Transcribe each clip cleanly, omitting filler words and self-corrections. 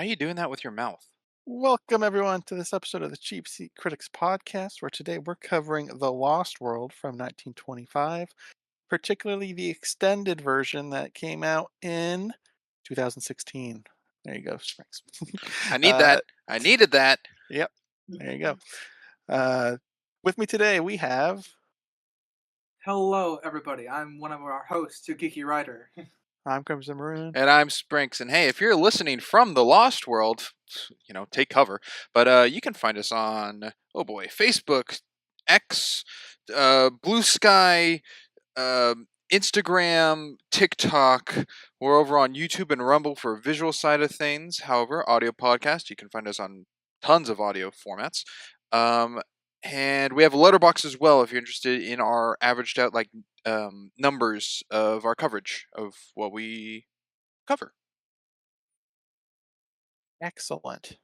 you doing that with your mouth? Welcome, everyone, to this episode of the Cheap Seat Critics Podcast, where today we're covering The Lost World from 1925, particularly the extended version that came out in 2016. There you go, Springs. I need uh, that. I needed that. yep, there you go. Uh, with me today, we have. Hello, everybody. I'm one of our hosts, a geeky writer. I'm Crimson Maroon. And I'm Sprinks. And hey, if you're listening from the Lost World, take cover. But you can find us on, oh boy, Facebook, X, Blue Sky, Instagram, TikTok. We're over on YouTube and Rumble for a visual side of things. However, audio podcast, you can find us on tons of audio formats. And we have a letterbox as well if you're interested in our averaged out numbers of our coverage of what we cover. Excellent.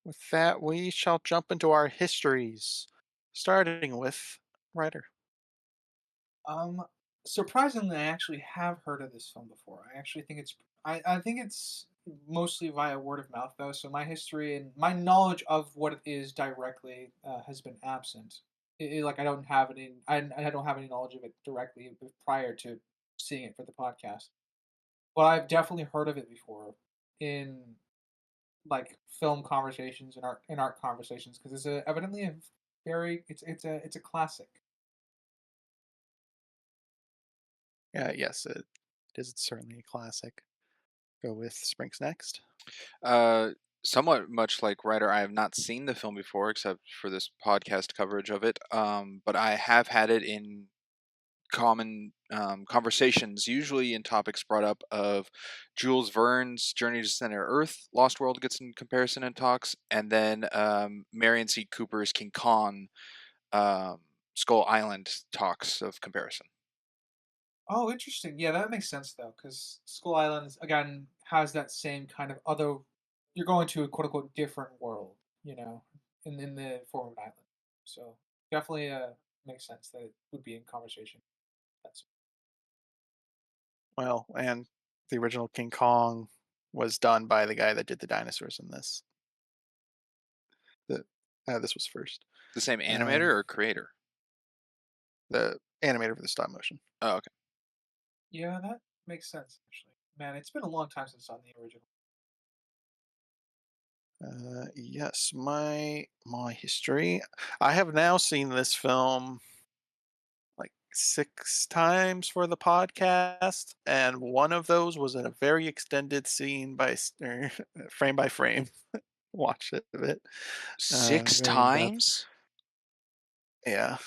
With that, we shall jump into our histories, starting with writer. Um, Surprisingly, I actually have heard of this film before. I actually think I think it's mostly via word of mouth though. So my history and my knowledge of what it is directly has been absent. Like I don't have any. I don't have any knowledge of it directly prior to seeing it for the podcast. But I've definitely heard of it before in like film conversations and art conversations because evidently a very it's a classic. Yes, it is certainly a classic. Go with Sprinks next. Uh, Somewhat much like Ryder, I have not seen the film before except for this podcast coverage of it. But I have had it in common conversations, usually in topics brought up of Jules Verne's Journey to Center Earth. Lost World gets in comparison in talks, and then Marion C. Cooper's King Kong, Skull Island talks of comparison. Oh, interesting. Yeah, that makes sense though, because Skull Island again has that same kind of other. You're going to a quote unquote different world, in the form of an island. So definitely makes sense that it would be in conversation. That's Well, and the original King Kong was done by the guy that did the dinosaurs in this. The this was first. The same Um, animator or creator? the animator for the stop motion. Oh, okay. Yeah, that makes sense actually. Man, it's been a long time since I saw the original. Yes, my history. I have now seen this film like 6 times for the podcast, and one of those was in a very extended scene frame by frame. Watch it of it. Six Very in depth. times? Yeah.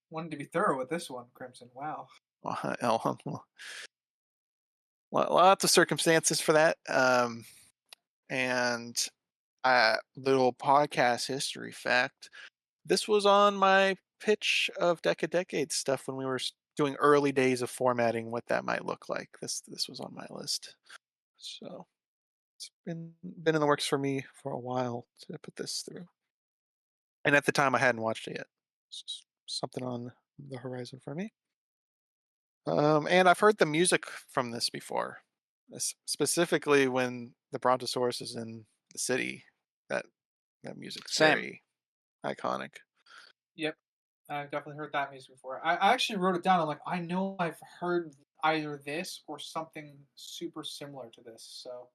Wanted to be thorough with this one, Crimson. Wow. Lots of circumstances for that. And little podcast history fact. This was on my pitch of Decade stuff when we were doing early days of formatting what that might look like. This was on my list. So it's been in the works for me for a while to put this through. And at the time I hadn't watched it yet. It's just something on the horizon for me. And I've heard the music from this before, specifically when the Brontosaurus is in the city. That that music's Same. very iconic. Yep. I've definitely heard that music before. I actually wrote it down. I'm like, I know I've heard either this or something super similar to this. So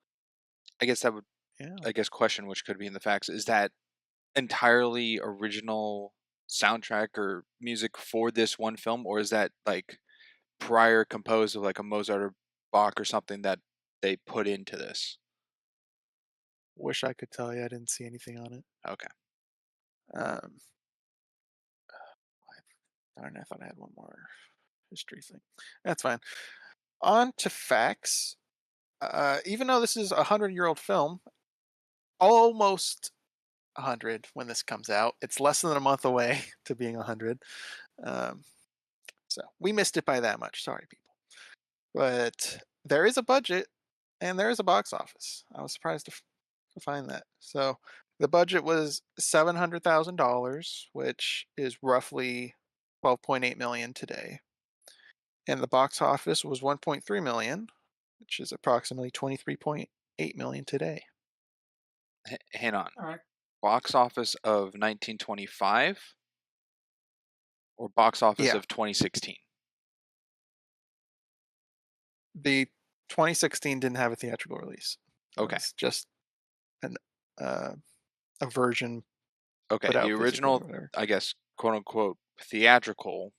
I guess that would, Yeah. question which could be in the facts, is that entirely original soundtrack or music for this one film, or is that like prior composed of like a Mozart or Bach or something that they put into this? Wish I could tell you. I didn't see anything on it. Okay. Um, darn, I thought I had one more history thing. That's fine. On to facts. Even though this is a 100-year-old film, almost 100 when this comes out. It's less than a month away to being 100. Um, so we missed it by that much. Sorry, people. But there is a budget and there is a box office. I was surprised to find that. So the budget was $700,000, which is roughly 12.8 million today. And the box office was 1.3 million, which is approximately 23.8 million today. Hang on. All right. Box office of 1925 or box office Yeah, of 2016? the 2016 didn't have a theatrical release. It Okay. was just an uh, a version put Okay. The out physically or original, whatever. I guess, quote unquote, theatrical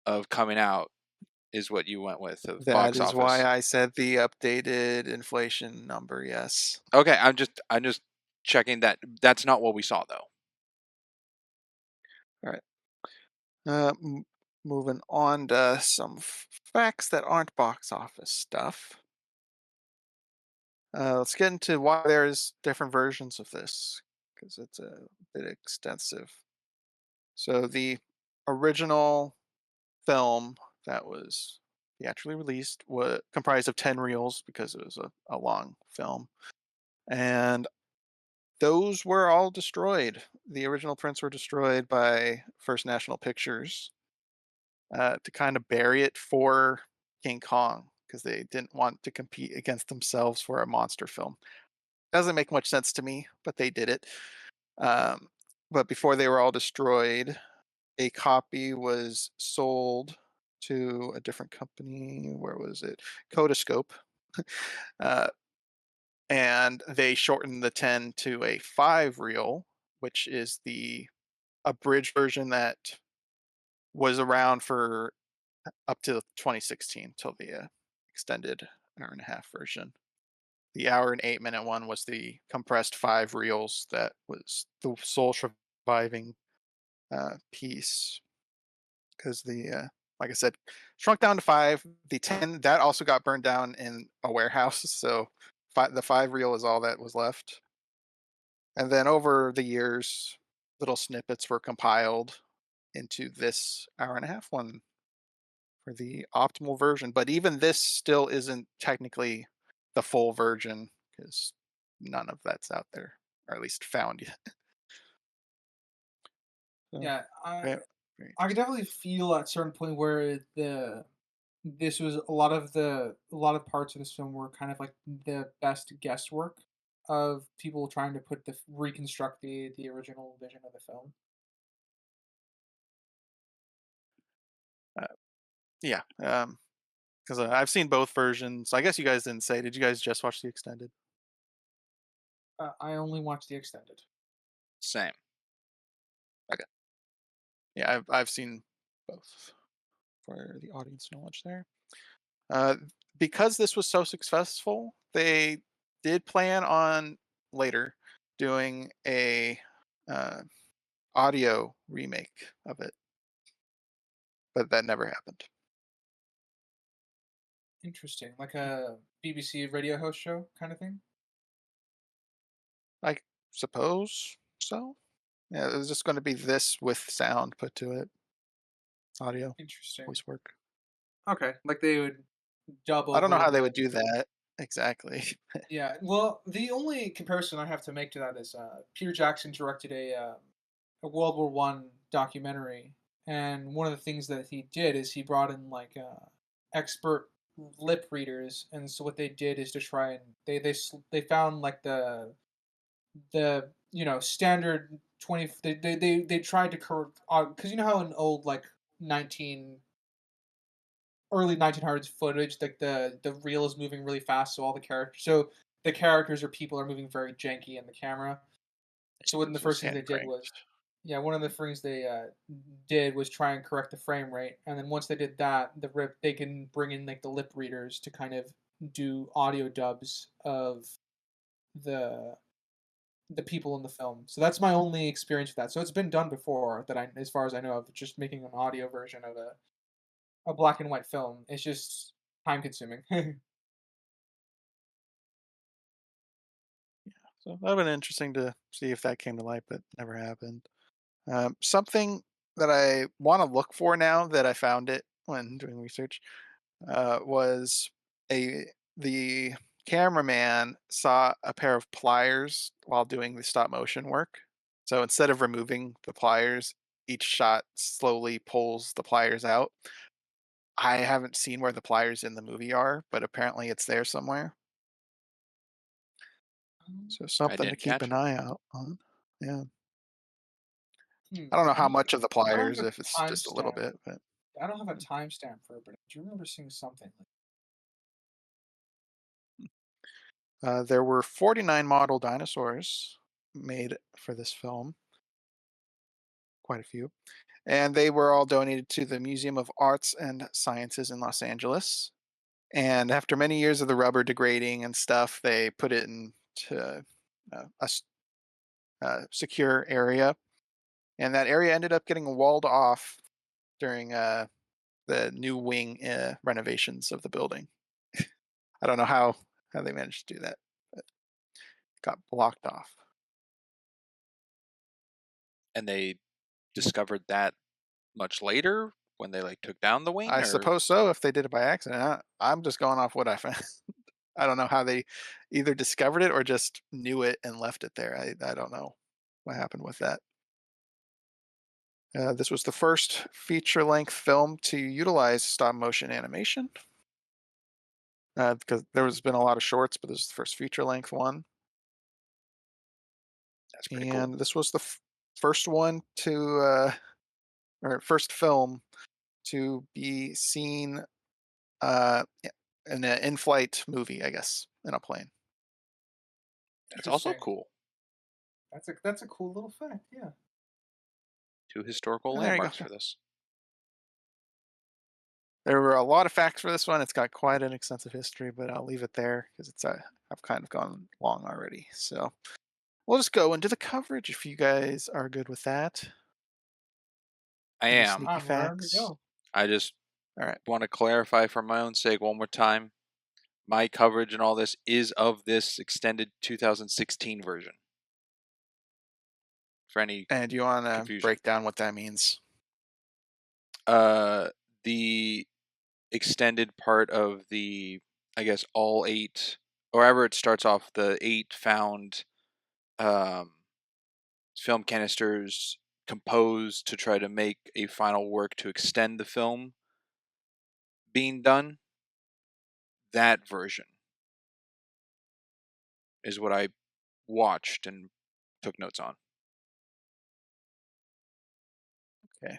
of coming out is what you went with of That box is why office. I said the updated inflation number. Yes. Okay, I'm just checking that that's not what we saw though. All right. Uh, m- Moving on to some facts that aren't box office stuff. Let's get into why there's different versions of this because it's a bit extensive. So the original film that was theatrically released was comprised of 10 reels because it was a long film, and those were all destroyed. The original prints were destroyed by First National Pictures to kind of bury it for King Kong because they didn't want to compete against themselves for a monster film. Doesn't make much sense to me, but they did it. Um, but before they were all destroyed, a copy was sold to a different company. Where was it? Codoscope. uh, and they shortened the 10 to a 5 reel, which is the abridged version that was around for up to 2016 till the extended hour and a half version. The hour and 8 minute one was the compressed 5 reels that was the sole surviving piece because like I said, shrunk down to 5. The 10 that also got burned down in a warehouse, so the 5 reel is all that was left. And then over the years, little snippets were compiled into this hour and a half one for the optimal version. But even this still isn't technically the full version because none of that's out there, or at least found yet. So, Yeah, very, very I could interesting. definitely feel at certain point where this was a lot of parts of this film were kind of like the best guesswork of people trying to put reconstruct the original vision of the film. Uh, yeah, because I've seen both versions. I guess you guys didn't say. Did you guys just watch the extended? I only watched the extended. Same. Okay. Yeah, I've seen both for the audience knowledge there. Uh, because this was so successful, they did plan on later doing a uh, audio remake of it, but that never happened. Interesting, like a BBC radio host show kind of thing. I suppose so. Yeah, it was just going to be this with sound put to it, audio, Interesting. voice work. Okay, like they would dub I don't know over how they the. would do that exactly. Yeah, well, the only comparison I have to make to that is Peter Jackson directed a World War One documentary, and one of the things that he did is he brought in like expert lip readers, and so what they did is to try and they found like the standard 20 they tried to correct because you know how in old like 19 early 1900s footage, like the reel is moving really fast, so the characters or people are moving very janky in the camera. So one of the This was first things hand they did cranked. was, yeah, one of the things they did was try and correct the frame rate, and then once they did that, they can bring in like the lip readers to kind of do audio dubs of the the people in the film. So that's my only experience with that. So it's been done before that I, as far as I know of, just making an audio version of a black and white film. It's just time consuming. So that would have been interesting to see if that came to light, but never happened. Something that I want to look for now that I found it when doing research was a the cameraman saw a pair of pliers while doing the stop motion work. So instead of removing the pliers, each shot slowly pulls the pliers out. I haven't seen where the pliers in the movie are, but apparently it's there somewhere. So I something to didn't keep catch an it. eye out on. Yeah. Hmm. I don't know I how don't much of the I don't pliers, have if it's a just a little timestamp. bit, but I don't have a timestamp for it, but I do remember seeing something like there were 49 model dinosaurs made for this film, quite a few, and they were all donated to the Museum of Arts and Sciences in Los Angeles. And after many years of the rubber degrading and stuff, they put it into a secure area, and that area ended up getting walled off during the new wing renovations of the building. I don't know how they managed to do that, but it got blocked off. And they discovered that much later when they like took down the wing, I or suppose so if they did it by accident. I'm just going off what I found. I don't know how they either discovered it or just knew it and left it there. I don't know what happened with that. This was the first feature length film to utilize stop motion animation because there has been a lot of shorts, but this is the first feature length one. that's pretty cool. And this was the first one or first film to be seen in an in-flight movie, I guess, in a plane. That's also interesting. cool. That's a cool little fact. Yeah. Two historical And there you go. landmarks for this. There were a lot of facts for this one. It's got quite an extensive history, but I'll leave it there because I've kind of gone long already. So we'll just go into the coverage if you guys are good with that. I Any am. sneaky I'm raring to facts? go. I just All right. want to clarify for my own sake one more time. My coverage and all this is of this extended 2016 version. For any And do you want to confusion, break down what that means? the extended part of the, I guess, all eight, or however it starts off, the eight found um, film canisters composed to try to make a final work to extend the film being done. That version is what I watched and took notes on. Okay.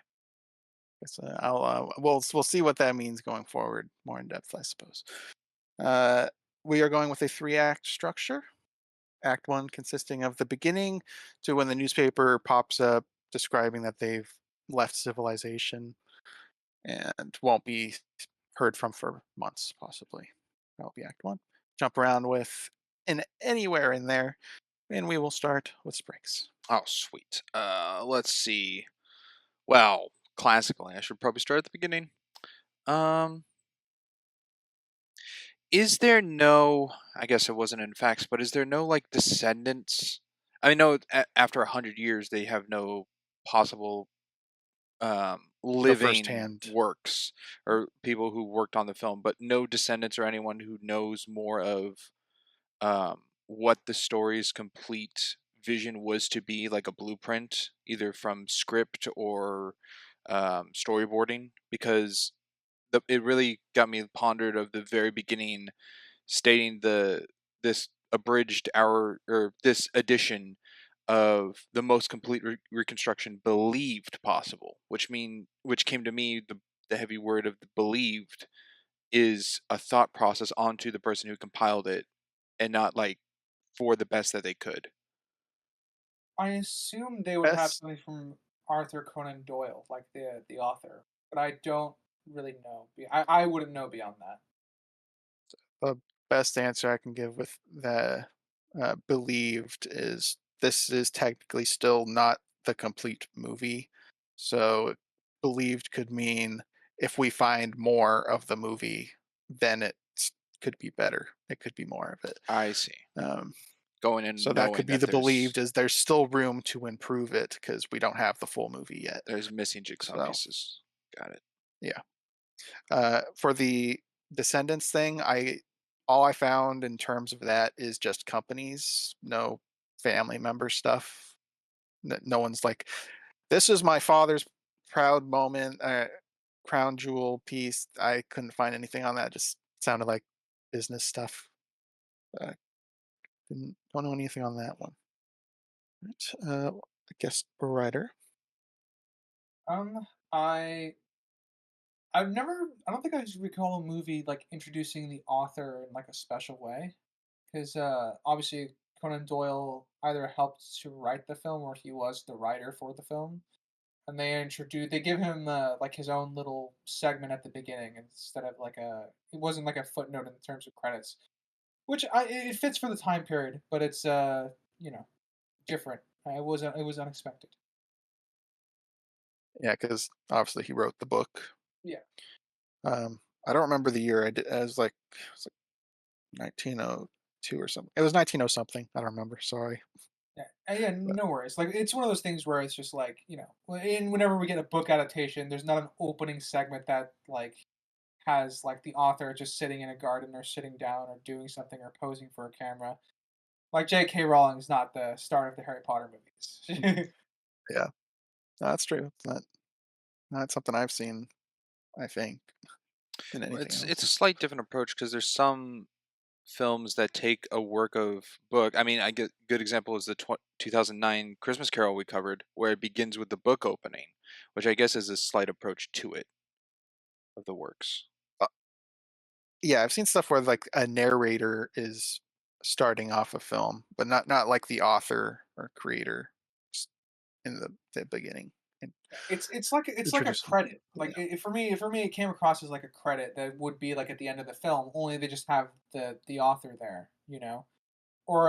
Guess I'll we'll see what that means going forward, more in depth, I suppose. Uh, we are going with a three-act structure. Act one consisting of the beginning to when the newspaper pops up describing that they've left civilization and won't be heard from for months, possibly. That'll be Act one. Jump around with in anywhere in there, and we will start with Spriggs. Oh, sweet. Let's see. Well, classically, I should probably start at the beginning. Um, is there no? I guess it wasn't in facts, but is there no like descendants? I know after 100 years they have no possible No living firsthand. works or people who worked on the film, but no descendants or anyone who knows more of what the story's complete vision was to be, like a blueprint, either from script or storyboarding, because it really got me pondered of the very beginning, stating this abridged hour or this edition of the most complete reconstruction believed possible, which came to me, the heavy word of the believed is a thought process onto the person who compiled it, and not like for the best that they could. I assume they would have Best something from Arthur Conan Doyle, like the author, but I don't really know. I wouldn't know beyond that. the best answer I can give with the believed is this is technically still not the complete movie. So believed could mean if we find more of the movie, then it could be better. It could be more of it. I see. Um, Going in so that knowing could be that the believed there's is there's still room to improve it because we don't have the full movie yet. there's missing jigsaw So pieces. Got it. yeah. For the Descendants thing, I all I found in terms of that is just companies, no family member stuff. No one's like, this is my father's proud moment, crown jewel piece. I couldn't find anything on that. Just sounded like business stuff. Uh, Don't know anything on that one. Right. I guess writer. Um, I I don't think I just recall a movie like introducing the author in like a special way, because obviously Conan Doyle either helped to write the film or he was the writer for the film, and they give him like his own little segment at the beginning instead of like it wasn't like a footnote in terms of credits, which it fits for the time period, but it's you know different. It was unexpected. Yeah, because obviously he wrote the book. Yeah. I don't remember the year. It was like 1902 or something. It was 1900 something. I don't remember. Sorry. Yeah, yeah, But no worries. Like it's one of those things where it's just like and whenever we get a book adaptation, there's not an opening segment that like has like the author just sitting in a garden or sitting down or doing something or posing for a camera. Like J.K. Rowling is not the star of the Harry Potter movies. yeah, no, that's true. It's not something I've seen. I think in Well, anything it's a else. slight different approach because there's some films that take a work of book. I mean, I get good example is the 2009 Christmas Carol we covered, where it begins with the book opening, which I guess is a slight approach to it of the works. Uh, yeah, I've seen stuff where like a narrator is starting off a film, but not like the author or creator s- in the beginning and It's like a introducing. credit. Yeah, Like for me, it came across as like a credit that would be like at the end of the film. Only they just have the author there. Or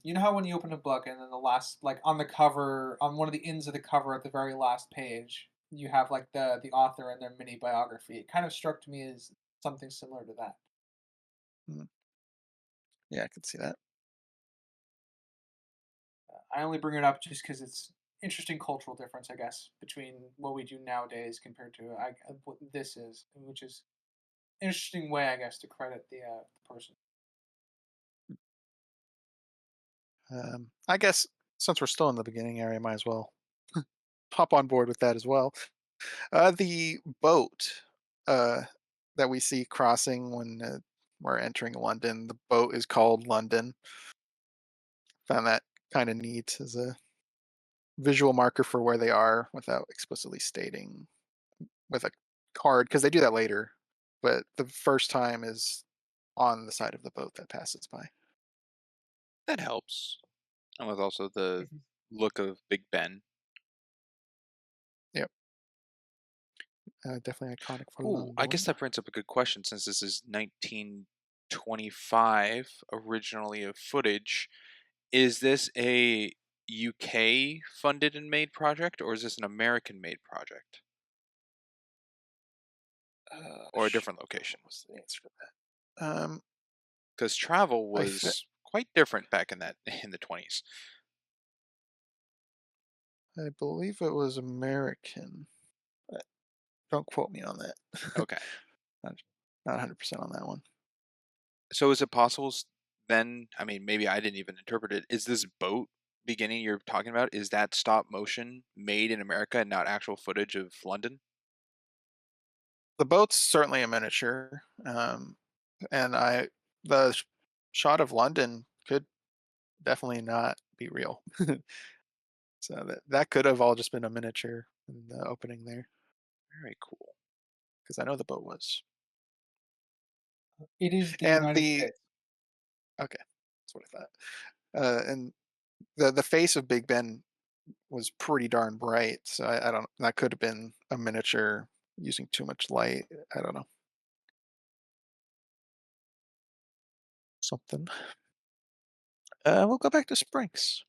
you know how when you open a book and then the last like on the cover on one of the ends of the cover at the very last page, you have like the author and their mini biography. It kind of struck me as something similar to that. mm, yeah, I could see that. I only bring it up just because it's interesting cultural difference, I guess, between what we do nowadays compared to what this is, which is interesting way, I guess, to credit the person. I guess since we're still in the beginning area, might as well hop on board with that as well. The boat uh, that we see crossing when we're entering London, the boat is called London. Found that kind of neat as a visual marker for where they are without explicitly stating with a card, because they do that later. But the first time is on the side of the boat that passes by. That helps, and with also the Mhm. look of Big Ben. Yep, definitely iconic for Ooh, I guess London. that brings up a good question since this is 1925 originally of footage. Is this a UK funded and made project, or is this an American made project, or a Shit, different location? what was the answer to that? Because travel I th- was quite different back in that in the 20s. I believe it was American. But don't quote me on that. Okay, not, not 100% on that one. so is it possible then? I mean, maybe I didn't even interpret it. Is this boat beginning you're talking about? Is that stop motion made in America and not actual footage of London? The boat's certainly a miniature, and the shot of London could definitely not be real. So that could have all just been a miniature in the opening there, Very cool. because I know the boat was. It is the And United the States. okay, that's what I thought. And the face of Big Ben was pretty darn bright, so I don't. That could have been a miniature using too much light. I don't know, something. We'll go back to Sprinks.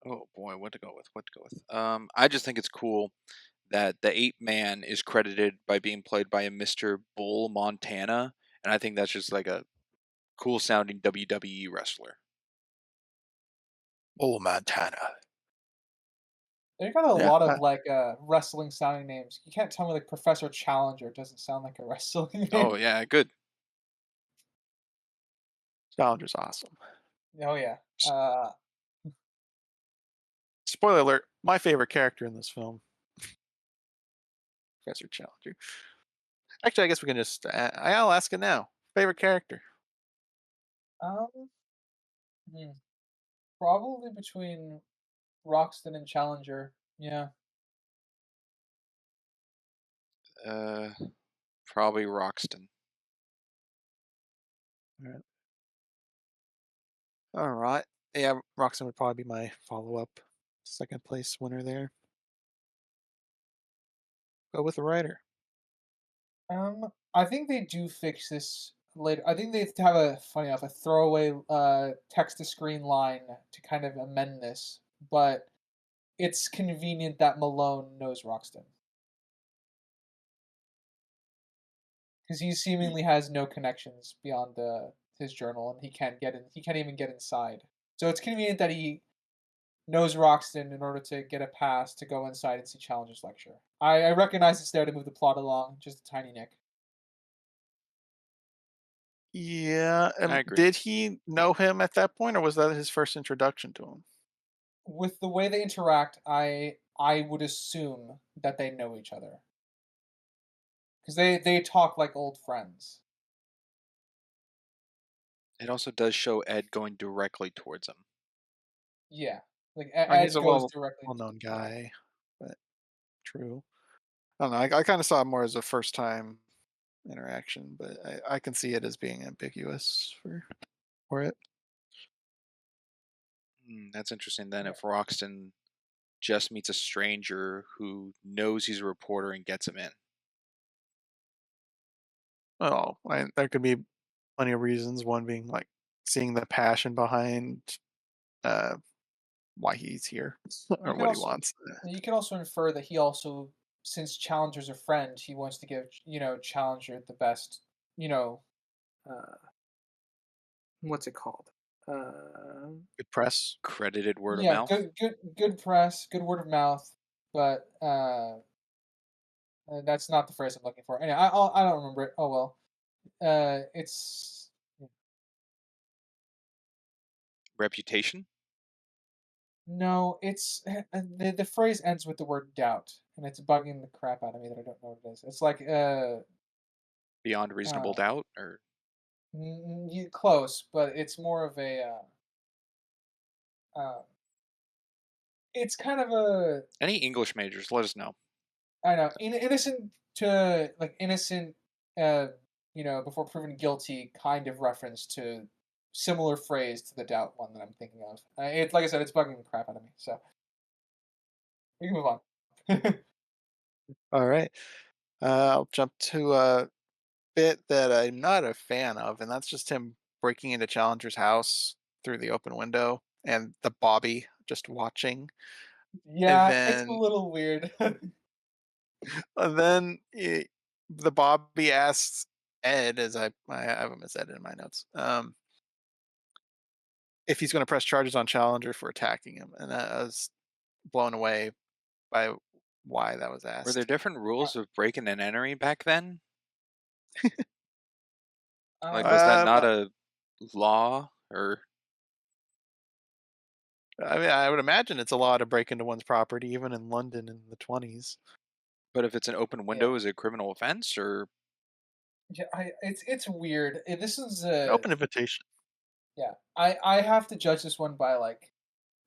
Oh boy, what to go with? What to go with? I just think it's cool that the ape man is credited by being played by a Mr. Bull Montana, and I think that's just like a cool sounding WWE wrestler. Oh, Montana. They got a Yeah, lot of like wrestling sounding names. You can't tell me like Professor Challenger doesn't sound like a wrestling Oh name. yeah, good. Challenger's awesome. Oh yeah. S- Spoiler alert: my favorite character in this film, Professor Challenger. Actually, I guess we can just. I'll ask it now. Favorite character. um, hmm. Probably between Roxton and Challenger. Yeah. Uh, Probably Roxton. All right. Yeah, Roxanne would probably be my follow-up second place winner there. Go with the writer. I think they do fix this later. I think they have a funny enough a throwaway text to screen line to kind of amend this, but it's convenient that Malone knows Roxton because he Y- seemingly has no connections beyond his journal, and he can't get in. He can't even get inside. So it's convenient that he knows Roxton in order to get a pass to go inside and see Challenger's lecture. I recognize it's there to move the plot along, just a tiny nick. Yeah, I agree. did he know him at that point, or was that his first introduction to him? With the way they interact, I would assume that they know each other because they talk like old friends. It also does show Ed going directly towards him. Yeah, like He's Ed a goes directly. well-known guy, but true. I don't know. I kind of saw it more as a first-time interaction, but I can see it as being ambiguous for it. That's interesting. Then, Yeah, if Roxton just meets a stranger who knows he's a reporter and gets him in. Oh, there could be plenty of reasons. One being like seeing the passion behind uh, why he's here you or could what he also wants. you could also infer that he also, since Challenger's a friend, he wants to give Challenger the best. You know, uh, what's it called? Uh, Good press. Credited word of yeah, mouth. good press, good word of mouth, but that's not the phrase I'm looking for. Anyway, I don't remember it. Oh well. It's Reputation. no, it's the phrase ends with the word doubt, and it's bugging the crap out of me that I don't know what it is. It's like Beyond reasonable uh, doubt, or close, but it's more of a uh, it's kind of a any English majors, let us know. I don't know innocent to like innocent uh before proven guilty kind of reference to similar phrase to the doubt one that I'm thinking of. It's like I said, it's bugging the crap out of me. So we can move on. All right. I'll jump to a bit that I'm not a fan of, and that's just him breaking into Challenger's house through the open window and the Bobby just watching. And Yeah, it's a then little weird. and then the Bobby asks Ed, as I have him as Ed in my notes, if he's going to press charges on Challenger for attacking him, and I was blown away by why that was Were there asked. different rules of breaking and entering back then? Like, was that Um, Um, not a law? Or I mean, I would imagine it's a law to break into one's property, even in London in the 20s. but if it's an open yeah, window, is it a criminal offense? Or yeah. It's weird. This is An open invitation. yeah. I have to judge this one by like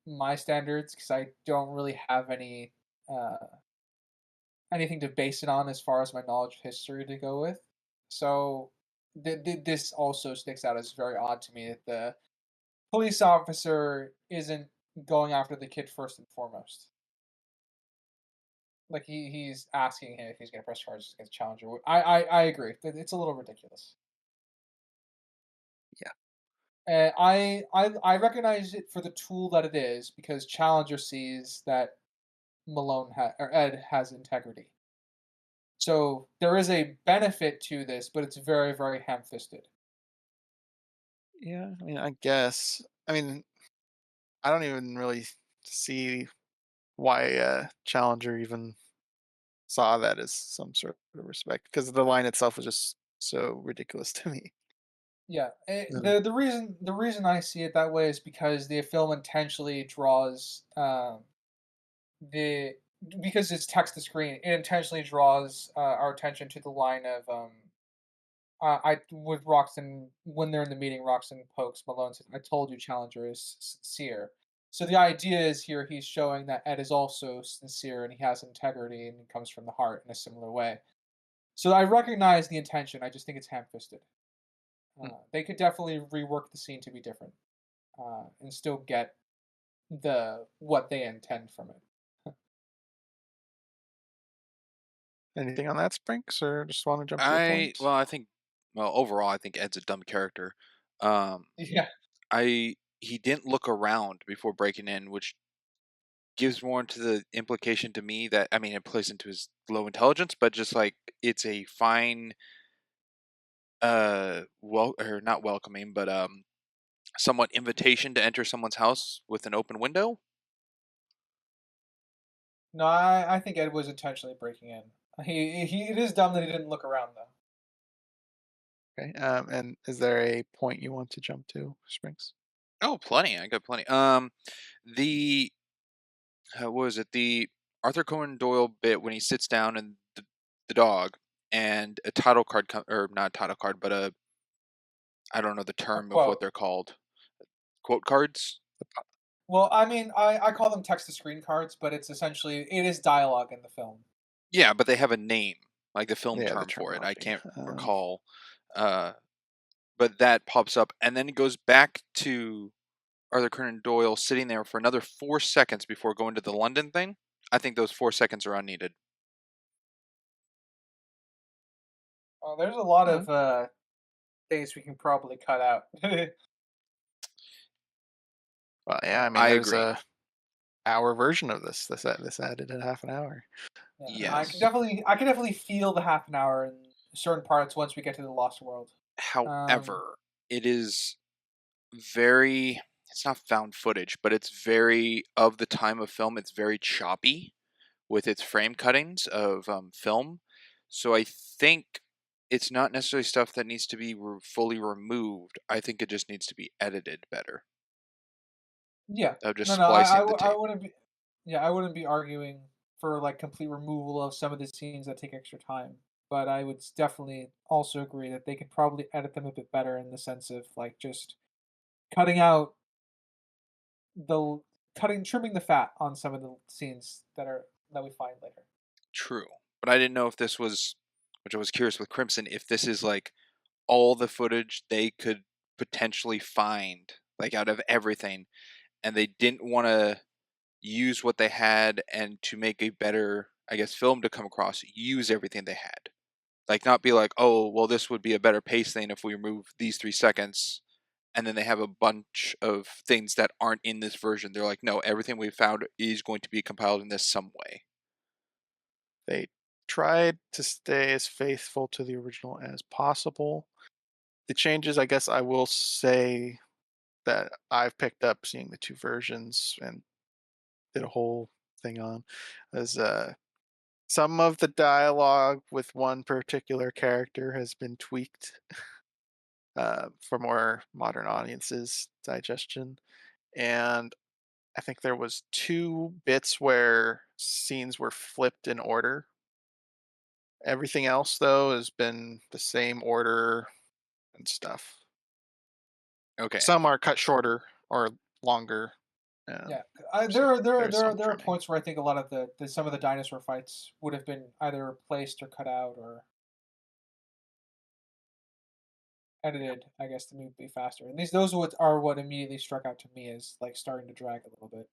my standards because I don't really have uh anything to base it on as far as my knowledge of history to go with. So this also sticks out as very odd to me that the police officer isn't going after the kid first and foremost. Like he's asking him if he's going to press charges against Challenger. I agree. It's a little ridiculous. Yeah. I recognize it for the tool that it is because Challenger sees that or Ed has integrity. So there is a benefit to this, but it's very very ham-fisted. Yeah, I mean, I guess. I mean, I don't even really see why Challenger even saw that as some sort of respect because the line itself was just so ridiculous to me. Yeah, Uh, the reason I see it that way is because the film intentionally draws the because it's text to screen. It intentionally draws our attention to the line of I with Roxton when they're in the meeting. Roxton pokes Malone says, "I told you, Challenger is seer." So the idea is here he's showing that Ed is also sincere and he has integrity and he comes from the heart in a similar way. So I recognize the intention. I just think it's ham-fisted. Hmm. They could definitely rework the scene to be different and still get the what they intend from it. Anything on that, Sprinks, or just want to jump to your I point? well, I think well overall, I think Ed's a dumb character. Um, Yeah. I he didn't look around before breaking in, which gives more into the implication to me that I mean it plays into his low intelligence, but just like it's a fine well or not welcoming, but somewhat invitation to enter someone's house with an open window. No, I think Ed was intentionally breaking in. He it is dumb that he didn't look around though. Okay. And is there a point you want to jump to, Sprinks? Oh, plenty. I got plenty. The what was it? The Arthur Conan Doyle bit when he sits down and the dog and a title card or not a title card, but a I don't know the A term of what quote. they're called. Quote cards. Well, I mean, I call them text to screen cards, but it's essentially it is dialogue in the film. Yeah, but they have a name, like the film Yeah, the term for it. I terminology. can't recall. Uh, but that pops up, and then it goes back to Arthur Conan Doyle sitting there for another 4 seconds before going to the London thing. I think those 4 seconds are unneeded. There's a lot Uh, of things we can probably cut out. Yeah, well, yeah. I mean, I there's agree. a hour version of this added at half an hour. Yes. I can definitely feel the half an hour in certain parts once we get to the Lost World. Um, However, it is very it's not found footage, but it's very of the time of film, it's very choppy with its frame cuttings of film. So I think it's not necessarily stuff that needs to be fully removed. I think it just needs to be edited better. yeah, Of just no, no, splicing the I tape. wouldn't be. Yeah, I wouldn't be arguing for like complete removal of some of the scenes that take extra time. But I would definitely also agree that they could probably edit them a bit better in the sense of like just cutting out the trimming the fat on some of the scenes that we find later. True. But I didn't know if this was, which I was curious with Crimson, if this is like all the footage they could potentially find, like out of everything, and they didn't want to use what they had and to make a better, I guess, film to come across, use everything they had. Like, not be like, oh, well, this would be a better pace thing if we remove these 3 seconds. And then they have a bunch of things that aren't in this version. They're like, no, everything we found is going to be compiled in this some way. They tried to stay as faithful to the original as possible. The changes, I guess, I will say that I've picked up seeing the two versions and did a whole thing on is some of the dialogue with one particular character has been tweaked for more modern audiences digestion, and I think there was two bits where scenes were flipped in order. Everything else though has been the same order and stuff. Okay. Some are cut shorter or longer. Yeah, So there's some there are trimming. points where I think a lot of the some of the dinosaur fights would have been either replaced or cut out or edited, I guess, to be faster. And are what immediately struck out to me as like starting to drag a little bit.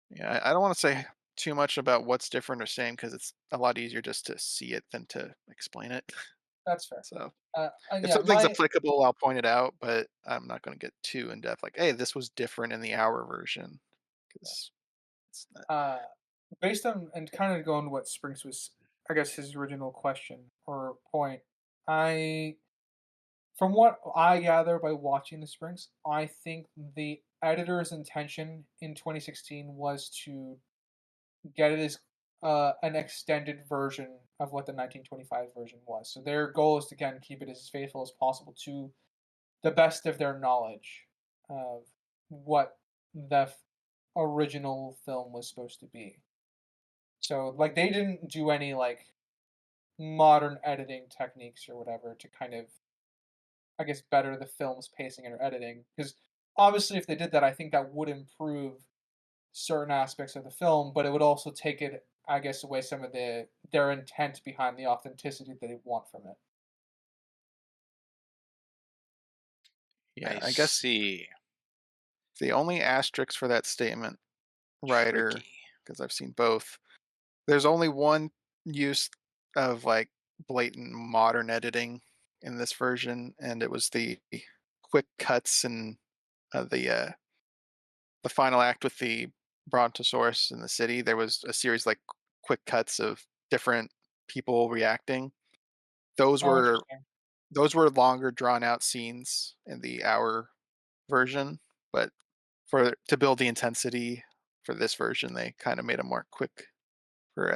Yeah, I don't want to say too much about what's different or same because it's a lot easier just to see it than to explain it. That's fair. So And if yeah, something's my applicable, I'll point it out, but I'm not going to get too in depth. Like, hey, this was different in the hour version because it's not. uh, based on and kind of going to what Springs was, I guess his original question or point. I From what I gather by watching the Springs, I think the editor's intention in 2016 was to get it as an extended version of what the 1925 version was. So their goal is to again keep it as faithful as possible to the best of their knowledge of what the original film was supposed to be. So like they didn't do any like modern editing techniques or whatever to kind of I guess better the film's pacing and editing because obviously, if they did that, I think that would improve certain aspects of the film, but it would also take it, I guess, away some of their intent behind the authenticity that they want from it. Yeah, I I guess see. the only asterisk for that statement, writer, Tricky. because I've seen both. There's only one use of like blatant modern editing in this version, and it was the quick cuts and the final act with the Brontosaurus in the city. There was a series like quick cuts of different people reacting. Those Oh, were interesting. those were longer drawn out scenes in the hour version, but for to build the intensity for this version, they kind of made them more quick for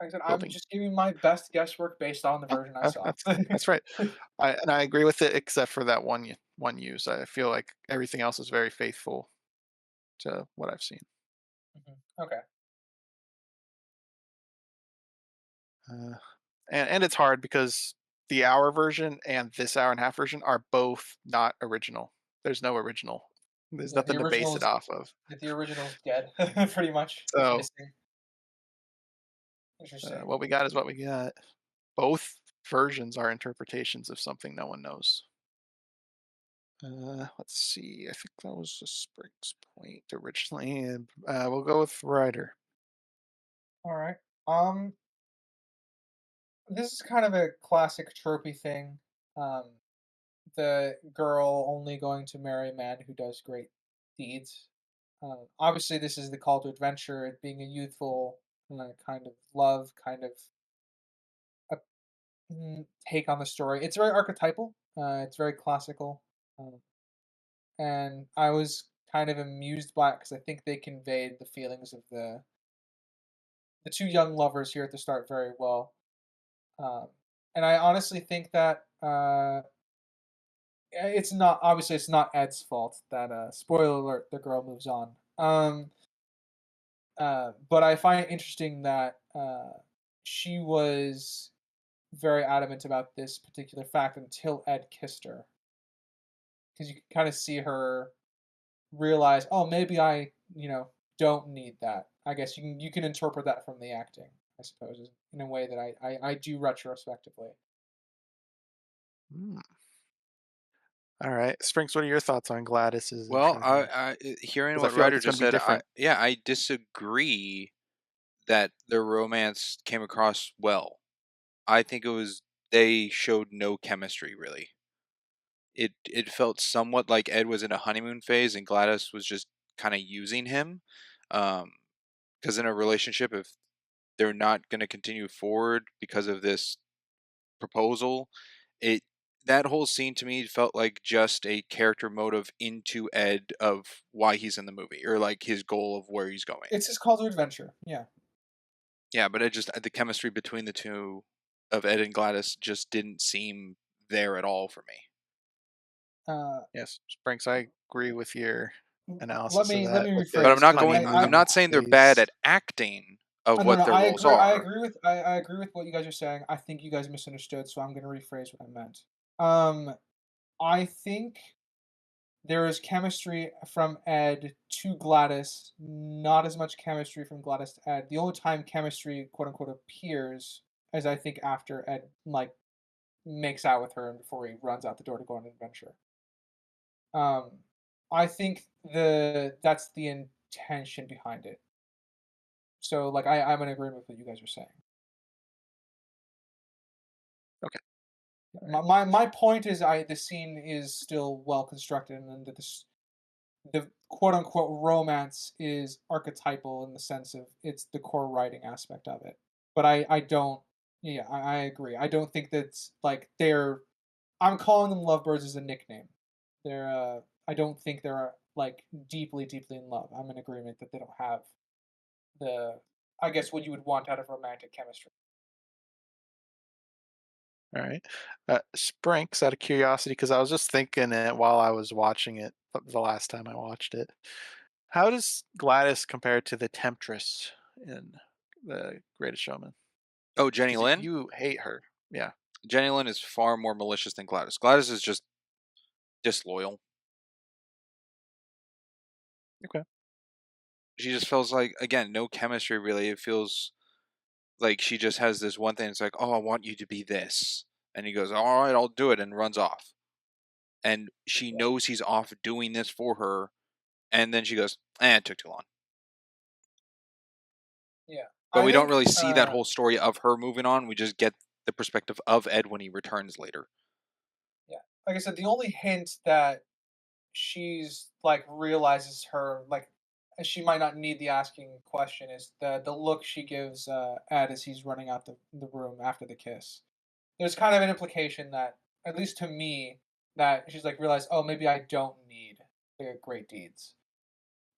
Like I said, I'm building. just giving my best guesswork based on the Yeah, version I saw. that's right. I agree with it, except for that one use. I feel like everything else is very faithful to what I've seen. Mhm. Okay. Uh, and it's hard because the hour version and this hour and a half version are both not original. There's no original. There's Yeah, the nothing to base original it is off of. the original's dead, pretty much. It's So missing. Interesting. what we got is what we got. Both versions are interpretations of something no one knows. Let's see. I think that was a Sprig's point originally. And, we'll go with writer. All right. Um, this is kind of a classic tropey thing. Um, the girl only going to marry a man who does great deeds. Obviously, this is the call to adventure, it being a youthful kind of love, kind of a take on the story. It's very archetypal. It's very classical, and I was kind of amused by it because I think they conveyed the feelings of the two young lovers here at the start very well. Um, and I honestly think that it's not obviously it's not Ed's fault that spoiler alert the girl moves on. But I find it interesting that she was very adamant about this particular fact until Ed kissed her, because you can kind of see her realize, oh, maybe I, don't need that. I guess you can interpret that from the acting, I suppose, in a way that I do retrospectively. Hmm. All right, Springs. What are your thoughts on Gladys's Well, intrusion? hearing Because I what feel like Ryder it's going just to be said, different. I disagree that their romance came across well. I think it was they showed no chemistry really. It felt somewhat like Ed was in a honeymoon phase and Gladys was just kind of using him. Because in a relationship, if they're not going to continue forward because of this proposal, it that whole scene to me felt like just a character motive into Ed of why he's in the movie or like his goal of where he's going. It's his call to adventure. Yeah. Yeah, but it just the chemistry between the two of Ed and Gladys just didn't seem there at all for me. Uh, Yes, Springs. I agree with your let analysis of me let that me with But the I'm rephrase not because going. I'm honeymoon not saying they're bad phase. at acting of no, what their I roles agree. I are. agree with I agree with what you guys are saying. I think you guys misunderstood, so I'm going to rephrase what I meant. Um, I think there is chemistry from Ed to Gladys, not as much chemistry from Gladys to Ed. The only time chemistry, quote unquote, appears is I think after Ed makes out with her and before he runs out the door to go on an adventure. Um, I think that's the intention behind it. So I'm in agreement with what you guys are saying. Okay. All right. My point is the scene is still well constructed and that the quote unquote romance is archetypal in the sense of it's the core writing aspect of it. But I don't yeah, I agree. I don't think that's like they're I'm calling them lovebirds as a nickname. They're I don't think they're like deeply in love. I'm in agreement that they don't have the I guess what you would want out of romantic chemistry. All right. Sprinks, out of curiosity, because I was just thinking it while I was watching it the last time I watched it. How does Gladys compare to the Temptress in The Greatest Showman? Oh, Jenny Because Lynn. you hate her. Yeah. Jenny Lynn is far more malicious than Gladys. Gladys is just disloyal. Okay. She just feels like, again, no chemistry really. It feels like she just has this one thing. It's like, oh, I want you to be this. And he goes, all right, I'll do it, and runs off. And she Yeah. knows he's off doing this for her. And then she goes, it took too long. Yeah. But I we don't think really see that whole story of her moving on. We just get the perspective of Ed when he returns later. yeah. Like I said, the only hint that she's like realizes her like she might not need the asking question is the look she gives Ed as he's running out the room after the kiss. There's kind of an implication that, at least to me, that she's like realized, oh, maybe I don't need the great deeds.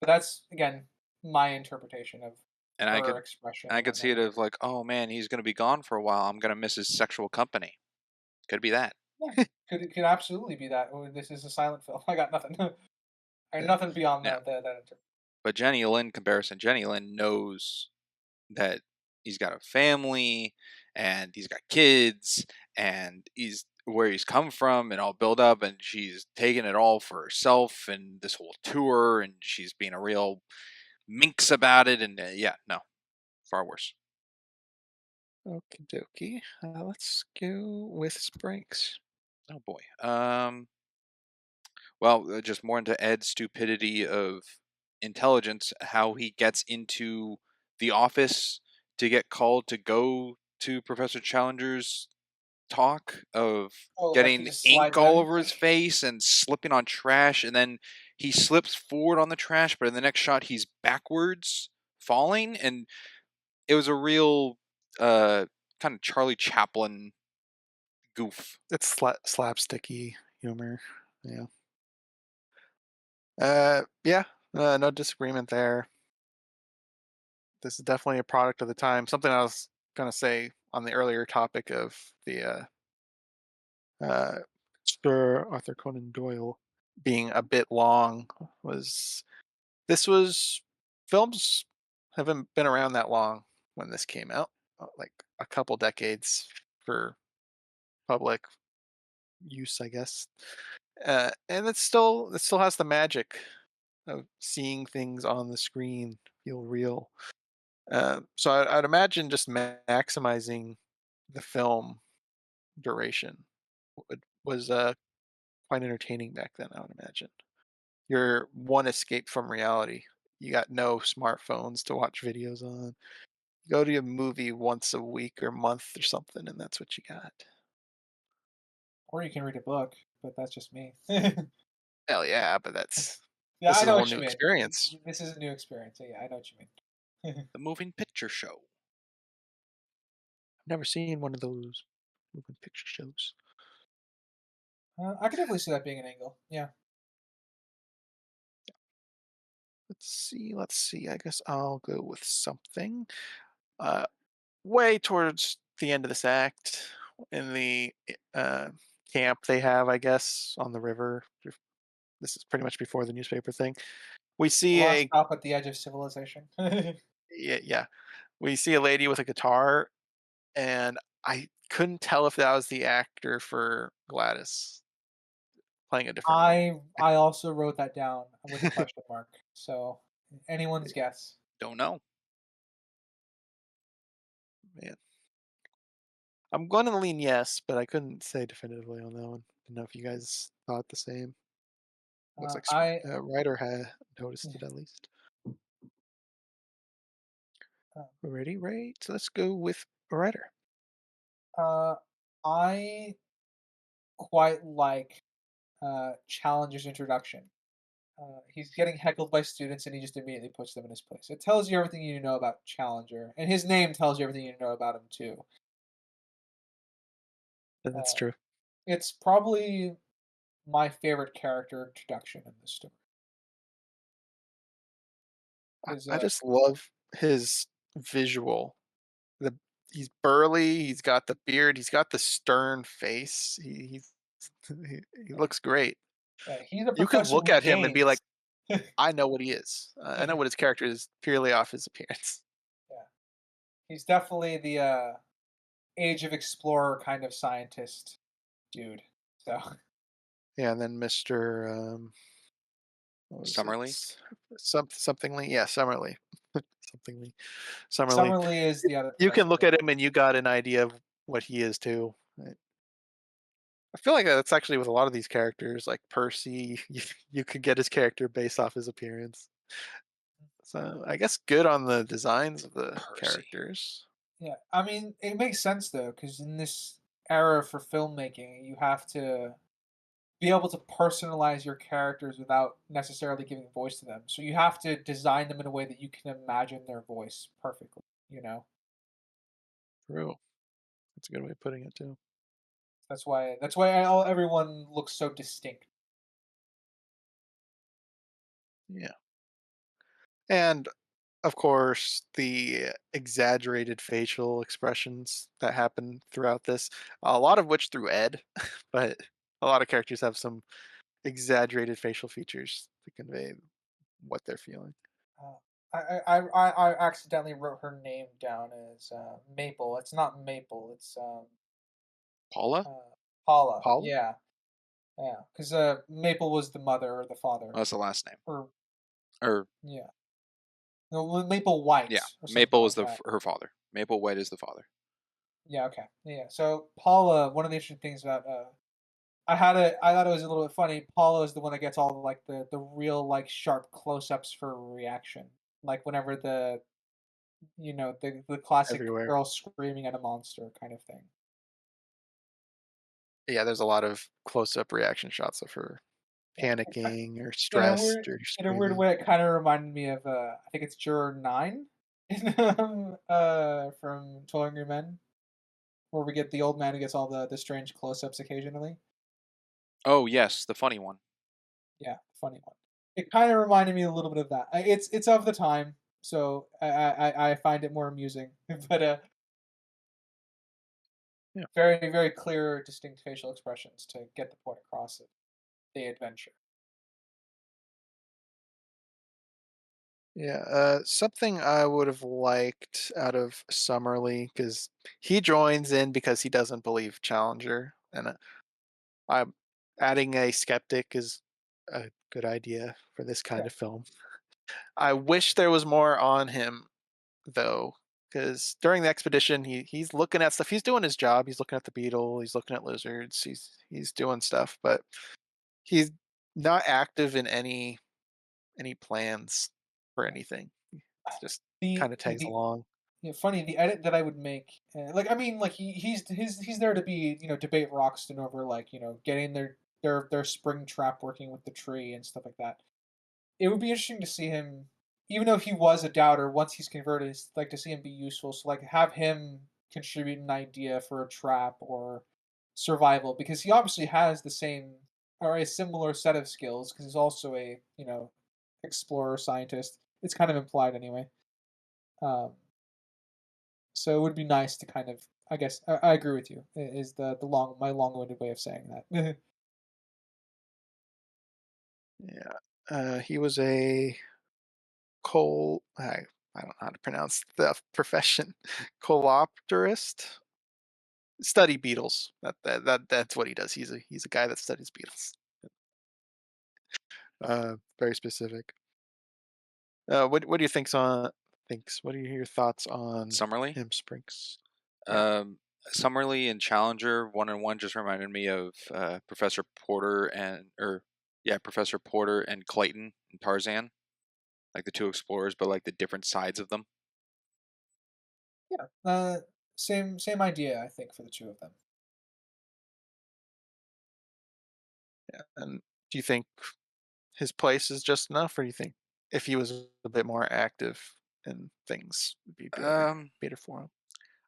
But that's again my interpretation of And I her could expression I and could see it whatnot. as like, oh man, he's gonna be gone for a while. I'm gonna miss his sexual company. Could be that. Yeah, could absolutely be that. Oh, this is a silent film. I got nothing. I got Yeah. nothing beyond Yeah. that. But Jenny Lynn comparison, Jenny Lynn knows that he's got a family and he's got kids and he's where he's come from and all built up, and she's taking it all for herself and this whole tour, and she's being a real minx about it, and yeah, no, far worse. Okie dokie. Let's go with Sprinks. Oh boy. Well, just more into Ed's stupidity of intelligence, how he gets into the office to get called to go to Professor Challenger's talk, of Oh, like he getting just ink slides all in. over his face and slipping on trash, and then he slips forward on the trash, but in the next shot he's backwards falling, and it was a real uh kind of Charlie Chaplin goof. It's slapsticky humor. Yeah. Yeah. No disagreement there. This is definitely a product of the time. Something I was gonna say on the earlier topic of the uh, Sir Arthur Conan Doyle being a bit long was this was films haven't been around that long when this came out, like a couple decades for public use, I guess. And it still has the magic of seeing things on the screen feel real. So I'd imagine just maximizing the film duration was quite entertaining back then. I would imagine your one escape from reality. You got no smartphones to watch videos on. Go to a movie once a week or month or something, and that's what you got. Or you can read a book, but that's just me. Hell yeah, but that's Yeah, this I is a know whole what new you mean. experience. This is a new experience. So yeah, I know what you mean. The moving picture show. I've never seen one of those moving picture shows. I could definitely see that being an angle. Yeah. Let's see. I guess I'll go with something. Uh, Way towards the end of this act, in the camp they have, I guess, on the river. This is pretty much before the newspaper thing. We The see last a stop at the edge of civilization. Yeah, yeah. We see a lady with a guitar, and I couldn't tell if that was the actor for Gladys playing a different role. I also wrote that down with a question mark. So anyone's guess. Don't know. Man, I'm going to lean yes, but I couldn't say definitively on that one. Didn't know if you guys thought the same. Looks like I Ryder had noticed it at least. uh, Ready, right? So let's go with Ryder. uh, I quite like Challenger's introduction. He's getting heckled by students, and he just immediately puts them in his place. It tells you everything you need to know about Challenger, and his name tells you everything you need to know about him too. That's Uh, true. it's probably my favorite character introduction in this story. Is I just love his visual. The He's burly. He's got the beard. He's got the stern face. He looks great. he's a You could professor look with at him and be like, games. Yeah, I know what he is. I know what his character is purely off his appearance. he's definitely the Age of Explorer kind of scientist dude. So Yeah, and then Mr. What was it? Summerly. Somethingly, yeah, Summerly. Somethingly, Summerly. Summerlee is the other You can professor. look at him and you got an idea of what he is too. I feel like that's actually with a lot of these characters, like Percy. You could get his character based off his appearance. So I guess good on the designs of the Percy. characters. Yeah, I mean, it makes sense though, because in this era for filmmaking, you have to be able to personalize your characters without necessarily giving voice to them. So you have to design them in a way that you can imagine their voice perfectly. You know, True. That's a good way of putting it too. everyone looks so distinct. Yeah. And of course, the exaggerated facial expressions that happen throughout this, a lot of which through Ed, but a lot of characters have some exaggerated facial features to convey what they're feeling. Uh, I accidentally wrote her name down as Maple. It's not Maple. It's Paula? Paula. Paula? Yeah, yeah. Because Maple was the mother or the Oh, father, that's the last name. or Or yeah, no, Maple yeah, White or something Maple was like that. her father. Maple White is the father. Yeah. Okay. Yeah. So Paula, one of the interesting things about I thought it was a little bit funny. Paula is the one that gets all like the real like sharp close ups for reaction, like whenever the classic Everywhere. girl screaming at a monster kind of thing. Yeah, there's a lot of close-up reaction shots of her Yeah. panicking or In a stressed weird or in a weird screaming. way, it kind of reminded me of I think it's Juror 9 in, from 12 Angry Men, where we get the old man who gets all the strange close ups occasionally. Oh yes, the funny one. Yeah, funny one. It kind of reminded me a little bit of that. It's of the time, so I find it more amusing. But Yeah. very very clear, distinct facial expressions to get the point across of the adventure. Yeah, something I would have liked out of Summerly because he joins in because he doesn't believe Challenger, and I'm adding a skeptic is a good idea for this kind Yeah, of film. I wish there was more on him though, because during the expedition he's looking at stuff. He's doing his job. He's looking at the beetle. He's looking at lizards. He's doing stuff, but he's not active in any plans for anything. It's just kind of tags the along. Yeah, funny. The edit that I would make, like, I mean, like he's there to be, debate Roxton over like, getting their spring trap working with the tree and stuff like that. It would be interesting to see him, even though he was a doubter. Once he's converted, like to see him be useful. So like have him contribute an idea for a trap or survival because he obviously has the same or a similar set of skills because he's also a explorer scientist. It's kind of implied anyway. Um, so it would be nice to kind of, I guess, I agree with you. Is the long-winded way of saying that? Yeah, he was a coal. I don't know how to pronounce the profession. Coopterist. Study beetles. That's what he does. He's a guy that studies beetles. Very specific. What do you think's on thinks? What are your thoughts on Summerly. him, Sprinks? Yeah, Um, Summerly and Challenger 1-on-1 just reminded me of Professor Porter Professor Porter and Clayton and Tarzan, like the two explorers, but like the different sides of them. Yeah. Same idea. I think for the two of them. yeah. And do you think his place is just enough, or do you think if he was a bit more active in things, would be Um, better for him?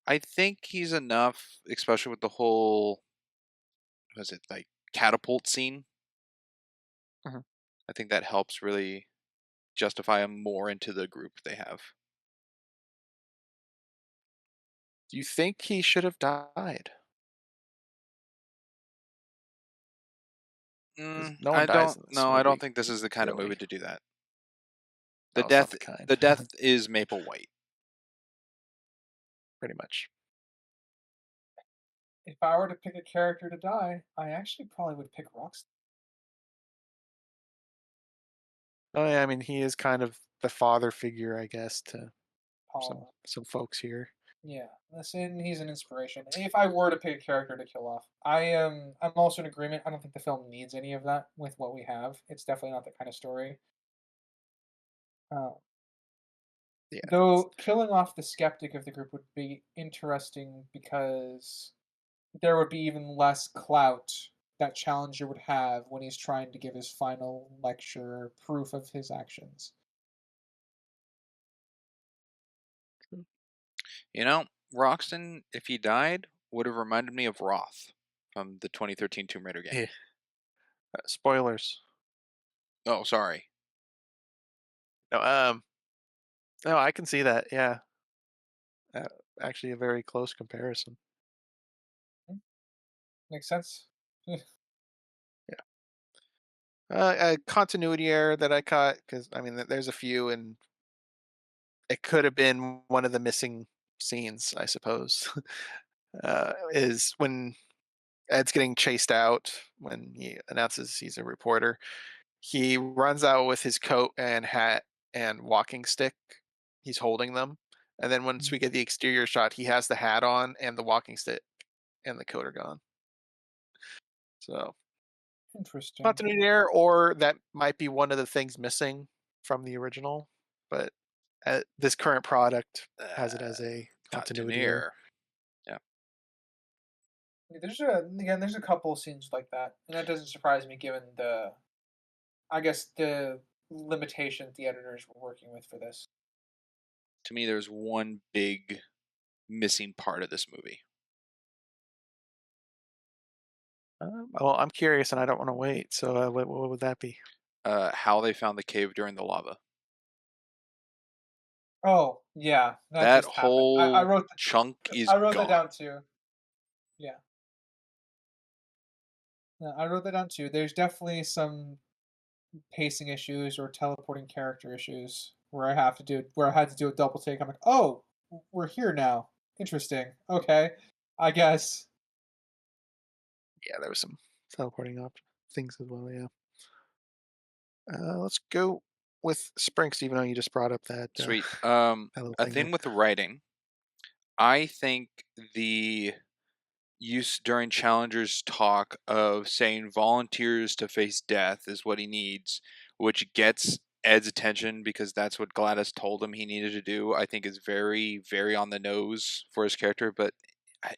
I think he's enough, especially with the whole was it like catapult scene. Mhm. I think that helps really justify him more into the group they have. Do you think he should have died? Because no one I dies don't. in this No, I don't movie, think this is the kind of movie really. to do that. The No, it's not death, the kind. the death is Maple White. Pretty much. If I were to pick a character to die, I actually probably would pick Roxton. Oh yeah, I mean he is kind of the father figure, I guess, to some Paul. some folks here. Yeah, listen, he's an inspiration. If I were to pick a character to kill off, I'm also in agreement. I don't think the film needs any of that with what we have. It's definitely not the kind of story. Uh, Yeah, though killing off the skeptic of the group would be interesting because there would be even less clout that Challenger would have when he's trying to give his final lecture proof of his actions. You know, Roxton, if he died, would have reminded me of Roth from the 2013 Tomb Raider game. yeah. Spoilers. Oh, sorry. No, no, I can see that. Yeah, uh, actually, a very close comparison. Hmm, makes sense. Yeah, a continuity error that I caught because I mean, there's a few, and it could have been one of the missing scenes, I suppose. Is when Ed's getting chased out when he announces he's a reporter. He runs out with his coat and hat and walking stick. He's holding them. And then once Mhm. we get the exterior shot, he has the hat on and the walking stick and the coat are gone. So Interesting. continuity error, or that might be one of the things missing from the original. But this current product has it as a continuity error. Continuer. Yeah. Yeah, there's a couple scenes like that, and that doesn't surprise me given I guess the limitations the editors were working with for this. To me, there's one big missing part of this movie. Well, I'm curious and I don't want to wait. So what would that be? How they found the cave during the lava. Oh yeah, that That just happened. whole chunk is I wrote that gone. down too. Yeah, yeah, I wrote that down too. There's definitely some pacing issues or teleporting character issues where I had to do a double take. I'm like, oh, we're here now. Interesting. Okay, I guess. Yeah, there was some teleporting things as well. Yeah. Let's go with Sprinks, even though you just brought up Sweet. that little A thing there. thing with the writing. I think the use during Challenger's talk of saying volunteers to face death is what he needs, which gets Ed's attention because that's what Gladys told him he needed to do, I think is very, very on the nose for his character. But I,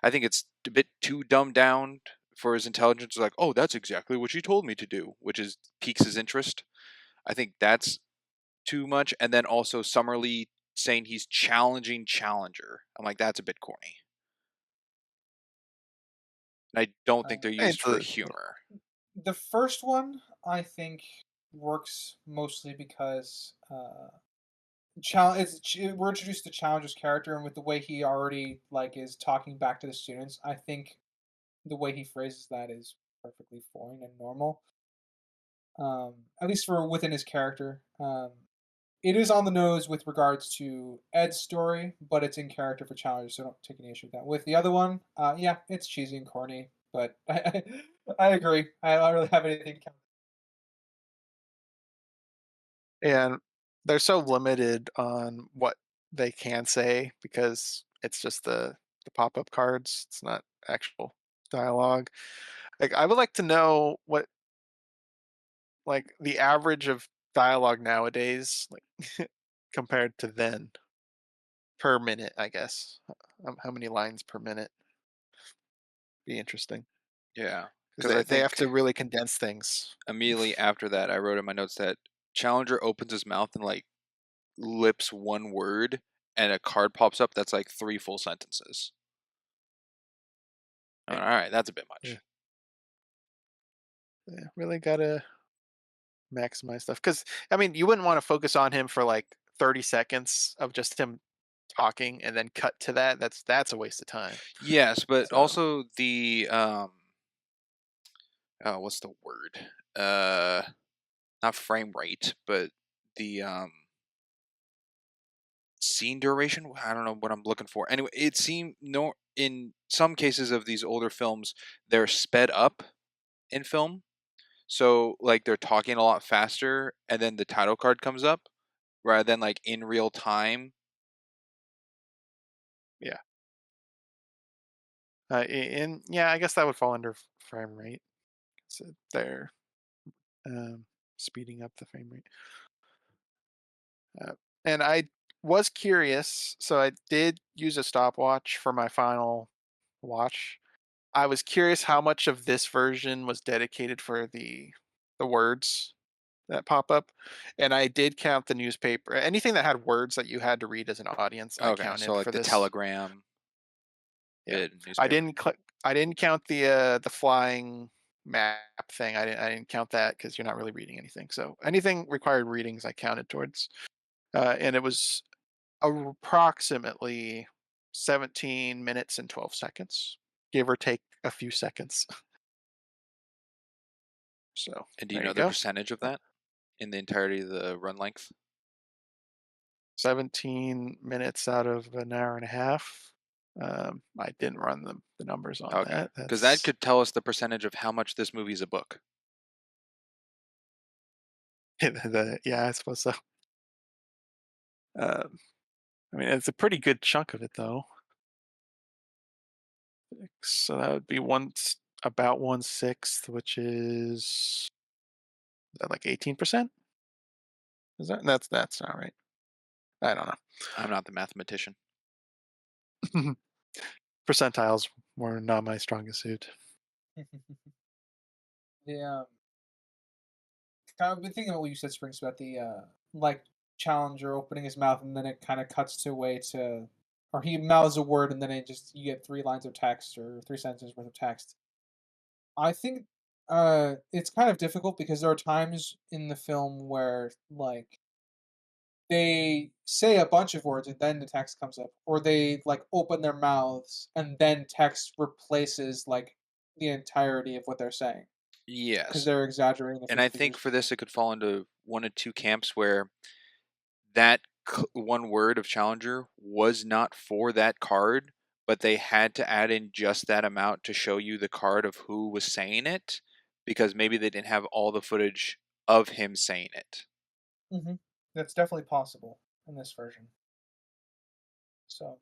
I think it's a bit too dumbed down for his intelligence. Like, oh, that's exactly what she told me to do, which is piques his interest. I think that's too much. And then also Summerlee saying he's challenging Challenger. I'm like, that's a bit corny. And I don't think they're used It's for a, humor. The first one I think works mostly because we're introduced to Challenger's character, and with the way he already like is talking back to the students, I think the way he phrases that is perfectly fine and normal. At least for within his character. It is on the nose with regards to Ed's story, but it's in character for Challenger, so don't take any issue with that. With the other one, yeah, it's cheesy and corny, but I agree. I don't really have anything to counter. and they're so limited on what they can say because it's just the pop up cards. It's not actual dialogue. Like I would like to know what like the average of dialogue nowadays, like compared to then per minute. I guess how many lines per minute? Be interesting Yeah. because Because I they have think to really condense things. immediately after that, I wrote in my notes that Challenger opens his mouth and like lips one word, and a card pops up that's like three full sentences. All Yeah, right, that's a bit yeah, much. yeah. Really gotta maximize stuff because I mean you wouldn't want to focus on him for like 30 seconds of just him talking and then cut to that. That's a waste of time. Yes, but So also the oh, what's the word? Not frame rate, but the scene duration. I don't know what I'm looking for. Anyway, it seemed no in some cases of these older films they're sped up in film. So like they're talking a lot faster, and then the title card comes up rather than like in real time. Yeah. Yeah, I guess that would fall under frame rate. So they're speeding up the frame rate. And I was curious, so I did use a stopwatch for my final watch. I was curious how much of this version was dedicated for the words that pop up, and I did count the newspaper. Anything that had words that you had to read as an audience, I Okay, so counted like for the this. telegram Yeah, bit I newspaper. didn't. I didn't count the flying map thing. I didn't count that because you're not really reading anything. So anything required readings, I counted towards, and it was approximately 17 minutes and 12 seconds, give or take a few seconds. So And do you there know you the go. percentage of that in the entirety of the run length? 17 minutes out of an hour and a half. I didn't run the numbers on Okay, that. because that That's could tell us the percentage of how much this movie is a book. yeah, I suppose so. Um, I mean, it's a pretty good chunk of it, though. So that would be about 1/6, which is that like 18%. Is that's not right? I don't I'm not the mathematician. know. Percentiles were not my strongest suit. Yeah. I've been thinking about what you said, Springs, about the like Challenger opening his mouth and then it kind of cuts to away to, or he mouths a word and then it just you get 3 lines of text or 3 sentences worth of text. I think it's kind of difficult because there are times in the film where like they say a bunch of words and then the text comes up, or they like open their mouths and then text replaces like the entirety of what they're saying because Yes, they're exaggerating the and I facial think features. for this it could fall into one of two camps where that one word of challenger was not for that card, but they had to add in just that amount to show you the card of who was saying it, because maybe they didn't have all the footage of him saying it. Mhm. That's definitely possible in this version. So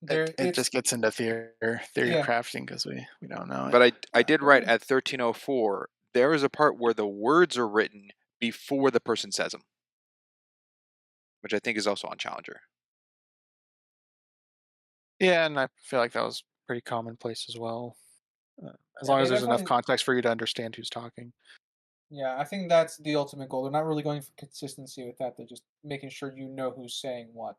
It there it just it's gets into theory yeah. crafting because we don't know it. But I did write Well, at 1304, there is a part where the words are written before the person says them, which I think is also on Challenger. Yeah, and I feel like that was pretty commonplace as well. Uh, as yeah, long as they there's enough definitely context for you to understand who's talking. yeah, I think that's the ultimate goal. They're not really going for consistency with that. They're just making sure you know who's saying what.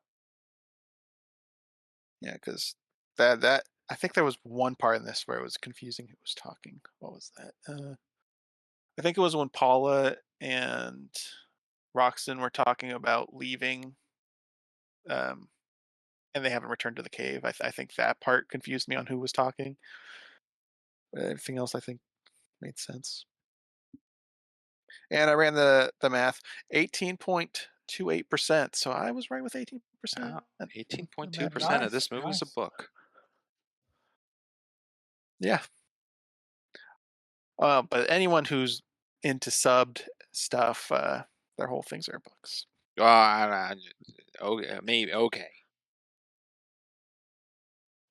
Yeah, because that I think there was one part in this where it was confusing who was talking. What was that? I think it was when Paula and Roxton were talking about leaving, um, and they haven't returned to the cave. I think that part confused me on who was talking. But everything else I think made sense. And I ran the math, 18.28%. So I was right with 18%. Wow, The math is 18.2% of correct. Nice, this movie is a nice. book. Yeah. But anyone who's into subbed stuff, their whole things are books. Okay, maybe okay.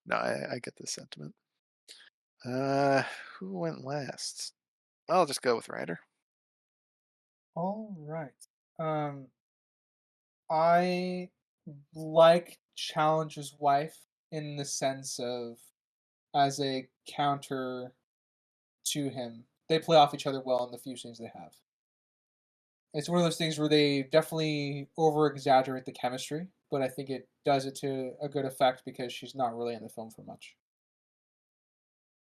No, I get the sentiment. Uh, who went last? I'll just go with Ryder. All right. Um, I like Challenger's wife in the sense of as a counter to him. They play off each other well in the few scenes they have. It's one of those things where they definitely over exaggerate the chemistry, but I think it does it to a good effect because she's not really in the film for much.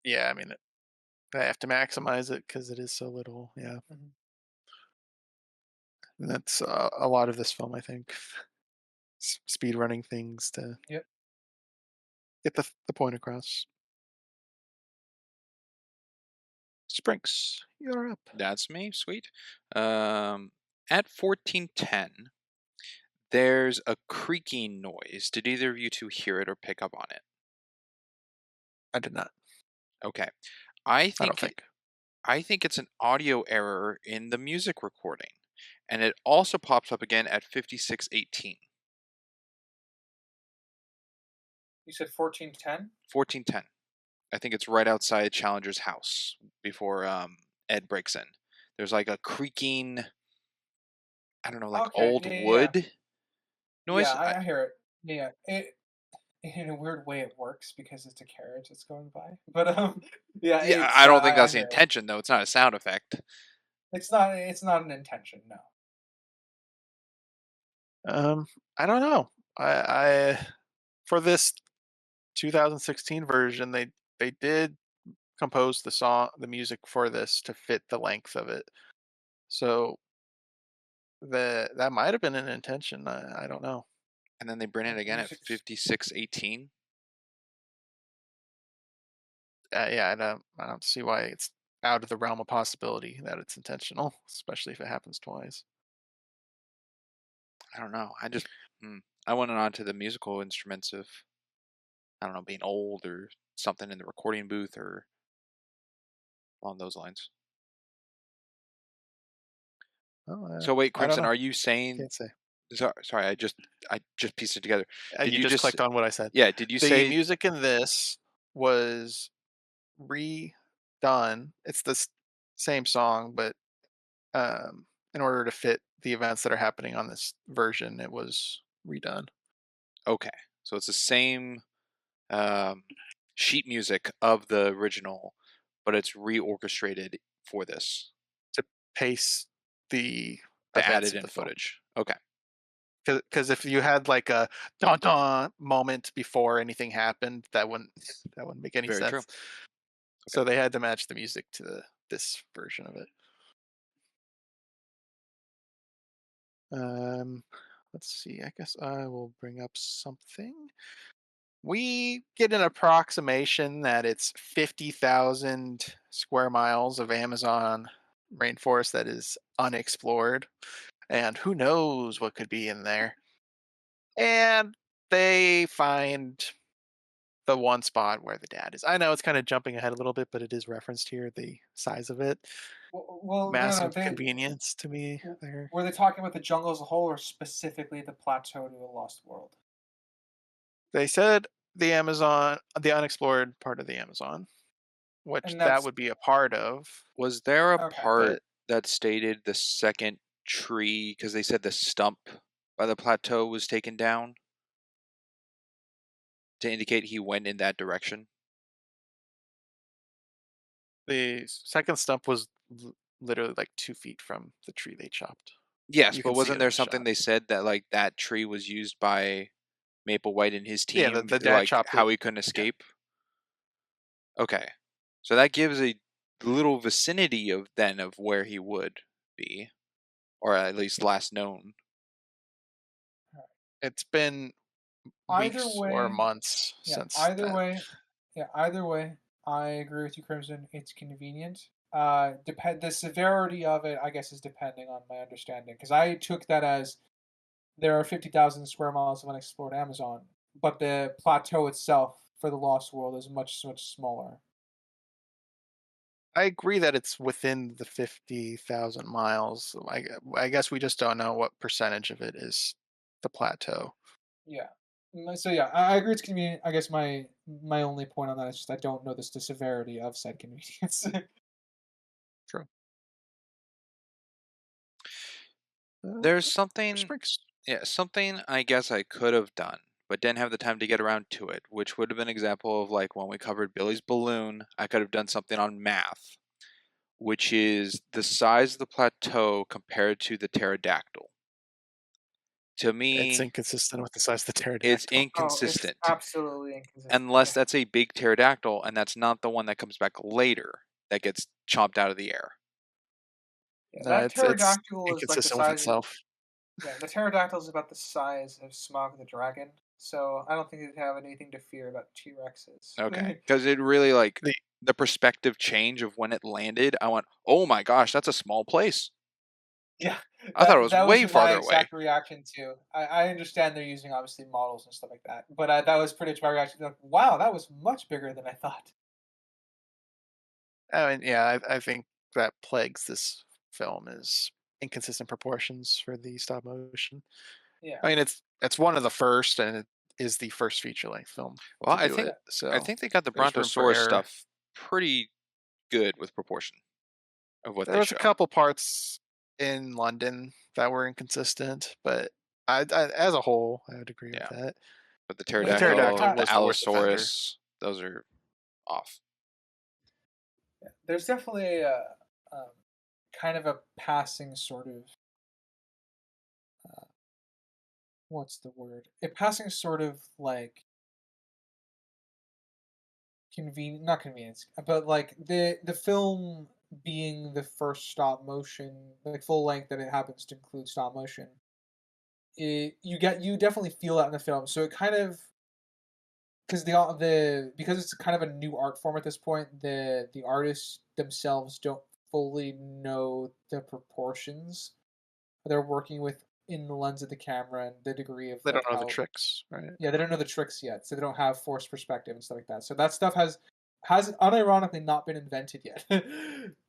Yeah, I mean, I have to maximize it because it is so little. Yeah, Mhm. and that's a lot of this film, I think. Speed running things to Yep. get the point across. Sprinks, you're up. That's me. Sweet. At 1410, there's a creaking noise. Did either of you two hear it or pick up on it? I did not. Okay. I I don't think think. I think it's an audio error in the music recording. And it also pops up again at 5618. You said 1410? 1410. I think it's right outside Challenger's house before Ed breaks in. There's like a creaking, I don't know, like Okay, old yeah, yeah, yeah. wood Yeah, noise. I hear it. Yeah, in a weird way it works because it's a carriage that's going by. But yeah, Yeah, I don't think I that's the hear it. intention though. It's not a sound effect. It's not an intention, no. Um, I don't know. I for this 2016 version, they did compose the music for this to fit the length of it. So that might have been an intention. I don't know. And then they bring it The again at music's 5618. Yeah, I don't see why it's out of the realm of possibility that it's intentional, especially if it happens twice. I don't know. I went on to the musical instruments of, I don't know, being old or something in the recording booth or along those lines. Well, So wait, I don't Crimson, know. are you saying? Can't say. Sorry, I just pieced it together. Did You you just just? clicked on what I said. Yeah. Did you The say? music in this was redone. It's the same song, but in order to fit the events that are happening on this version, it was redone Okay, so it's the same um, sheet music of the original, but it's reorchestrated for this. to pace the The events added of in the film. footage. Okay, Because if you had like a dun dun moment before anything happened, that wouldn't make any very true. sense. Okay. So they had to match the music to this version of it. Um, let's see. I guess I will bring up something. We get an approximation that it's 50,000 square miles of Amazon rainforest that is unexplored, and who knows what could be in there. And they find the one spot where the dad is. I know it's kind of jumping ahead a little bit, but it is referenced here. The size of it, Well, no, no, massive convenience to me there. were they talking about the jungle as a whole or specifically the plateau to the Lost World? They said the Amazon, the unexplored part of the Amazon, which And that that's would be a part of. Was there a okay. part But that stated the second tree? Because they said the stump by the plateau was taken down to indicate he went in that direction. the second stump was literally like 2 feet from the tree they chopped. Yes, You but can see wasn't it in there the something shot. they said that like that tree was used by Maple White and his Yeah, the, team, the dad like chopped how it. he couldn't Yeah, escape? Okay. So that gives a little vicinity of where he would be, or at least last known. it's been Either weeks or way, months yeah. since that. Either way, I agree with you, Crimson. It's convenient. Depend the severity of it, I guess, is depending on my understanding. Because I took that as there are 50,000 square miles of unexplored Amazon, but the plateau itself for the Lost World is much much smaller. I agree that it's within the 50,000 miles. I guess we just don't know what percentage of it is the plateau. Yeah. So yeah, I agree. It's convenient. I guess my only point on that is just I don't know the severity of said convenience. True. There's Which something, brings yeah, something I guess I could have done, but didn't have the time to get around to it, which would have been an example of like when we covered Billy's balloon, I could have done something on math, which is the size of the plateau compared to the pterodactyl. To it's me, inconsistent with the size of the it's pterodactyl. Oh, it's inconsistent absolutely inconsistent. unless Yeah. that's a big pterodactyl and that's not the one that comes back later that gets chomped out of the air. Yeah, No, that it's pterodactyl is like the inconsistent with size. itself. Yeah, the pterodactyl is about the size of Smog the dragon, so I don't think they'd have anything to fear about T Rexes. Okay, because it really like The the perspective change of when it landed. I went, oh my gosh, that's a small place. Yeah, I thought it that was that was way my farther away. exact reaction too. I understand they're using obviously models and stuff like that, but that was pretty much my reaction. Like, wow, that was much bigger than I thought. I mean, yeah, I think that plagues this film is inconsistent proportions for the stop motion. Yeah. I mean, it's one of the first, and it is the first feature length film Well, to I do think it. Yeah. I So think they got the there's room for Brontosaurus error. stuff pretty good with proportion of what There they was a show. couple parts in London that were inconsistent, but as a whole, I would agree with Yeah, that. but the The There, pterodactyl pterodactyl, the was the worst offender. allosaurus, those are off. there's definitely a um, kind of a passing sort of uh, what's the word? A passing sort of like not convenience, but like the film being the first stop motion, like full length that it happens to include stop motion. You definitely feel that in the film. So it kind of because because it's kind of a new art form at this point. The artists themselves don't fully know the proportions they're working with in the lens of the camera and the degree of They like don't know the how tricks, right? yeah, they don't know the tricks yet, so they don't have forced perspective and stuff like that. So that stuff has unironically not been invented yet,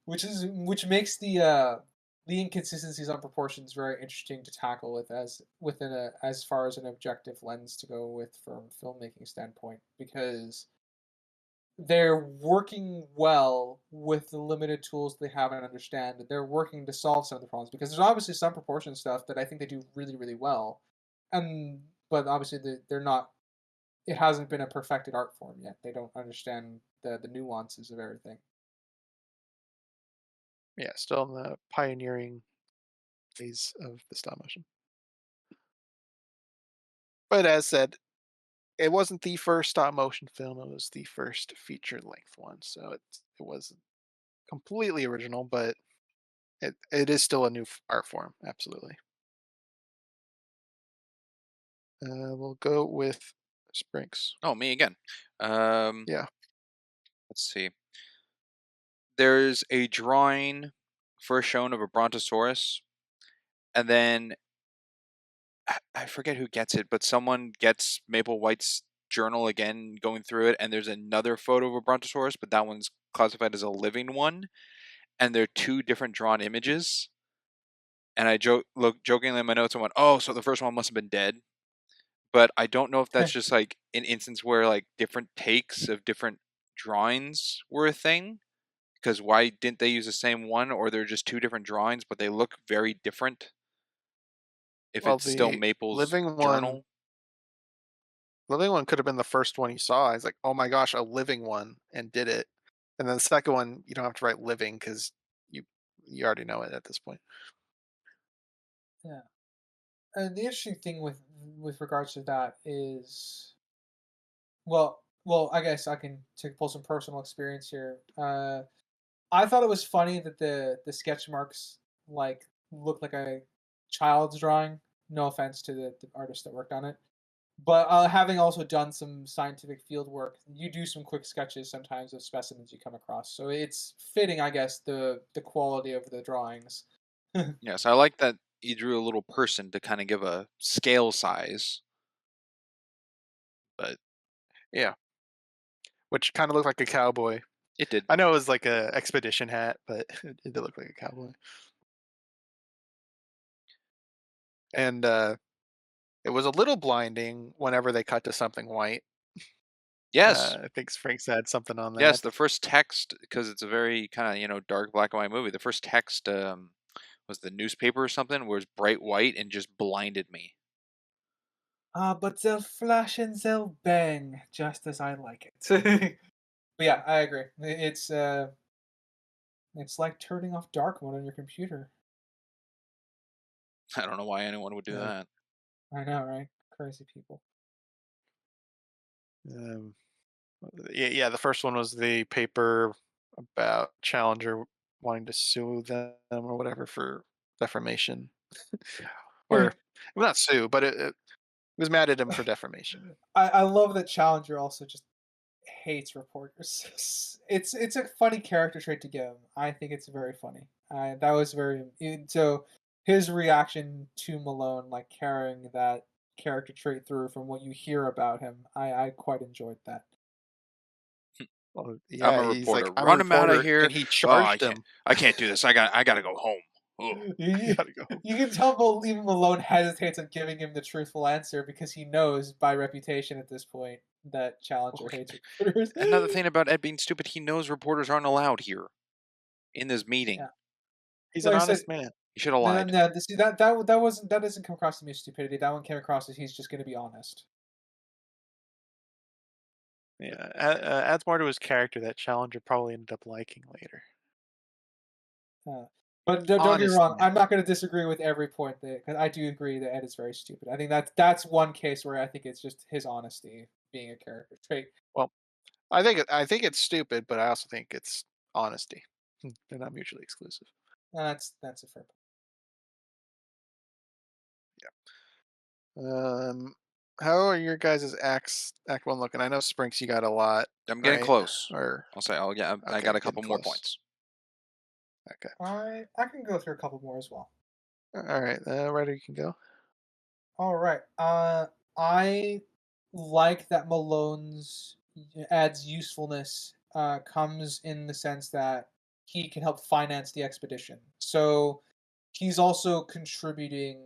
which makes the inconsistencies on proportions very interesting to tackle with as within a as far as an objective lens to go with from a filmmaking standpoint because they're working well with the limited tools they have and understand that they're working to solve some of the problems because there's obviously some proportion stuff that I think they do really really well, and but obviously they're not. It hasn't been a perfected art form yet. They don't understand the nuances of everything. Yeah, still in the pioneering phase of the stop motion. But as said, it wasn't the first stop motion film. It was the first feature length one, so it was completely original, but it is still a new art form. Absolutely. We'll go with Sprinks. Oh, me again. Um, Yeah. let's see. There's a drawing first shown of a brontosaurus, and then I forget who gets it, but someone gets Maple White's journal again, going through it, and there's another photo of a brontosaurus, but that one's classified as a living one, and they're two different drawn images. And I jokingly in my notes, I went, "Oh, so the first one must have been dead." But I don't know if that's just like an instance where like different takes of different drawings were a thing. Because why didn't they use the same one, or they're just two different drawings, but they look very different? If Well, it's still the Maple's living one, journal, living one could have been the first one you saw. It's like, oh my gosh, a living one, and did it. And then the second one, you don't have to write living because you you already know it at this point. Yeah, and the interesting thing with regards to that is, I guess I can pull some personal experience here. I thought it was funny that the sketch marks like look like a child's drawing. No offense to the artist that worked on it. But having also done some scientific field work, you do some quick sketches sometimes of specimens you come across. So it's fitting, I guess, the quality of the drawings. yes, I like that he drew a little person to kind of give a scale size, but Yeah, which kind of looked like a cowboy. it did. I know it was like a expedition hat, but it did look like a cowboy. And it was a little blinding whenever they cut to something white. Yes, I think Frank said something on yes, that. the first text, because it's a very kind of dark black and white movie. The first text was the newspaper or something, was bright white and just blinded me. But they'll flash and they'll bang just as I like it. But yeah, I agree. It's like turning off dark mode on your computer. I don't know why anyone would do Uh, that. I know, right? Crazy people. um, yeah, the first one was the paper about Challenger wanting to sue them or whatever for defamation, or well, not sue, but it was mad at him for defamation. I love that Challenger also just hates reporters. It's a funny character trait to give him. I think it's very funny. That was so his reaction to Malone, like carrying that character trait through from what you hear about him. I quite enjoyed that. Well, I'm yeah, a he's like, reporter. "I'm a Run him out of reporter," here. and he Oh, charged him. I can't do this. I gotta go home. Ugh. You You, gotta go. you can tell even Malone hesitates on giving him the truthful answer because he knows by reputation at this point that Challenger hates recruiters. Another thing about Ed being stupid, he knows reporters aren't allowed here in this meeting. Yeah. He's an Like I said, honest man. He should have no, lied. no, see that doesn't come across to me as stupidity. That one came across as he's just going to be honest. Yeah, adds more to his character that Challenger probably ended up liking later. But don't get me Honest wrong, man. I'm not going to disagree with every point that because I do agree that Ed is very stupid. I think that's one case where I think it's just his honesty being a character trait. Well, I think it's stupid, but I also think it's honesty. They're not mutually exclusive. That's a fair point. How are your guys' act one looking? I know Sprinks, you got a lot, I'm getting right? close. Or I'll say, oh yeah, I okay, got a getting couple more close. points. Okay, I can go through a couple more as well. all right. Ryder, you can go. All right. I like that Malone's adds usefulness comes in the sense that he can help finance the expedition. So he's also contributing,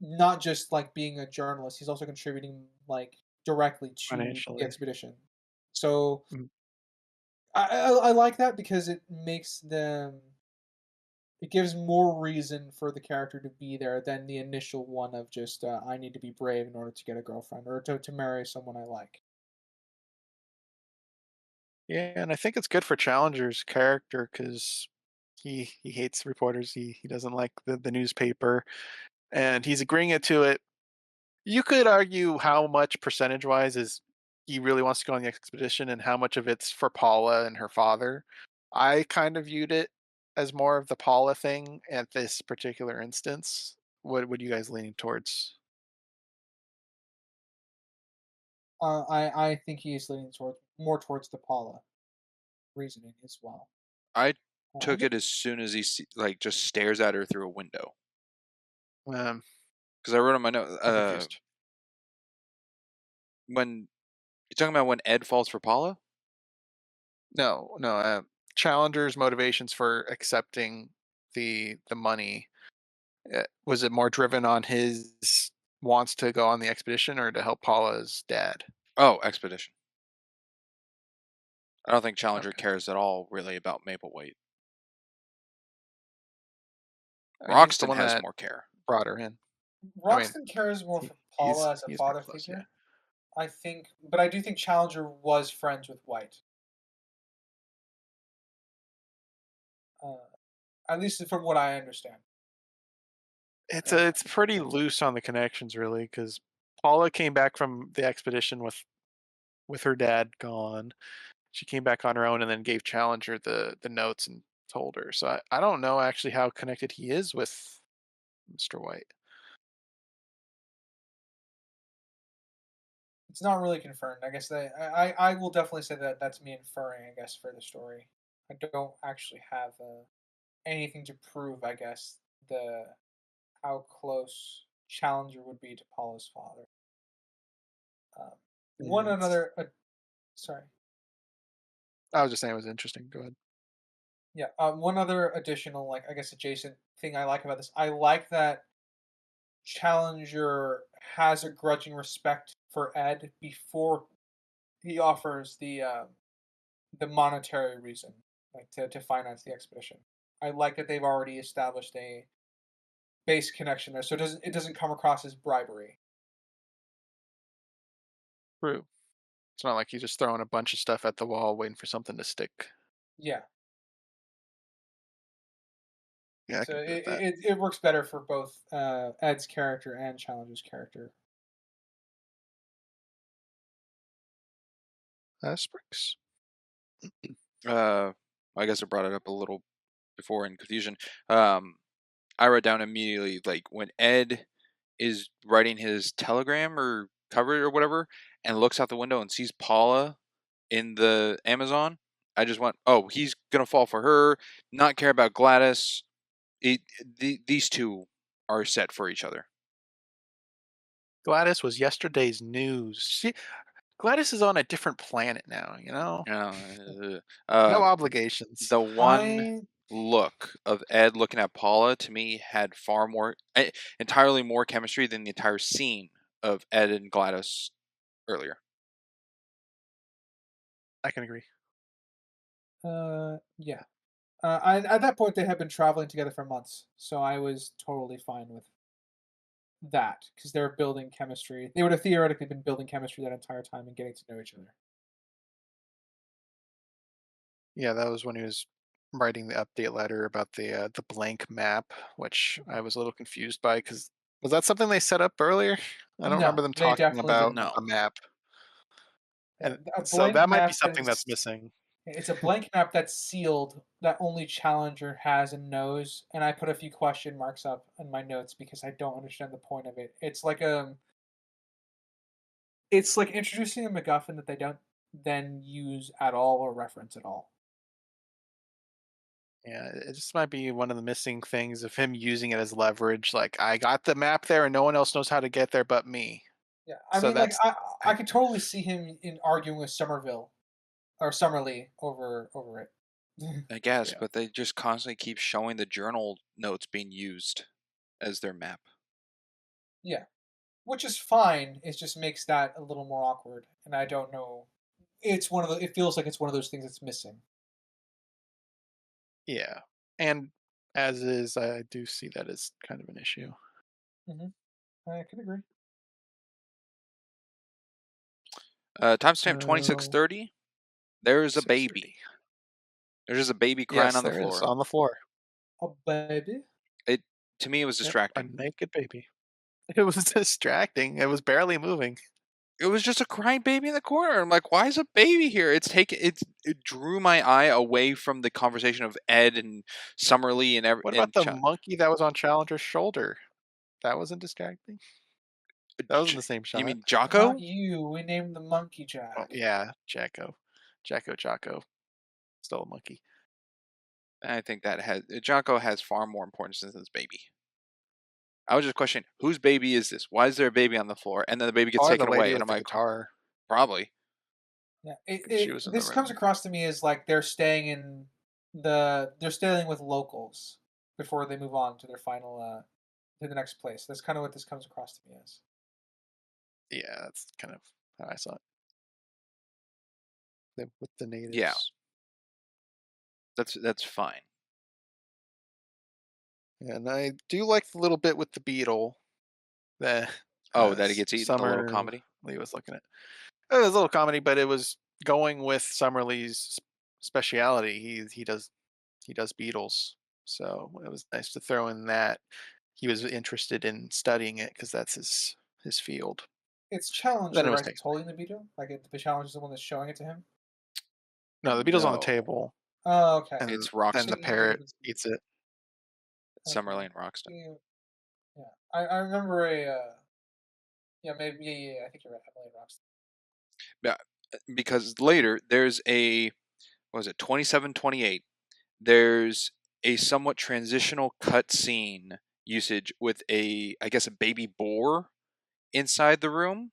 not just like being a journalist. He's also contributing like directly to the Financially. expedition. So Mhm. I like that because it makes them it gives more reason for the character to be there than the initial one of just I need to be brave in order to get a girlfriend or to marry someone I like. Yeah, and I think it's good for Challenger's character because he hates reporters. He doesn't like the newspaper, and he's agreeing to it. You could argue how much percentage wise is he really wants to go on the expedition and how much of it's for Paula and her father. I kind of viewed it as more of the Paula thing at this particular instance. What would you guys leaning towards? I think he is leaning towards more towards the Paula reasoning as well. I I took think it as soon as like just stares at her through a window. Um, Because I wrote on my note, I'm confused. when you're talking about when Ed falls for Paula. No, no. Challenger's motivations for accepting the money, was it more driven on his wants to go on the expedition or to help Paula's dad? Oh, expedition. I don't think Challenger Okay. cares at all really about Maplewhite. He's the Roxton one has that more care. brought her in. I mean, Roxton cares more for Paula as a he's more father close, yeah. figure. I think, but I do think Challenger was friends with White. Uh, at least from what I understand. It's pretty loose on the connections really, because Paula came back from the expedition with her dad gone. She came back on her own and then gave Challenger the notes and told her. So I don't know actually how connected he is with Mr. White. It's not really confirmed. I guess I will definitely say that that's me inferring. I guess for the story, I don't actually have anything to prove. I guess the how close Challenger would be to Paula's father. Um, one Yeah, it's another. Sorry. I was just saying it was interesting. Go ahead. Yeah. One other additional, like I guess, adjacent thing I like about this. I like that Challenger has a grudging respect for Ed before he offers the monetary reason, like to finance the expedition. I like that they've already established a base connection there, so it doesn't come across as bribery. True. It's not like he's just throwing a bunch of stuff at the wall waiting for something to stick. Yeah, Yeah, I so can agree with that. it works better for both Ed's character and Challenger's character. Springs. Uh, I guess I brought it up a little before in confusion. Um, I wrote down immediately like when Ed is writing his telegram or cover or whatever, and looks out the window and sees Paula in the Amazon. I just went, oh, he's gonna fall for her, not care about Gladys. These two are set for each other. Gladys was yesterday's news. Gladys is on a different planet now, no Um, obligations. the one I look of Ed looking at Paula to me had far more, entirely more chemistry than the entire scene of Ed and Gladys earlier. I can agree. yeah. At that point, they had been traveling together for months, so I was totally fine with that because they were building chemistry. They would have theoretically been building chemistry that entire time and getting to know each other. Yeah, that was when he was writing the update letter about the blank map, which Mhm. I was a little confused by because was that something they set up earlier? I don't remember No, them they talking definitely did about No. not. a map, Yeah, and a so blank that might be map something that's missing. it's a blank map that's sealed that only Challenger has and knows, and I put a few question marks up in my notes because I don't understand the point of it. It's like introducing a MacGuffin that they don't then use at all or reference at all. Yeah, it just might be one of the missing things of him using it as leverage. Like I got the map there, and no one else knows how to get there but me. Yeah, I So mean, like that's I I, could totally see him in arguing with Somerville or Summerlee over it. I guess, yeah, but they just constantly keep showing the journal notes being used as their map. Yeah, which is fine. It just makes that a little more awkward, and I don't know. It's one of the. It feels like it's one of those things that's missing. yeah, and as is, I do see that as kind of an issue. Hmm. I can agree. Timestamp Oh, 2630. There is a 6:30. baby. There's just a baby crying Yes, on the there is floor. on the floor. Oh baby. It To me it was Yep, a distracting. naked baby. It was distracting. It was barely moving. It was just a crying baby in the corner. I'm like, why is a baby here? It drew my eye away from the conversation of Ed and Summerlee and What about the monkey that was on Challenger's shoulder? That wasn't distracting. That was in the same You shot. mean Not Jocko? you. We named the monkey Oh Jack. yeah, Jacko, still a monkey. I think that has Jocko has far more importance than this baby. I was just questioning whose baby is this? Why is there a baby on the floor? And then the baby gets Probably the taken away, lady and with I'm the like, guitar probably. Yeah. because she was in the This comes room. across to me as like they're staying with locals before they move on to their final to the next place. That's kind of what this comes across to me as. Yeah, that's kind of how I saw it. With the Yeah, natives. that's fine. And I do like the little bit with the beetle that Oh, that he gets eaten. The little Summer comedy. Lee was looking at. It was a little comedy, but it was going with Summerlee's speciality. He does beetles, so it was nice to throw in that he was interested in studying it because that's his field. It's Then Challenger, it was right? That's taken. holding the beetle. The Challenger's the one that's showing it to him. No, the beetle's on the No, table, Oh, okay. and it's then the So Roxton. you parrot haven't seen eats it. it. Okay. Summerlin and Roxton. Yeah. I remember yeah, maybe yeah. I think you're right. Emily Rocks. Yeah, because later there's a what was it 2728. There's a somewhat transitional cut scene usage with I guess a baby boar inside the room,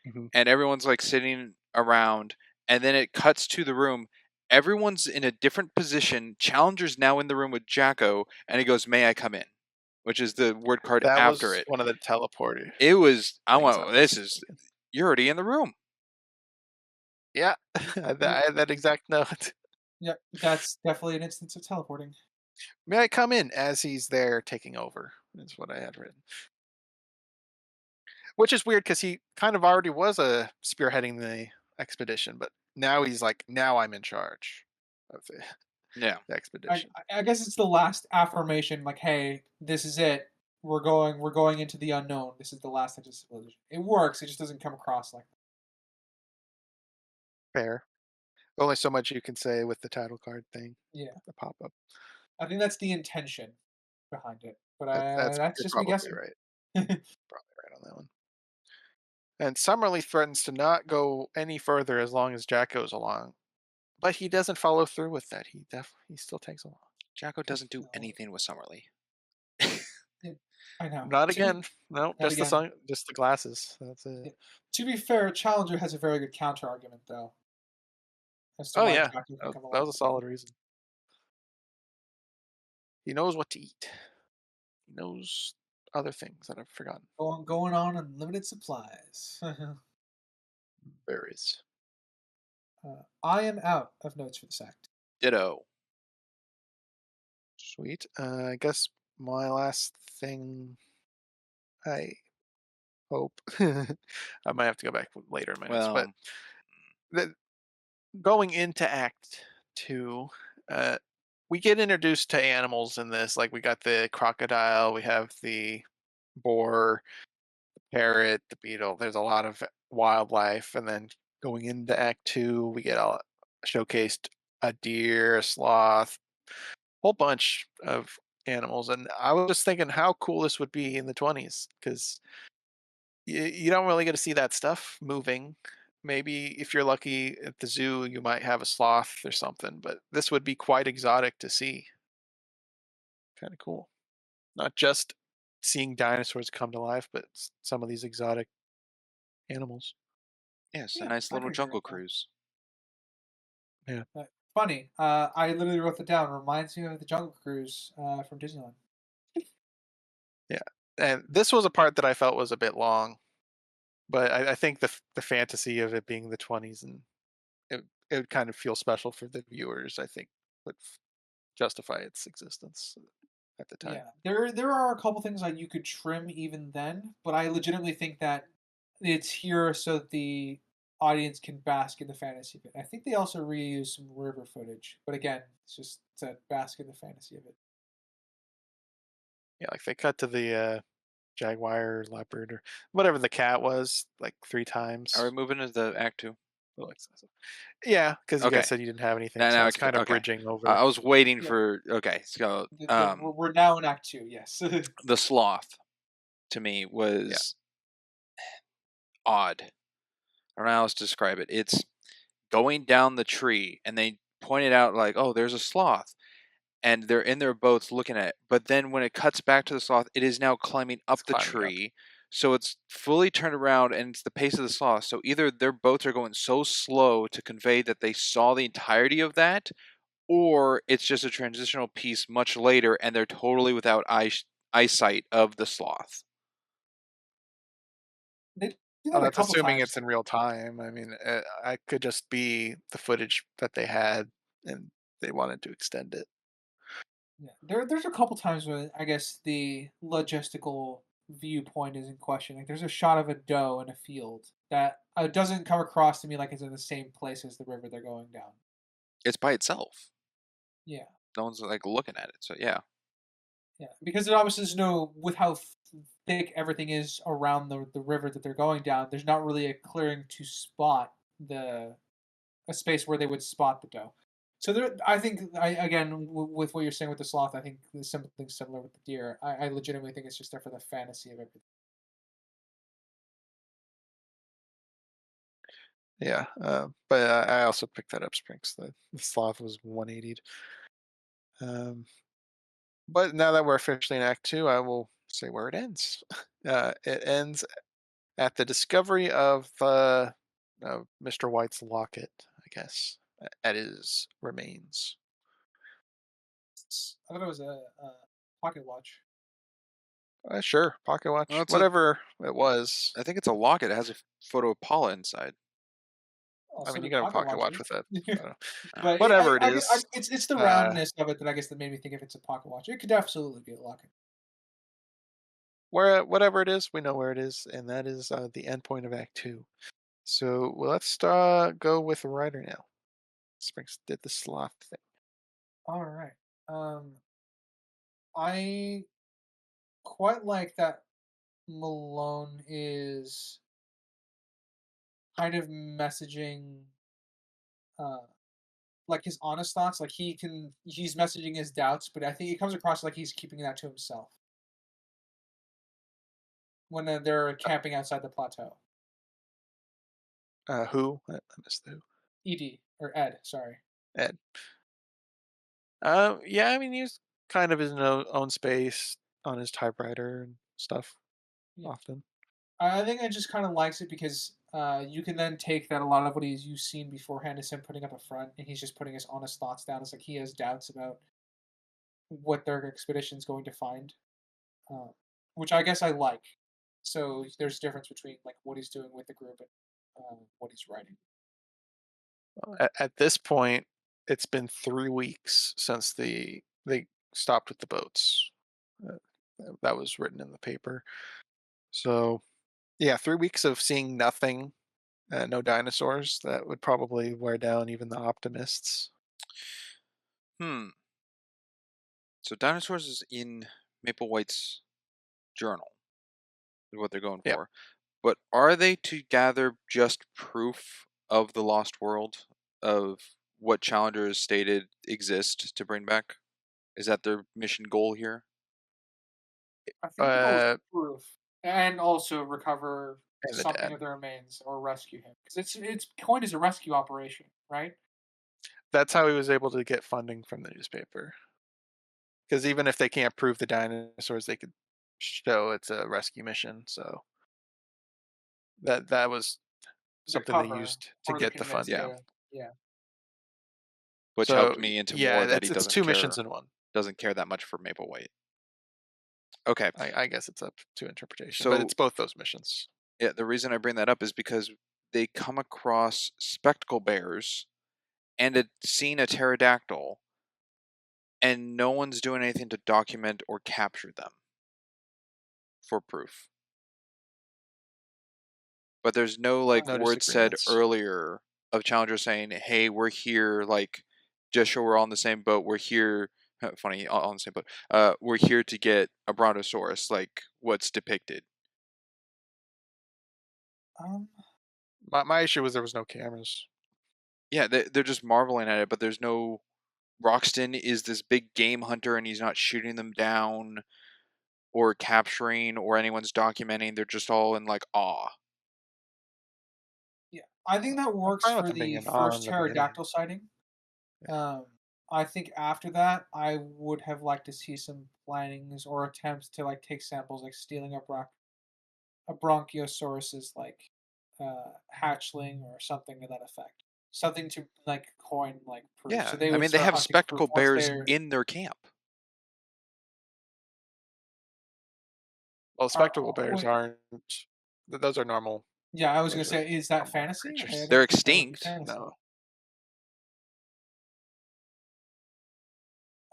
Hmm. and everyone's like sitting around, and then it cuts to the room. Everyone's in a different position. Challenger's now in the room with Jacko, and he goes, "May I come in?" Which is the word card That after was it. one of the teleporter It was. I things I went. This was is. thinking. You're already in the room. Yeah, I had that exact note. Yeah, that's definitely an instance of teleporting. May I come in as he's there taking over? Is what I had written. Which is weird because he kind of already was spearheading the expedition, but now he's like, now I'm in charge of the, Yeah. the expedition. I guess it's the last affirmation. Like, hey, this is it. We're going into the unknown. This is the last edge of civilization. It works. It just doesn't come across like Fair. Only so much you can say with the title card thing, that. Yeah, the pop up. I think that's the intention behind it. But that's You're just me probably guessing. right. Probably right on that one. And Summerlee threatens to not go any further as long as Jack goes along, but he doesn't follow through with that. He still takes along. Jacko doesn't do No. anything with Summerlee. I know. Not again. No, Not again. just the glasses. That's Yeah. it. To be fair, Challenger has a very good counter argument though, as to Oh why the yeah, doctor can come that along. was a solid reason. He knows what to eat. He knows other things that I've forgotten. Going on unlimited supplies. Berries. I am out of notes for this act. Ditto. Sweet. I guess my last thing. I hope I might have to go back later in my notes, but Well, the, going into Act Two, uh, we get introduced to animals in this. Like we got the crocodile, we have the boar, parrot, the beetle. There's a lot of wildlife, and then going into Act Two, we get all showcased a deer, a sloth, whole bunch of animals. And I was just thinking how cool this would be in the 20s because you don't really get to see that stuff moving. Maybe if you're lucky at the zoo, you might have a sloth or something, but this would be quite exotic to see. Kind of cool. Not just seeing dinosaurs come to life, but some of these exotic animals. yes, a Yeah, nice I little can agree jungle with that. cruise. Yeah. Funny. I literally wrote that down. Reminds me of the Jungle Cruise from Disneyland. Yeah. And this was a part that I felt was a bit long, but I think the fantasy of it being the 20s and it would kind of feel special for the viewers, I think, would justify its existence at the time. Yeah, there are a couple things that you could trim even then, but I legitimately think that it's here so that the audience can bask in the fantasy of it. I think they also reuse some river footage, but again, it's just to bask in the fantasy of it. Yeah, like they cut to the jaguar or leopard or whatever the cat was like three Are we times. moving into Act Two? Little excessive. Yeah, because you guys Okay. said you didn't have anything, so Now I I was can. kind of Okay. bridging I over. was waiting Yeah, for. Okay. So, we're now in Act Two. Yes. the sloth to me Yeah, was odd. I don't know how else to describe it. It's going down the tree, and they pointed out like, "Oh, there's a sloth," and they're in their boats looking at it. But then when it cuts back to the sloth, it is now climbing it's up the climbing up. tree. So it's fully turned around, and it's the pace of the sloth. So either their boats are going so slow to convey that they saw the entirety of that, or it's just a transitional piece much later, and they're totally without eyesight of the sloth. They do Oh, that a that's couple assuming times. it's in real time. I mean, I could just be the footage that they had, and they wanted to extend it. Yeah, there's a couple times where I guess the logistical viewpoint is in question. Like there's a shot of a doe in a field that doesn't come across to me like it's in the same place as the river they're going down. It's by itself. Yeah, No one's like looking at it. So yeah, yeah, because there obviously is no with how thick everything is around the river that they're going down. There's not really a clearing to spot the a space where they would spot the doe. So there, I think I again with what you're saying with the sloth, I think there's something similar with the deer. I legitimately think it's just there for the fantasy of everything. Yeah, but I also picked that up, Springs. The sloth was 180'd. Um, but now that we're officially in Act Two, I will say where it ends. It ends at the discovery of Mr. White's locket, I guess, at his remains. I thought it was a pocket watch. Sure, pocket well, watch, it's a. whatever it was. I think it's a locket. It has a photo of Paula inside. Oh, I so mean, you do can have a pocket pocket watch watches. with that. I don't know. Oh. But Whatever it is. it's the Uh, roundness of it that I guess that made me think if it's a pocket watch. It could absolutely be a locket. whatever it is, we know where it is, and that is the end point of Act Two. So well, let's go with the writer now. Springs did the sloth thing. All right. Um, I quite like that Malone is kind of messaging uh like his honest thoughts. Like he's messaging his doubts, but I think it comes across like he's keeping that to himself when they're camping outside the plateau. Who? I missed the who. Ed or Ed, sorry. Ed. Yeah, I mean, he's kind of in his own space on his typewriter and stuff Yeah. often. I think I just kind of likes it because you can then take that a lot of what you've seen beforehand is him putting up a front, and he's just putting his honest thoughts down. It's like he has doubts about what their expedition is going to find, uh, which I guess I like. So there's a difference between like what he's doing with the group and what he's writing. At this point, it's been 3 weeks since they stopped with the boats. Uh, that was written in the paper. So yeah, 3 weeks of seeing nothing, no dinosaurs. That would probably wear down even the optimists. Hmm. So dinosaurs is in Maple White's journal, is what they're going Yep. for. But are they to gather just proof of the lost world, of what Challenger has stated exist to bring back? Is that their mission goal here? I think the goal is Uh, proof, and also recover and the something of dead. the remains or rescue him because it's coined as a rescue operation, right? That's how he was able to get funding from the newspaper. Because even if they can't prove the dinosaurs, they could show it's a rescue mission. So that was something they Recover used to or to get the convince Yeah. funding. the yeah. Which So helped me into yeah, more that he it's two missions in one. doesn't care that much for Maple White. Okay. I guess it's up to interpretation, but So it's both those missions. yeah, the reason I bring that up is because they come across spectacle bears and seen a pterodactyl, and no one's doing anything to document or capture them for proof. But there's no like No word said disagreements. earlier of Challenger saying, "Hey, we're here. Like, just so we're all on the same boat. We're here." Funny, all on the same boat. We're here to get a brontosaurus, like what's depicted. Um, My issue was there was no cameras. Yeah, they're just marveling at it, but there's no. Roxton is this big game hunter, and he's not shooting them down or capturing or anyone's documenting. They're just all in like awe. yeah, I think that I'm works fine with for them being the in awe first in the beginning. pterodactyl sighting. Yeah. Um, I think after that, I would have liked to see some plannings or attempts to like take samples, like stealing a Bronchiosaurus's like hatchling or something to that effect. Something to like coin like proof. So Yeah, they I would mean they start have hunting proof spectacle once bears they're in their camp. Well, are spectacle bears wait. aren't. Those are normal. Yeah, I was gonna Those are say, is that normal fantasy? I creatures. They're don't think that would be extinct. fantasy. No,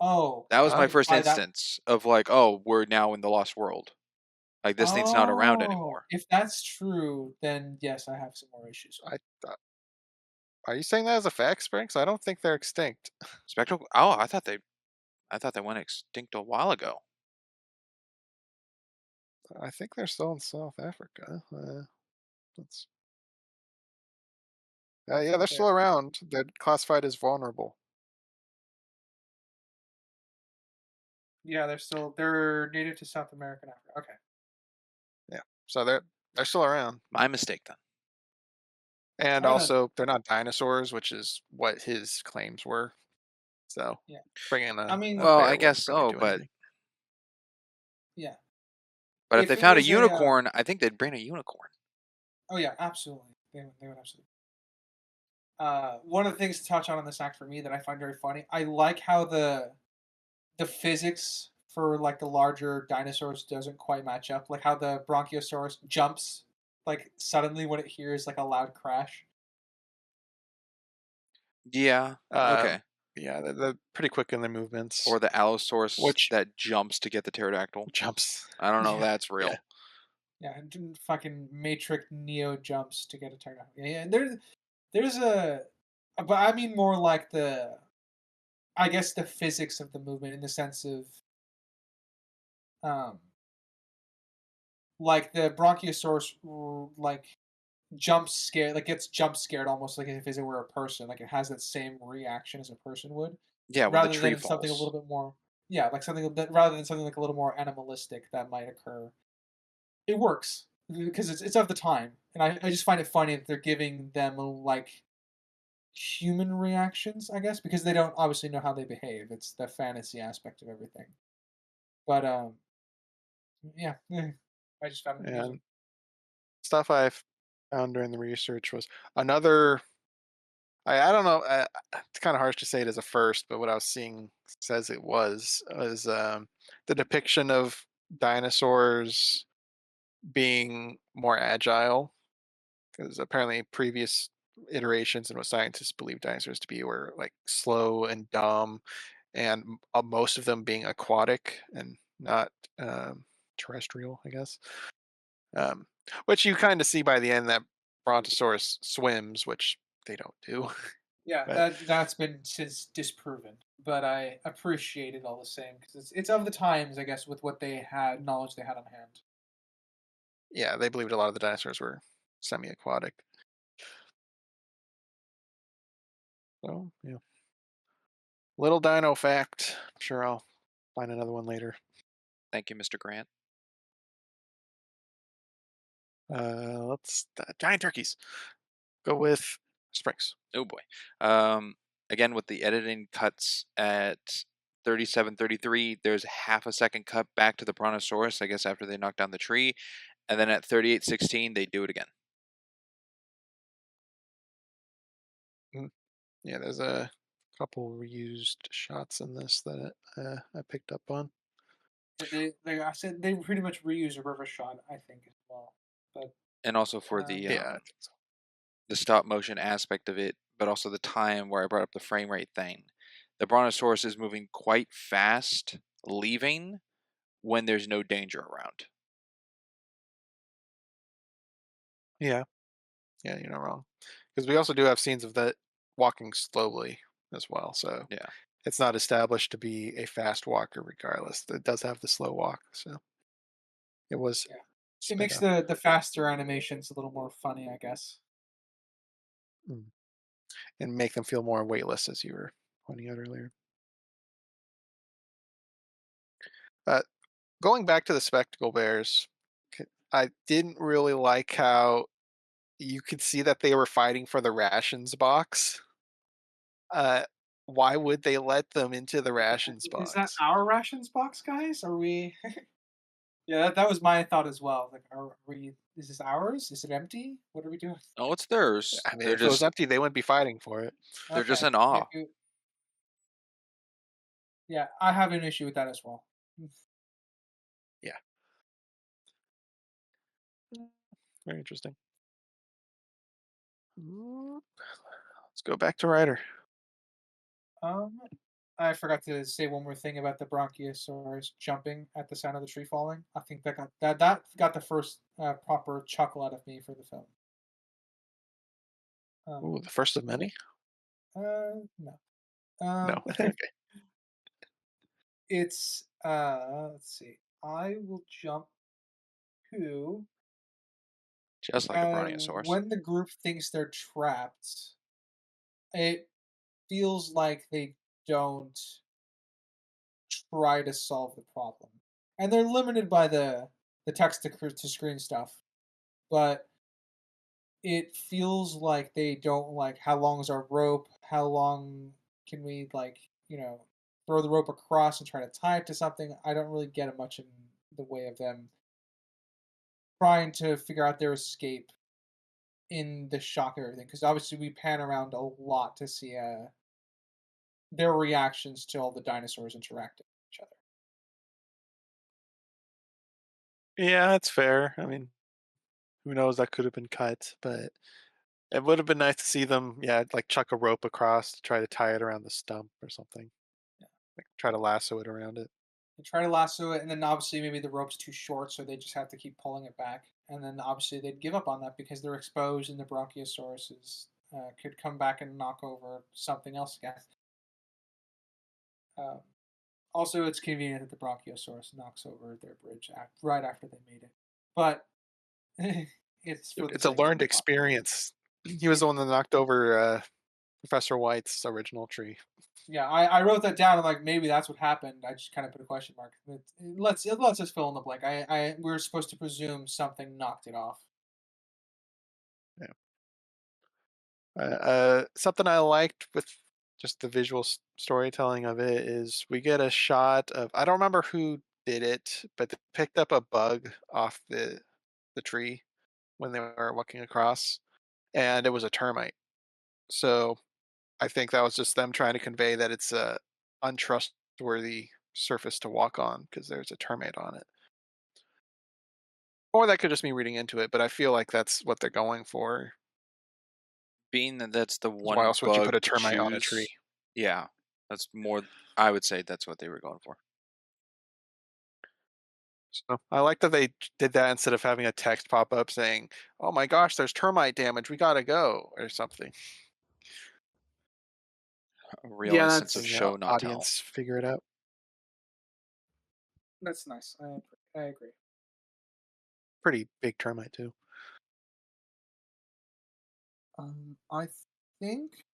Oh, That was my first by that. instance of like, oh, we're now in the lost world. Like this thing's not around Oh, anymore. if that's true, then yes, I have some more issues with I it. thought. Are you saying that as a fact, Sprinks? I don't think they're extinct. Spectacle. Oh, I thought they went extinct a while ago. I think they're still in South Africa. Let's, Looks yeah, like they're they're still around. They're classified as vulnerable. yeah, they're native to South America and Africa. Okay. Yeah, so they're still around, My mistake then. and I gotta also they're not dinosaurs, which is what his claims were. So yeah. bringing I a mean, Well, I bear guess wouldn't really so, do but anything. yeah. if they If it found a was a unicorn, I think they'd bring a unicorn. oh yeah, absolutely. They would absolutely. One of the things to touch on in this act for me that I find very funny, I like how the physics for like the larger dinosaurs doesn't quite match up. Like how the Bronchiosaurus jumps like suddenly when it hears like a loud crash. Yeah. Um, Okay. yeah, they're pretty quick in their movements, Or the Allosaurus which that jumps to get the pterodactyl. jumps. I don't know if Yeah. that's Yeah, real. Yeah, and fucking Matrix Neo jumps to get a turn. Yeah, yeah. There's a, but I mean more like I guess the physics of the movement in the sense of, um, like the Bronchiosaurus, like jump scared, like gets jump scared almost like if it were a person, like it has that same reaction as a person would, Yeah, when the rather tree than something a falls. little bit more, yeah, like something that rather than something like a little more animalistic that might occur. It works because it's of the time, and I just find it funny that they're giving them like human reactions, I guess, because they don't obviously know how they behave. It's the fantasy aspect of everything. But Yeah, I just found it amusing. And stuff I've found during the research was another. I don't know. It's kind of harsh to say it as a first, but what I was seeing says it was the depiction of dinosaurs being more agile, because apparently previous iterations and what scientists believe dinosaurs to be were like slow and dumb, and most of them being aquatic and not terrestrial, I guess. Um, which you kind of see by the end that Brontosaurus swims, which they don't do. Yeah, But that's been since disproven, but I appreciate it all the same because it's of the times, I guess, with what they had knowledge they had on hand. yeah, they believed a lot of the dinosaurs were semi-aquatic. So yeah, little dino fact. I'm sure I'll find another one later. Thank you, Mr. Grant. Let's giant turkeys. Go with Springs. Oh boy. Again, with the editing cuts at 37:33, there's half a second cut back to the Brontosaurus, I guess after they knock down the tree. And then at 38:16, they do it again. Mm, yeah, there's a couple reused shots in this that I picked up on. I said they pretty much reuse a river shot, I think, as well. But And also for uh, Yeah, I think so. the stop motion aspect of it, but also the time where I brought up the frame rate thing. The Brontosaurus is moving quite fast, leaving when there's no danger around. Yeah, yeah, you're not wrong. Because we also do have scenes of that walking slowly as well. So Yeah. it's not established to be a fast walker, regardless. It does have the slow walk, so it was yeah, it sped makes up. the faster animations a little more funny, I guess. Mm. And make them feel more weightless, as you were pointing out earlier. Uh, Going back to the spectacle bears, I didn't really like how you could see that they were fighting for the rations box. Uh, why would they let them into the rations Is that box? our rations box, guys? Are we? Yeah, that was my thought as well. Like, are we? Is this ours? Is it empty? What are we doing? Oh, it's theirs. I mean, if it was empty, they wouldn't be fighting for it. They're just Okay. in Yeah, awe. yeah, I have an issue with that as well. Yeah, very interesting. Let's go back to Ryder. Um, I forgot to say one more thing about the Bronchiosaurus jumping at the sound of the tree falling. I think that got the first proper chuckle out of me for the film. Ooh, Um, the first of yeah. many? No. No. Um, Okay. it's let's see. I will jump to Just like a Brontosaurus. when the group thinks they're trapped. It feels like they don't try to solve the problem, and they're limited by the text to screen stuff. But it feels like they don't like how long is our rope? How long can we throw the rope across and try to tie it to something? I don't really get much in the way of them trying to figure out their escape in the shock of everything. Because obviously we pan around a lot to see their reactions to all the dinosaurs interacting with each other. Yeah, that's fair. I mean, who knows? That could have been cut, but it would have been nice to see them, yeah, like chuck a rope across to try to tie it around the stump or something. Yeah. Like try to lasso it around it. They try to lasso it, and then obviously maybe the rope's too short, so they just have to keep pulling it back. And then obviously they'd give up on that because they're exposed, and the Bronchiosauruses could come back and knock over something else again. Um, Also, it's convenient that the Brachiosaurus knocks over their bridge right after they made it. But it's for the It's a sake of learned the plot. experience. He was It, the one that knocked over Professor White's original tree. yeah, I wrote that down. I'm like, maybe that's what happened. I just kind of put a question mark. It lets us fill in the blank. We're supposed to presume something knocked it off. Yeah. Something I liked with just the visual storytelling of it is we get a shot of, I don't remember who did it, but they picked up a bug off the tree when they were walking across, and it was a termite. So I think that was just them trying to convey that it's a untrustworthy surface to walk on because there's a termite on it. Or that could just be reading into it, but I feel like that's what they're going for. Being that that's the 'Cause why one else would you put bug a to termite on a choose, tree? yeah, that's more. I would say that's what they were going for. So I like that they did that instead of having a text pop up saying, "Oh my gosh, there's termite damage. We gotta go," or something. A real Yeah, instance of Letting that's the show not tell. audience figure it out. that's nice. I agree. Pretty big termite too. I think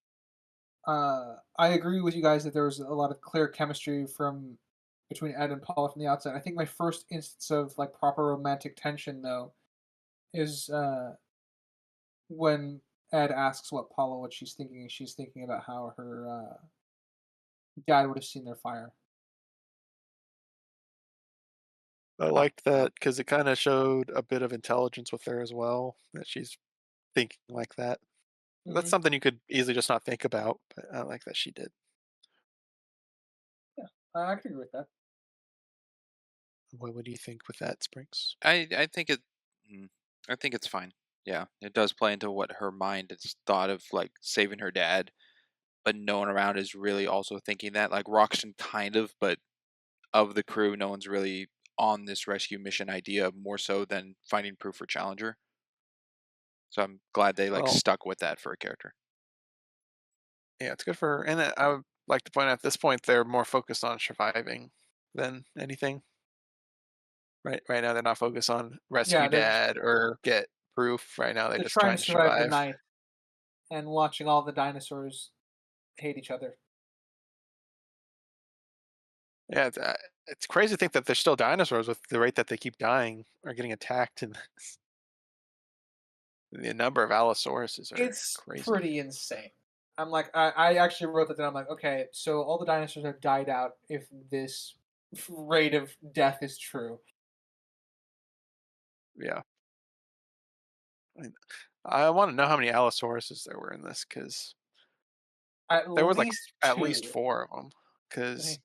I agree with you guys that there was a lot of clear chemistry from between Ed and Paula from the outside. I think my first instance of like proper romantic tension though is when Ed asks what she's thinking, and she's thinking about how her dad would have seen their fire. I liked that because it kind of showed a bit of intelligence with her as well, that she's thinking like that. That's Hmm. something you could easily just not think about, but I like that she did. Yeah, I can agree with that. What do you think with that, Springs? I think it. mm, I think it's fine. Yeah, it does play into what her mind has thought of, like saving her dad, but no one around is really also thinking that. Like Roxton, kind of, but of the crew, no one's really on this rescue mission idea more so than finding proof for Challenger. So I'm glad they like Well, stuck with that for a character. yeah, it's good for her. And I would like to point out at this point they're more focused on surviving than anything. Right now they're not focused on rescue Yeah, dad or get proof. Right now they're they're just trying trying to to survive the survive. night and watching all the dinosaurs hate each other. Yeah, it's crazy to think that there's still dinosaurs with the rate that they keep dying or getting attacked, and the number of Allosauruses are It's crazy. pretty insane. I'm like, I actually wrote that down. I'm like, okay, so all the dinosaurs have died out if this rate of death is true. Yeah, I, I want to know how many Allosauruses there were in this because At there was like least at least two. four of them. Because Hey,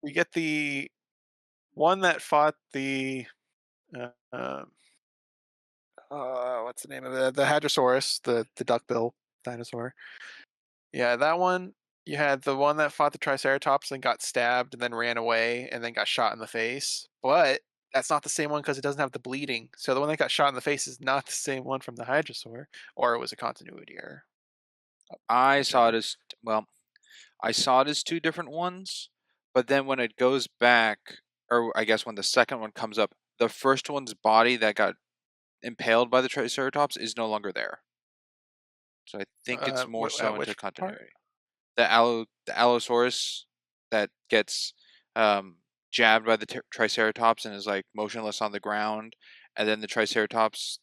we get the one that fought the uh, um, what's the name of the Hadrosaurus, the duckbill dinosaur. Yeah, that one. You had the one that fought the Triceratops and got stabbed and then ran away and then got shot in the face. But that's not the same one because it doesn't have the bleeding. So the one that got shot in the face is not the same one from the Hadrosaur, or it was a continuity error, I saw it whichever. as well. I saw it as two different ones, but then when it goes back, or I guess when the second one comes up, the first one's body that got impaled by the Triceratops is no longer there. So I think it's more so into Which part? continuity. The Allosaurus that gets jabbed by the Triceratops and is like motionless on the ground, and then the Triceratops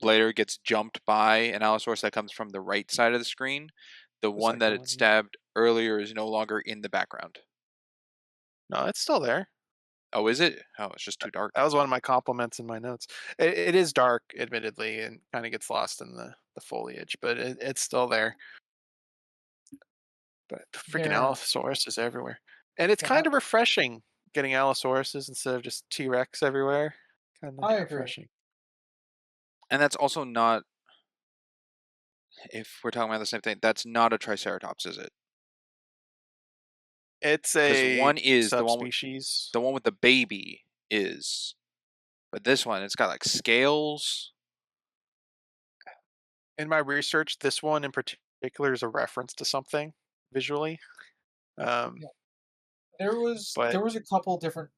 later gets jumped by an Allosaurus that comes from the right side of the screen. The The one that second it one. stabbed earlier is no longer in the background. No, it's still there. Oh, is it? Oh, it's just too dark. That was one of my compliments in my notes. It is dark, admittedly, and kind of gets lost in the foliage, but it's still there. But freaking there. Allosaurus is everywhere. And it's Yeah, kind of refreshing getting Allosauruses instead of just T Rex everywhere. Kind of I agree. refreshing. And that's also not, if we're talking about the same thing, that's not a Triceratops, is it? It's Because a one is subspecies. the one with the baby is, but this one it's got like scales. In my research, this one in particular is a reference to something visually. Um, Yeah. There but was a couple different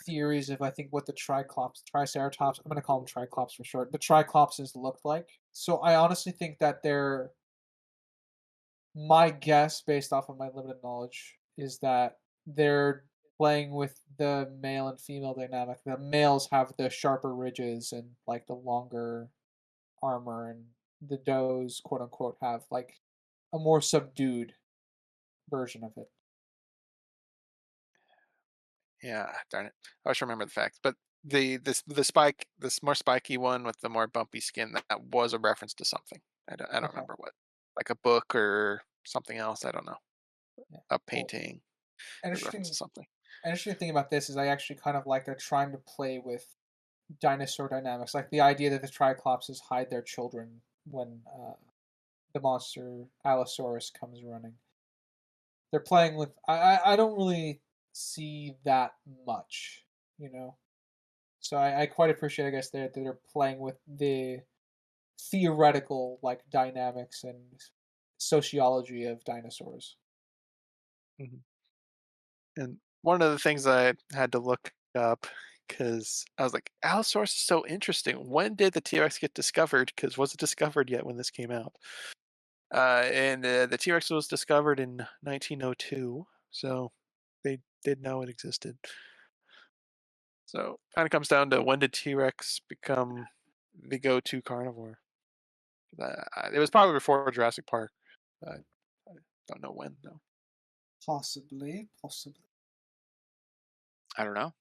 theories of I think what the triceratops, I'm gonna call them triclops for short, but triclopses looked like. So I honestly think that they're my guess based off of my limited knowledge is that they're playing with the male and female dynamic. The males have the sharper ridges and like the longer armor, and the does quote unquote have like a more subdued version of it. Yeah, darn it. I always remember the facts, but this more spiky one with the more bumpy skin, that was a reference to something. I don't Okay. remember what, like a book or something else. I don't know, Yeah. a Well, painting, an a reference to interesting something. an interesting thing about this is I actually kind of like they're trying to play with dinosaur dynamics, like the idea that the Triclopses hide their children when the monster Allosaurus comes running. They're playing with. I don't really see that much, you know. So I quite appreciate, I guess, that they're playing with the theoretical like dynamics and sociology of dinosaurs. Mhm. And one of the things I had to look up because I was like, Allosaurus is so interesting. When did the T Rex get discovered? Because was it discovered yet when this came out? And the T Rex was discovered in 1902, so they did know it existed. So kind of comes down to when did T Rex become the go-to carnivore? It was probably before Jurassic Park. I don't know when though. Possibly, possibly. I don't know.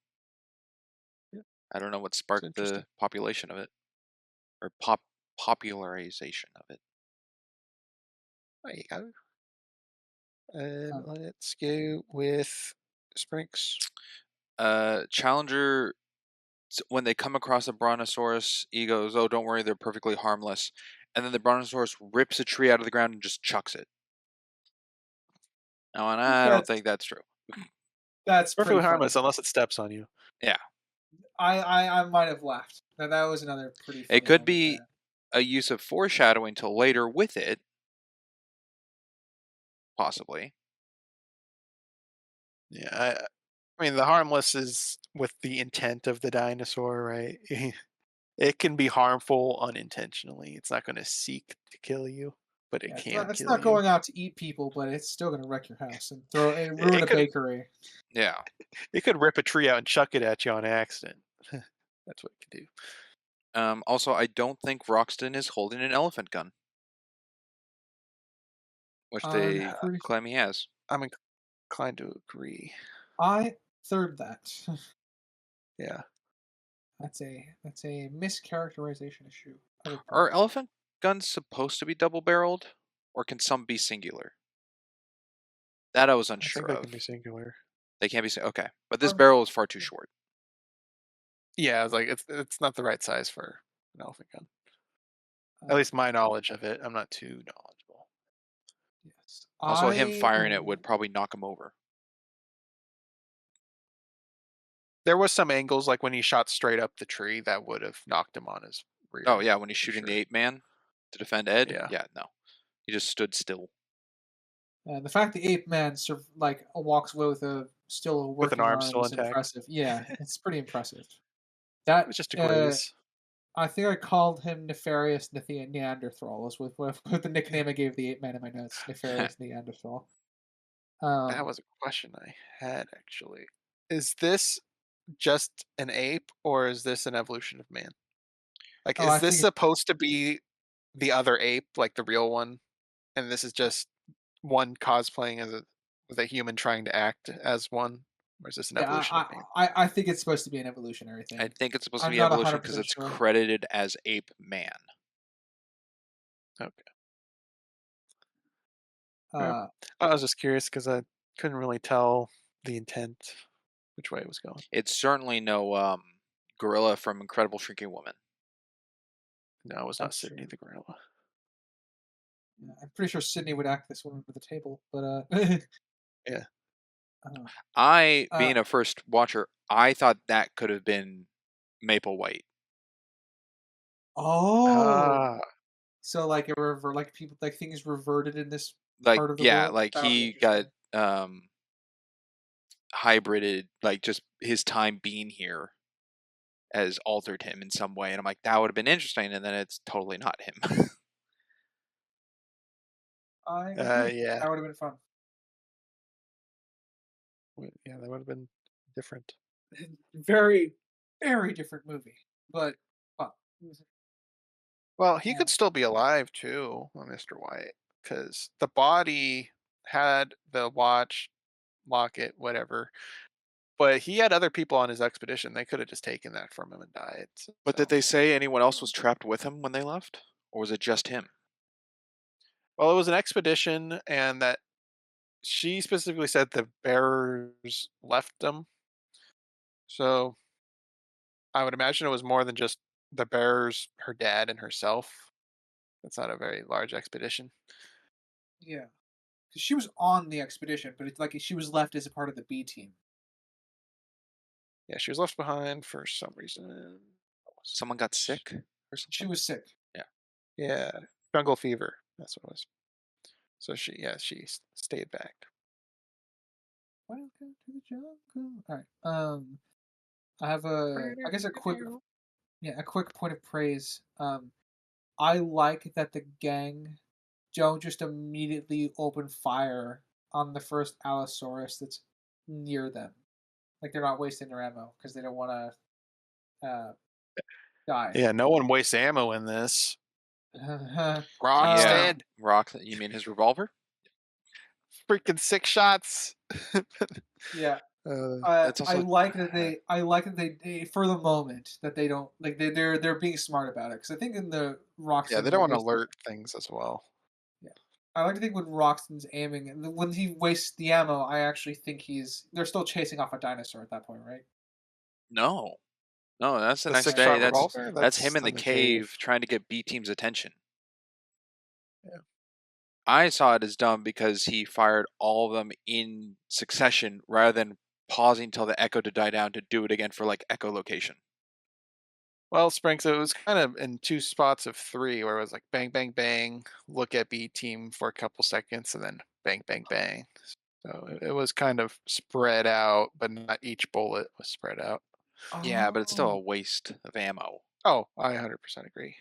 Yeah, I don't know what it's sparked interesting. the population of it or popularization of it. There you go. And Uh, let's go with Sprinks. Challenger, when they come across a brontosaurus, he goes, "Oh, don't worry, they're perfectly harmless." And then the brontosaurus rips a tree out of the ground and just chucks it. Now, and I don't that's think that's true. that's pretty Perfectly funny. harmless unless it steps on you. Yeah, I might have laughed. That was another pretty it funny could moment be there. a use of foreshadowing to later with it, possibly. Yeah, I mean the harmless is with the intent of the dinosaur, right? It can be harmful unintentionally. It's not going to seek to kill you, but it Yeah, can it's kill not you. going out to eat people, but it's still going to wreck your house and throw and ruin It a could bakery. Yeah. it could rip a tree out and chuck it at you on accident. That's what it could do. Also, I don't think Roxton is holding an elephant gun, which I'm they pretty. claim he has. I'm inclined to agree. I third that. Yeah. That's a mischaracterization issue. I would Are point out. elephant guns supposed to be double-barreled, or can some be singular? That I was I think unsure they can of. be singular. They can't be okay, but this Um, barrel is far too short. Yeah, I was like, it's not the right size for an elephant gun. At uh, least my knowledge of it. I'm not too knowledgeable. yes, Also, him I. firing it would probably knock him over. There was some angles, like when he shot straight up the tree, that would have knocked him on his Oh rear, yeah, when he's for shooting the sure. ape man to defend Ed. Yeah, Yeah, no, he just stood still. The fact the ape man walks away with a still a with an working arm arm still is intact. impressive. Yeah, it's pretty impressive. It That was just a graze. I think I called him Nefarious Neanderthal with the nickname I gave the ape man in my notes. Nefarious Neanderthal. That Um, was a question I had actually. Is this just an ape, or is this an evolution of man? Like, oh, is I this think it's supposed to be the other ape, like the real one, and this is just one cosplaying as a human trying to act as one, or is this an yeah. evolution of man? I think it's supposed to be an evolutionary I thing. think it's supposed to I'm be not evolution hundred because percent it's sure. credited as ape man. Okay. Yeah. Uh, I was just curious because I couldn't really tell the intent, which way it was going. It's certainly no gorilla from Incredible Shrinking Woman. No, it was not that's Sydney true. the gorilla. Yeah, I'm pretty sure Sydney would act this one under the table, but Yeah. uh, I, uh, being a first watcher, I thought that could have been Maple White. oh, Ah, so like like people like things reverted in this Like, part of the yeah, world. like That would be he got interesting. hybrided, like just his time being here has altered him in some way, and I'm like, that would have been interesting, and then it's totally not him. I agree. yeah. That would have been fun. Yeah, that would have been different. Very, very different movie, but fun. Well, he Uh, could still be alive too, Mr. White, because the body had the watch, locket, whatever, but he had other people on his expedition. They could have just taken that from him and died. But did So, they say anyone else was trapped with him when they left? Or was it just him? well, it was an expedition, and that she specifically said the bearers left them. So I would imagine it was more than just the bearers, her dad, and herself. That's not a very large expedition. Yeah, because she was on the expedition, but it's like she was left as a part of the B team. Yeah, she was left behind for some reason. What was Someone got it? sick or She something? was sick. Yeah. Yeah, jungle fever. That's what it was. So she stayed back. Welcome to the jungle. All right. I have I guess a quick point of praise. I like that the gang don't just immediately open fire on the first Allosaurus that's near them. Like they're not wasting their ammo because they don't want to die. Yeah, no one wastes ammo in this. Yeah. Rockstead, Rock, you mean his revolver? freaking 6 shots. yeah. uh, It's I also like that they for the moment that they don't like they're being smart about it because I think in the yeah, they Roxton don't want to wasting alert things as well. yeah I like to think when Roxton's aiming and when he wastes the ammo I actually think they're still chasing off a dinosaur at that point, right? no. No, that's the The next six day. shot That's revolver, that's him that's in the in the cave. cave trying to get B team's attention. Yeah. I saw it as dumb because he fired all of them in succession rather than pausing till the echo to die down to do it again for like echolocation. Well, Spring, so it was kind of in two spots of three, where it was like bang, bang, bang, look at B team for a couple seconds, and then bang, bang, bang. So it was kind of spread out, but not each bullet was spread out. Yeah, but it's still a Oh. waste of ammo. Oh, I 100% agree.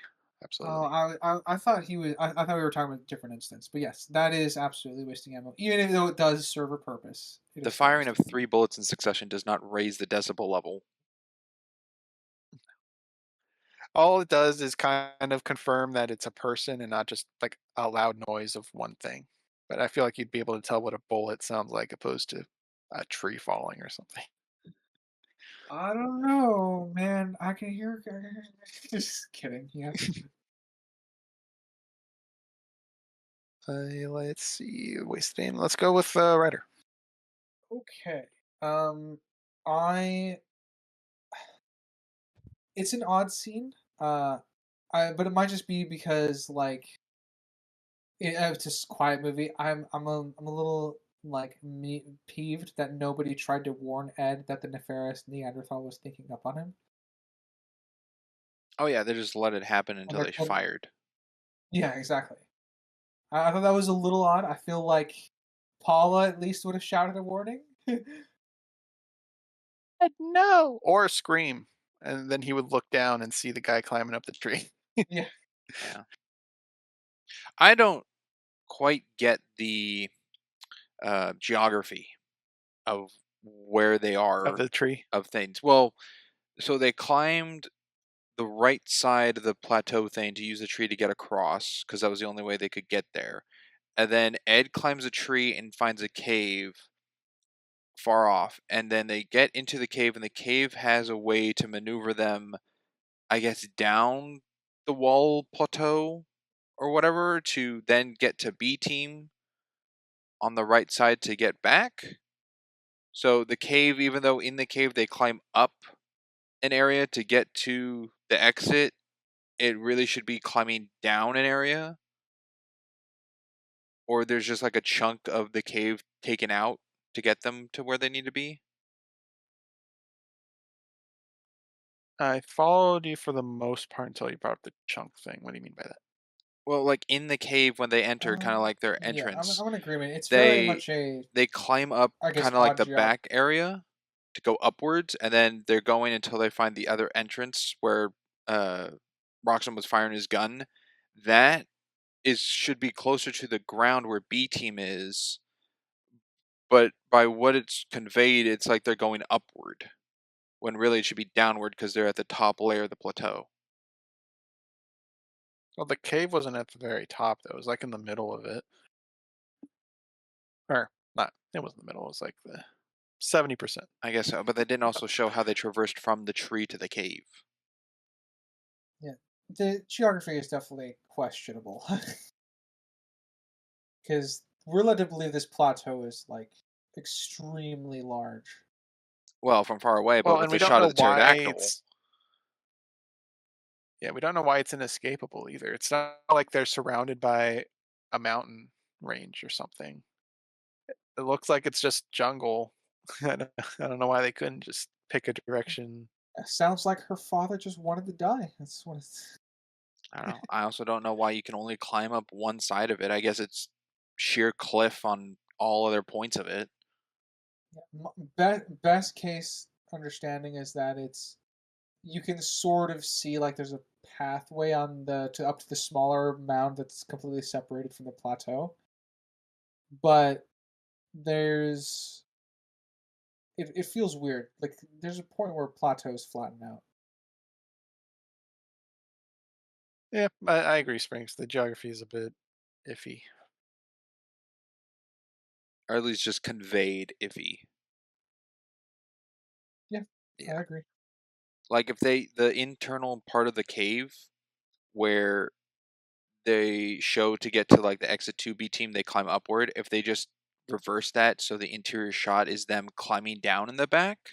Oh, Absolutely. I thought he was. I thought we were talking about a different instance, but yes, that is absolutely wasting ammo. Even though it does serve a purpose, it The is still firing of wasting ammo. 3 bullets in succession does not raise the decibel level. All it does is kind of confirm that it's a person and not just like a loud noise of one thing. But I feel like you'd be able to tell what a bullet sounds like opposed to a tree falling or something. I don't know, man. I can hear. Just kidding. Yeah. Let's see. Wasted aim. Let's go with Ryder. Okay. Um, I. It's an odd scene. But it might just be because it's just a quiet movie. I'm a little like me peeved that nobody tried to warn Ed that the nefarious Neanderthal was sneaking up on him. Oh yeah, they just let it happen And until they're they fired. yeah, exactly. I thought that was a little odd. I feel like Paula at least would have shouted a warning. No. Or a scream. And then he would look down and see the guy climbing up the tree Yeah. Yeah. I don't quite get the geography of where they of are the tree. of things. Well, so they climbed the right side of the plateau thing to use the tree to get across because that was the only way they could get there. And then Ed climbs a tree and finds a cave far off. And then they get into the cave, and the cave has a way to maneuver them, I guess, down the wall plateau or whatever to then get to B team on the right side to get back. So the cave, even though in the cave they climb up an area to get to the exit, it really should be climbing down an area. Or there's just like a chunk of the cave taken out to get them to where they need to be. I followed you for the most part until you brought up the chunk thing. What do you mean by that? Well, like in the cave when they enter, kind of like their Yeah, entrance, I'm in agreement. It's very they much a, they climb up I guess, kind of like odd the job. back area to go upwards, and then they're going until they find the other entrance where uh Roxanne was firing his gun. That is should be closer to the ground where B team is, but by what it's conveyed, it's like they're going upward when really it should be downward because they're at the top layer of the plateau. Well, the cave wasn't at the very top, though. It was like in the middle of it. Or not. It wasn't the middle. It was like the 70%. I guess so, but they didn't also show how they traversed from the tree to the cave. Yeah, the geography is definitely questionable because we're led to believe this plateau is like extremely large. Well, from far away, but Well, with and the we don't shot know of the why pterodactyl. it's yeah, we don't know why it's inescapable either. It's not like they're surrounded by a mountain range or something. It looks like it's just jungle. I don't know why they couldn't just pick a direction. Sounds like her father just wanted to die. That's what it's. I don't know. I also don't know why you can only climb up one side of it. I guess it's sheer cliff on all other points of it. Best case understanding is that it's you can sort of see like there's a pathway on the to up to the smaller mound that's completely separated from the plateau, but there's it feels weird. Like there's a point where plateaus flatten out. Yeah, I agree, Springs. The geography is a bit iffy. Or at least just conveyed iffy. Yeah, I Yeah. agree. Like if the internal part of the cave where they show to get to like the exit 2B team, they climb upward. If they just reverse that so the interior shot is them climbing down in the back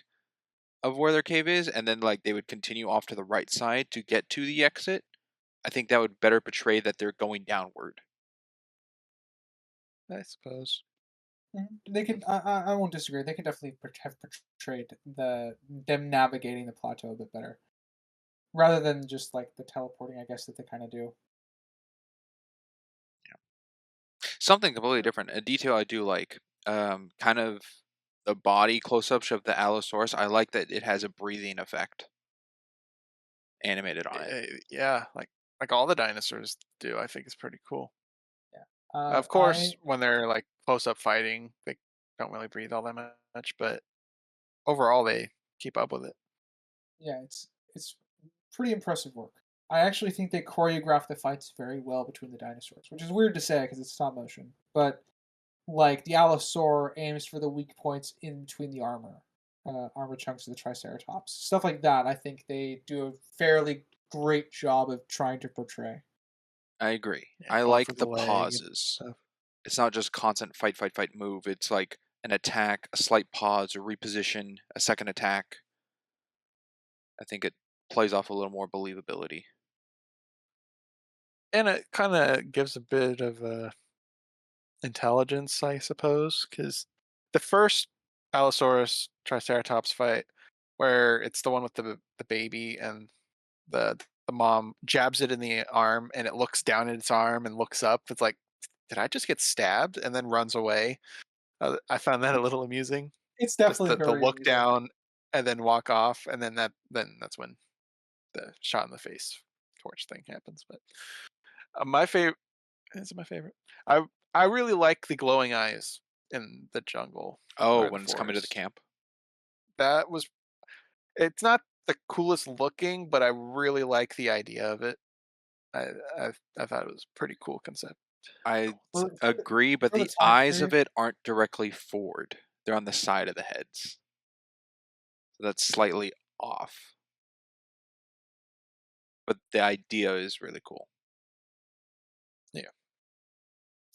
of where their cave is, and then like they would continue off to the right side to get to the exit, I think that would better portray that they're going downward. I suppose. They can. I won't disagree. They can definitely have portrayed them navigating the plateau a bit better, rather than just like the teleporting. I guess that they kind of do. Something completely different. A detail I do like, kind of the body close-ups of the Allosaurus. I like that it has a breathing effect animated on it. Yeah, like all the dinosaurs do. I think it's pretty cool. Yeah. Of I course, when they're like close up fighting, they don't really breathe all that much, but overall they keep up with it. Yeah, it's pretty impressive work. I actually think they choreograph the fights very well between the dinosaurs, which is weird to say because it's stop motion. But like the Allosaur aims for the weak points in between the armor chunks of the Triceratops, stuff like that. I think they do a fairly great job of trying to portray. I agree. Yeah, I going for like the the leg and pauses. stuff. It's not just constant fight, fight, fight, move. It's like an attack, a slight pause, a reposition, a second attack. I think it plays off a little more believability. And it kind of gives a bit of intelligence, I suppose, because the first Allosaurus Triceratops fight, where it's the one with the baby and the mom jabs it in the arm and it looks down at its arm and looks up. It's like, did I just get stabbed? And then runs away. I found that a little amusing. It's Just definitely the very look amusing. down and then walk off, and then that's when the shot in the face torch thing happens. But my favorite is it my favorite. I I really like the glowing eyes in the jungle Oh, or the when it's coming to the forest. camp. That was it's not the coolest looking, but I really like the idea of it. I I, I thought it was a pretty cool concept. I For for the, agree, but for the the time eyes of period, it aren't directly forward. They're on the side of the heads. So that's slightly off. But the idea is really cool. Yeah,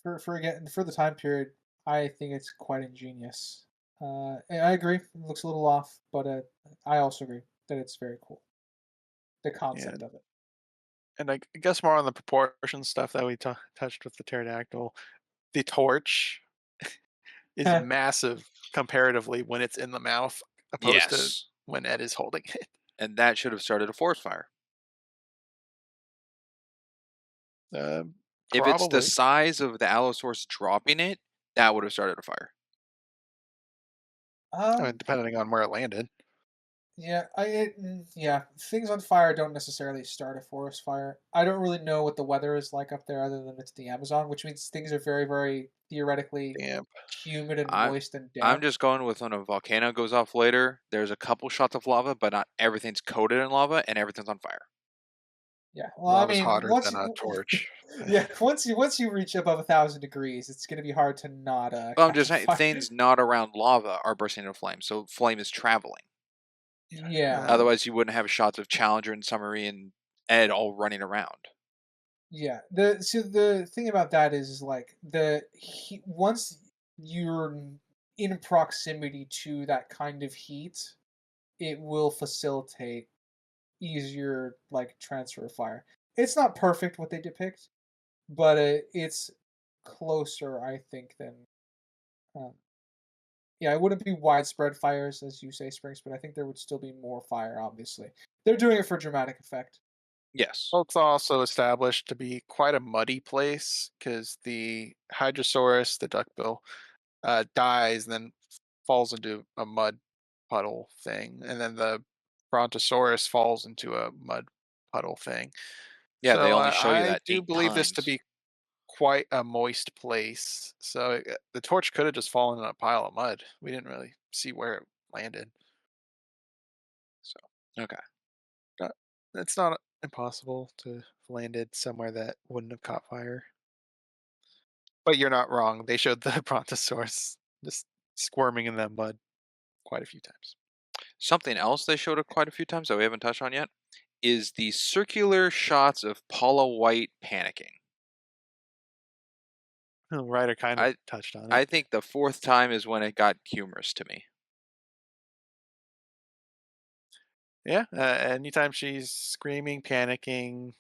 for again for the time period, I think it's quite ingenious. And I agree, it looks a little off, but I also agree that it's very cool. The yeah, concept of it. and I guess more on the proportion stuff that we touched with the pterodactyl. The torch is massive comparatively when it's in the mouth, opposed to Yes. when Ed is holding it. And that should have started a forest fire. If it's the Probably. size of the Allosaurus dropping it, that would have started a fire. I mean, um, depending on where it landed. yeah, yeah, things on fire don't necessarily start a forest fire. I don't really know what the weather is like up there, other than it's the Amazon, which means things are very, very theoretically Damn. humid and I'm moist and I'm damp. just going with when a volcano goes off later. There's a couple shots of lava, but not everything's coated in lava and everything's on fire. Yeah. Well, I Lava's mean, hotter once than a you, torch. yeah, once you reach above 1,000 degrees, it's gonna be hard to not Well, I'm catch just on saying fire. things not around lava are bursting into flame, so flame is traveling. Yeah. Otherwise, you wouldn't have shots of Challenger and Submarine and Ed all running around. Yeah. The thing about that is like once you're in proximity to that kind of heat, it will facilitate easier like transfer of fire. It's not perfect what they depict, but it's closer, I think, than um, yeah. It wouldn't be widespread fires as you say, Springs, but I think there would still be more fire. Obviously, they're doing it for dramatic effect. Yes. Well, it's also established to be quite a muddy place because the Hydrosaurus, the duckbill, dies and then falls into a mud puddle thing, and then the Brontosaurus falls into a mud puddle thing. Yeah, they So only show you I that do 8 believe this to times. be quite a moist place. So the torch could have just fallen in a pile of mud. We didn't really see where it landed. So Okay. uh, it's not impossible to have landed somewhere that wouldn't have caught fire. But you're not wrong. They showed the Brontosaurus just squirming in that mud quite a few times. Something else they showed it quite a few times that we haven't touched on yet is the circular shots of Paula White panicking. Ryder kind of I touched on it. I think the 4th time is when it got humorous to me. Yeah, anytime she's screaming, panicking,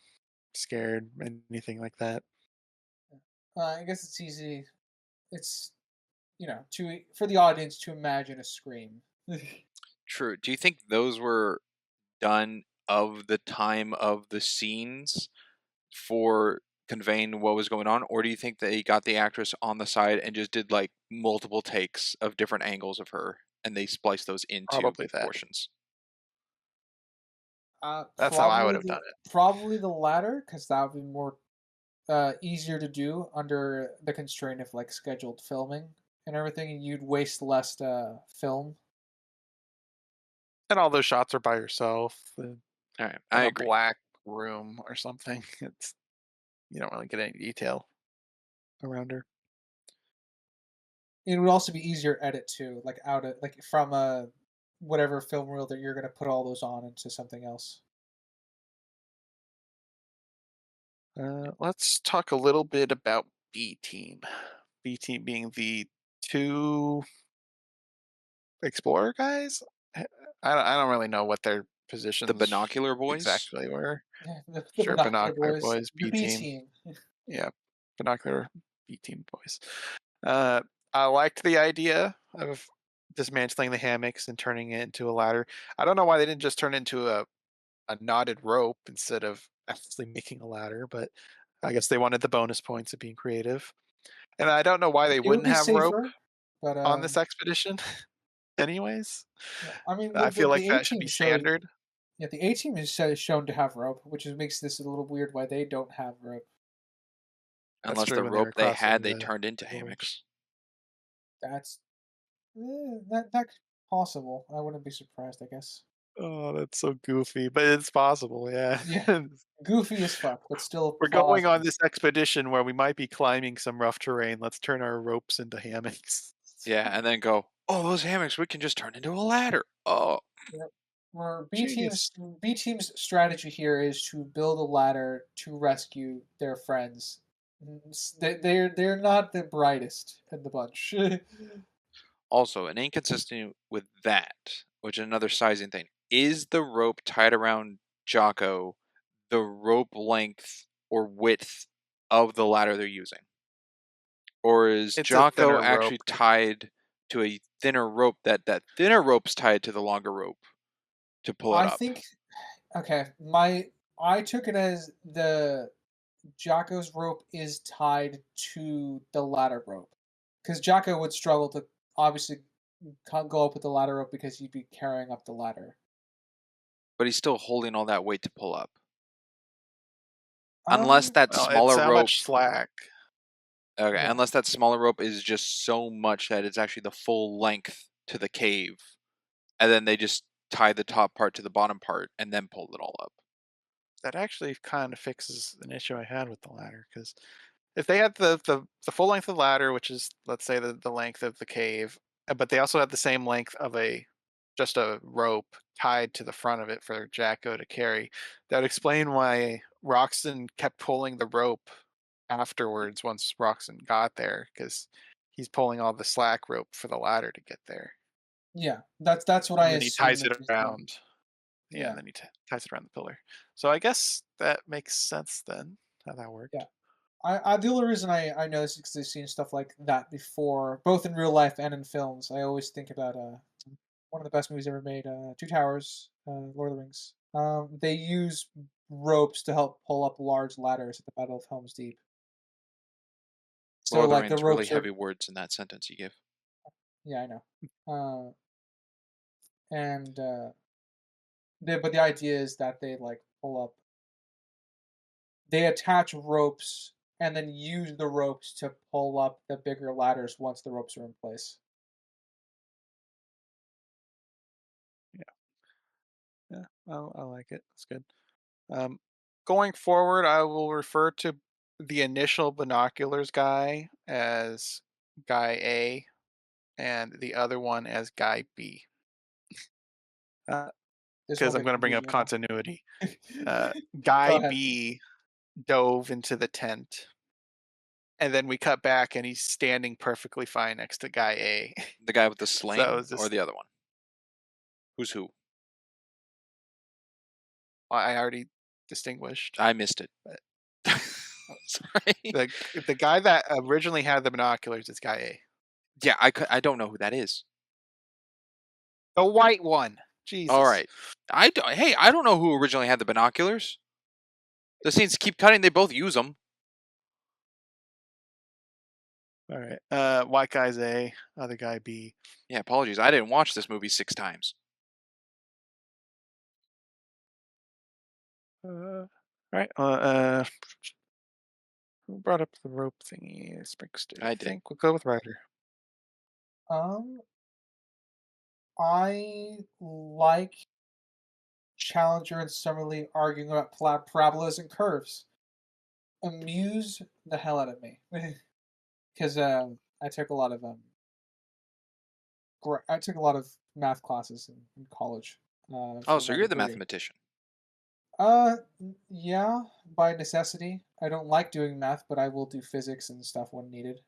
scared, anything like that. I guess it's easy. It's to for the audience to imagine a scream. True. Do you think those were done of the time of the scenes for conveying what was going on, or do you think they got the actress on the side and just did like multiple takes of different angles of her and they spliced those into Probably that. portions? That's how I would Probably have done the it. probably the latter, because that would be more easier to do under the constraint of like scheduled filming and everything, and you'd waste less film. And all those shots are by herself All right, in I a agree. black room or something. It's you don't really get any detail around her. It would also be easier to edit too, like out of like from a whatever film reel that you're gonna put all those on into something else. Let's talk a little bit about B Team. B Team being the two explorer guys. I I don't really know what their The positions binocular boys. exactly were. Yeah, the Sure, binocular binocular boys, boys, the B B Team. team. Yeah, binocular B Team boys. Uh, I liked the idea of dismantling the hammocks and turning it into a ladder. I don't know why they didn't just turn it into a knotted rope instead of actually making a ladder, but I guess they wanted the bonus points of being creative. And I don't know why they It would wouldn't be have rope safer, but on this expedition, anyways. yeah, I mean I feel like the A that should be team showed standard, yeah the A team is shown to have rope, which makes this a little weird why they don't have rope. that's Unless true the when they're rope they crossing had they turned into the gorge. hammocks. That's that's possible. I wouldn't be surprised. I guess. Oh, that's so goofy, but it's possible, yeah. Yeah, goofy as fuck, but still We're going on plausible. this expedition where we might be climbing some rough terrain. Let's turn our ropes into hammocks. Yeah, and then go, oh, those hammocks we can just turn into a ladder. Oh, Yep. Where Genius. B team's strategy here is to build a ladder to rescue their friends. They're not the brightest in the bunch. also an inconsistency with that, which is another sizing thing. Is the rope tied around Jocko the rope length or width of the ladder they're using? Or is It's a Jocko thinner rope. actually tied to a thinner rope that thinner rope's tied to the longer rope to pull it I up? think okay, I took it as the Jocko's rope is tied to the ladder rope because Jocko would struggle to obviously can't go up with the ladder rope because he'd be carrying up the ladder. But he's still holding all that weight to pull up. Unless Um, that Well, it's smaller how rope much slack. Okay, yeah. unless that smaller rope is just so much that it's actually the full length to the cave, and then they just tie the top part to the bottom part and then pull it all up. that actually kind of fixes an issue I had with the ladder, because if they had the full length of the ladder, which is, let's say, the length of the cave, but they also had the same length of a just a rope tied to the front of it for Jacko to carry, that would explain why Roxton kept pulling the rope afterwards once Roxton got there, because he's pulling all the slack rope for the ladder to get there. Yeah, that's what I And then he assume ties that it he's doing. around. Yeah, and Yeah, then he ties it around the pillar. So I guess that makes sense then, how that yeah. worked. I the only reason I know this is because I've seen stuff like that before, both in real life and in films. I always think about one of the best movies ever made, Two Towers, Lord of the Rings. They use ropes to help pull up large ladders at the Battle of Helm's Deep. Lord So of the like the Rings, really ropes heavy are, words in that sentence you give. yeah, I know. And but the idea is that they like pull up, they attach ropes and then use the ropes to pull up the bigger ladders once the ropes are in place. Yeah, yeah, I like it. It's good. Um, Going forward, I will refer to the initial binoculars guy as Guy A, and the other one as Guy B. This Because won't I'm get going to bring up confusing, continuity. Uh, okay? Go Guy ahead. B dove into the tent, and then we cut back, and he's standing perfectly fine next to Guy A. The guy with the So that sling was or just, the other one? Who's who? I already distinguished. I missed it. But Sorry. the guy that originally had the binoculars is Guy A. Yeah, I don't know who that is. The white one. All Jesus. right. Hey, I don't know who originally had the binoculars. The scenes keep cutting. They both use them. All right. White guy's A, other guy B. Yeah, apologies. I didn't watch this movie 6 times. All right. Who brought up the rope thingy? Springsteen. I I did. think we'll go with Ryder. Um, I like Challenger and Summerlee arguing about parabolas and curves. Amuse the hell out of me because I took a lot of I took a lot of math classes in college Oh, for so my you're the degree. mathematician. Yeah, by necessity. I don't like doing math, but I will do physics and stuff when needed.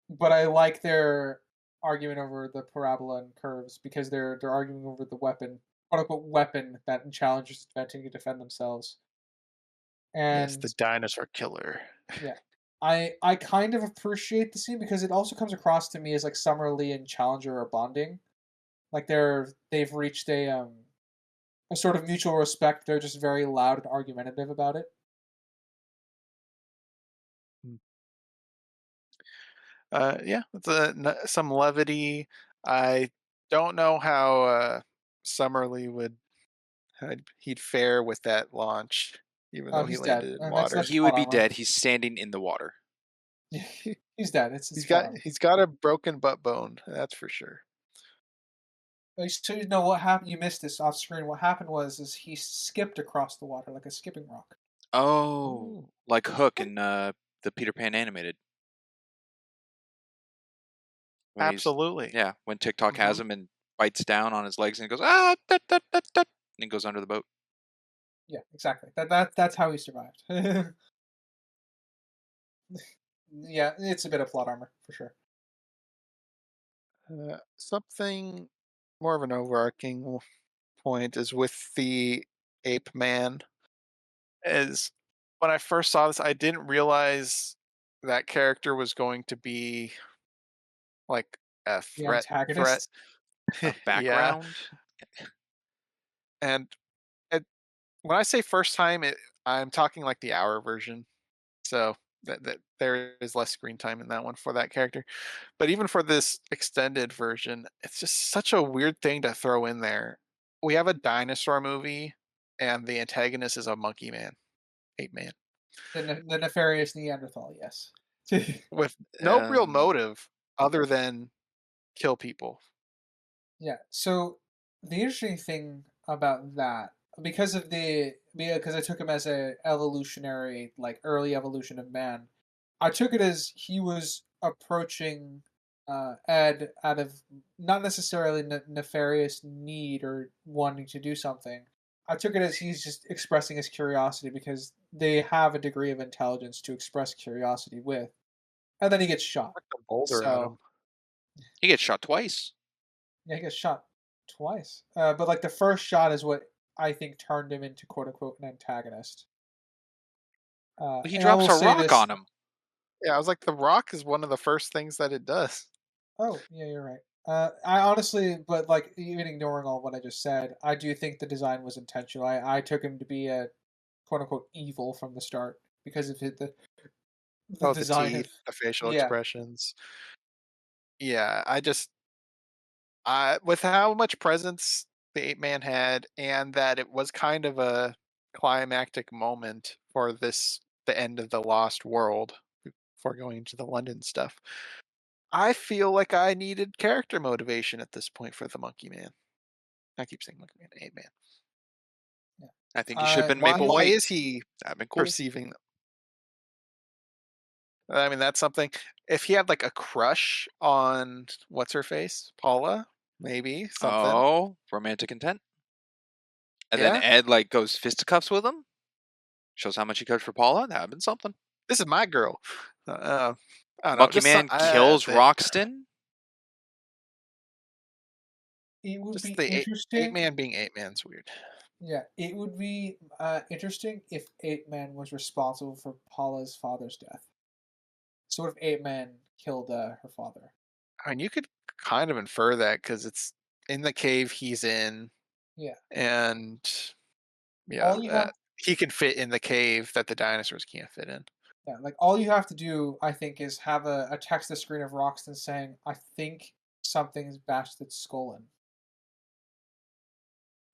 But I like their argument over the parabola and curves because they're arguing over the weapon, quote unquote weapon that challengers inventing to defend themselves. Yes, And the dinosaur killer. yeah, I kind of appreciate the scene because it also comes across to me as like Summer Lee and Challenger are bonding. Like they've reached a sort of mutual respect. They're just very loud and argumentative about it. Hmm. Yeah, it's some levity. I don't know how Summerlee he'd fare with that launch, even though he He's dead, landed in and that's water. He would plot be armor. dead. He's standing in the water. He's dead. It's He's plot got armor. he's got a broken butt bone, that's for sure. So you know what happened? You missed this off screen. What happened was is he skipped across the water like a skipping rock. Oh, Ooh, like Hook in the Peter Pan animated. When he's absolutely. yeah, when TikTok has Hmm. him and bites down on his legs and he goes ah da, da, da, da, and he goes under the boat. Yeah, exactly. That's how he survived. Yeah, it's a bit of plot armor for sure. Something more of an overarching point is with the ape man. Is when I first saw this, I didn't realize that character was going to be like a The threat. antagonist. A Yeah, background. and when I say first time, I'm talking like the hour version. So that there is less screen time in that one for that character. But even for this extended version, it's just such a weird thing to throw in there. We have a dinosaur movie, and the antagonist is a monkey man, ape man, The nefarious Neanderthal. Yes. with no real Um, motive other than kill people. Yeah. So the interesting thing about that because I took him as a evolutionary, like early evolution of man. I took it as he was approaching Ed out of not necessarily nefarious need or wanting to do something. I took it as he's just expressing his curiosity because they have a degree of intelligence to express curiosity with, and then he gets shot. Like a boulder at So him. He gets shot twice. yeah, he gets shot twice. But like the first shot is what I think turned him into quote unquote an antagonist. He And I drops will a say rock this. on him. Yeah, I was like, the rock is one of the first things that it does. Oh, yeah, you're right. I honestly, but like even ignoring all what I just said, I do think the design was intentional. I took him to be a quote unquote evil from the start because of the Oh, the design teeth, of the facial yeah. expressions. Yeah, I with how much presence the ape man had, and that it was kind of a climactic moment for the end of the Lost World before going into the London stuff. I feel like I needed character motivation at this point for the Monkey Man. I keep saying Monkey Man, Ape Man. Yeah. I think he should have been Why? Maple He Why White. is he That'd been cool. perceiving? I mean, that's something. If he had like a crush on what's her face, Paula, maybe something. Oh, romantic intent. And then Yeah, Ed like goes fisticuffs with him. Shows how much he cared for Paula. That'd have been something. this is my girl. I don't know. Monkey Just some, Man kills Roxton. it would just be the ape interesting. man being ape man's weird. Yeah, it would be interesting if Ape Man was responsible for Paula's father's death. So what if Ape Man killed her father? I mean, you could kind of infer that because it's in the cave he's in, Yeah. and yeah, All you have he can fit in the cave that the dinosaurs can't fit in. Yeah, like all you have to do, I think, is have a text to screen of Roxton saying, "I think something's bashed its skull in."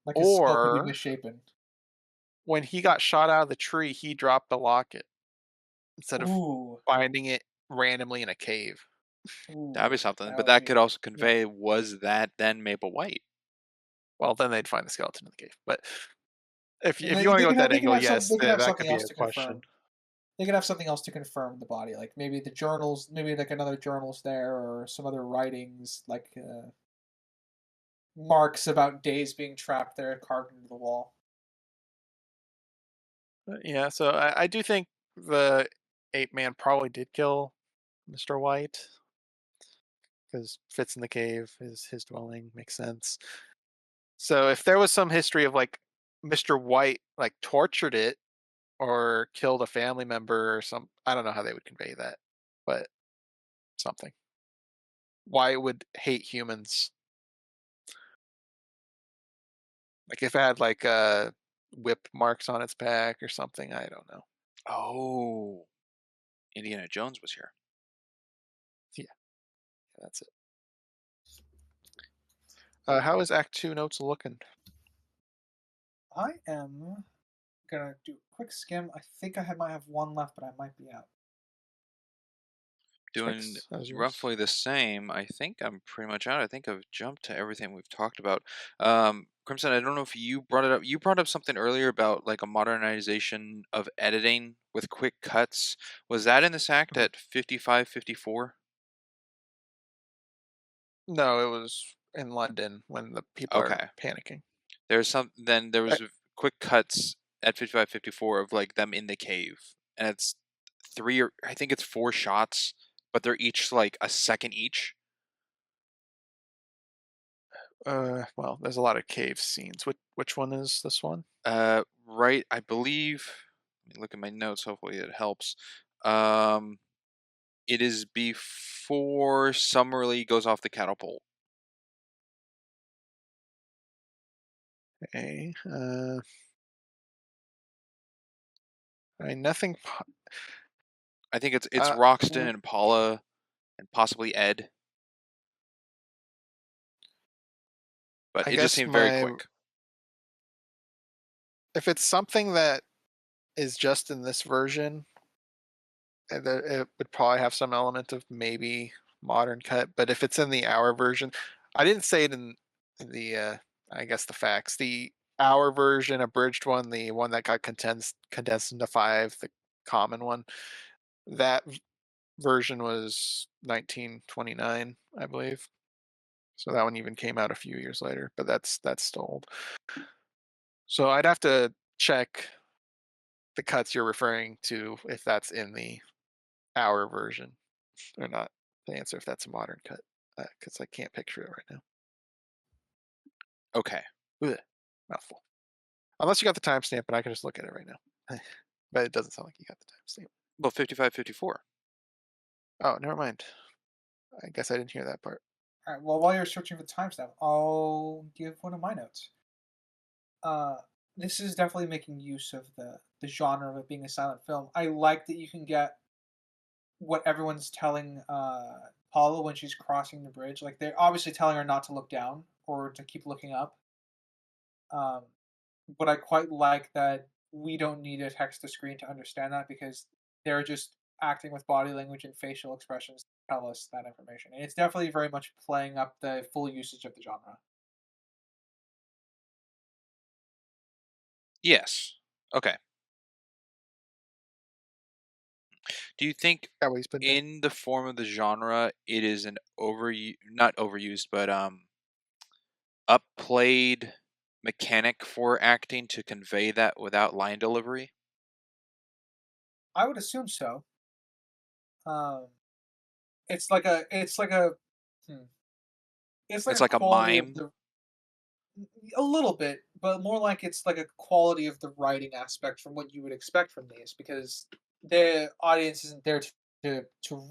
Like his skull could be Or misshapen. when he got shot out of the tree, he dropped the locket instead of Ooh, finding it randomly in a cave. That'd be ooh, something. that But would that could be also yeah. convey was that then Maple White? Well, then they'd find the skeleton in the cave. But And if you want to go with that they could angle, have some yes, they could have that could something be else a to question. confirm. They could have something else to confirm the body, like maybe the journals, maybe like another journals there, or some other writings, like marks about days being trapped there carved into the wall. Yeah, so I do think the ape man probably did kill Mr. White because fits in the cave, is his dwelling, makes sense. So if there was some history of like Mr. White like tortured it or killed a family member or some, I don't know how they would convey that, but something. Why it would hate humans? Like if it had like whip marks on its back or something, I don't know. Oh, Indiana Jones was here. Yeah, that's it. How is Act Two notes looking? I am gonna do a quick skim. I think might have one left, but I might be out. Doing Spikes, how's yours? roughly the same. I think I'm pretty much out. I think I've jumped to everything we've talked about. Crimson, I don't know if you brought it up. You brought up something earlier about like a modernization of editing with quick cuts. Was that in this act Mhm. at 55, 54? No, it was in London when the people are Okay. panicking. Then there Uh, was quick cuts at 55, 54 of like them in the cave. And it's three or I think it's four shots, but they're each like a second each. well, there's a lot of cave scenes. Which one is this one? Right, I believe. Let me look at my notes. Hopefully, it helps. Um, it is before Summerlee goes off the catapult. Okay. I mean, nothing. I think it's Uh, Roxton w- and Paula and possibly Ed, but I it just guess seemed very my quick. if it's something that is just in this version, it would probably have some element of maybe modern cut. But if it's in the hour version, I didn't say it in the I guess the facts. our version, abridged one, the one that got condensed into 5, the common one. That version was 1929, I believe. So that one even came out a few years later, but that's still old. So I'd have to check the cuts you're referring to if that's in the hour version or not to answer if that's a modern cut because I can't picture it right Okay. now. Ugh, mouthful. Unless you got the timestamp, and I can just look at it right now. But it doesn't sound like you got the timestamp. Well, 55, 54. Oh, never mind. I guess I didn't hear that part. All right. Well, while you're searching for the timestamp, I'll give one of my notes. Uh, this is definitely making use of the genre of it being a silent film. I like that you can get what everyone's telling Paula when she's crossing the bridge. Like they're obviously telling her not to look down or to keep looking up. Um, but I quite like that we don't need a text to screen to understand that because they're just acting with body language and facial expressions to tell us that information. And it's definitely very much playing up the full usage of the genre. Yes. Okay. Do you think That what he's been doing. in the form of the genre it is an not overused, but upplayed mechanic for acting to convey that without line delivery? I would assume so. Um, it's like a hmm, it's like It's a like a quality of mime. the a little bit, but more like it's like a quality of the writing aspect from what you would expect from these, because the audience isn't there to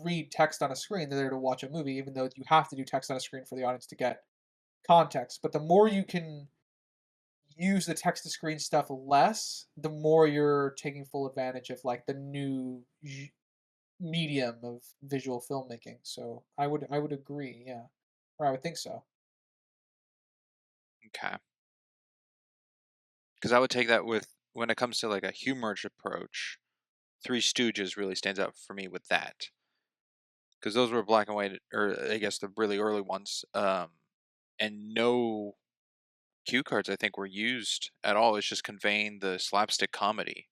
read text on a screen. They're there to watch a movie, even though you have to do text on a screen for the audience to get context. But the more you can use the text to screen stuff less, the more you're taking full advantage of like the new medium of visual filmmaking. So I would agree, yeah, or I would think so. Okay. Because I would take that with when it comes to like a humorous approach. Three Stooges really stands out for me with that because those were black and white, or I guess the really early ones. And no cue cards I think were used at all. It's just conveying the slapstick comedy,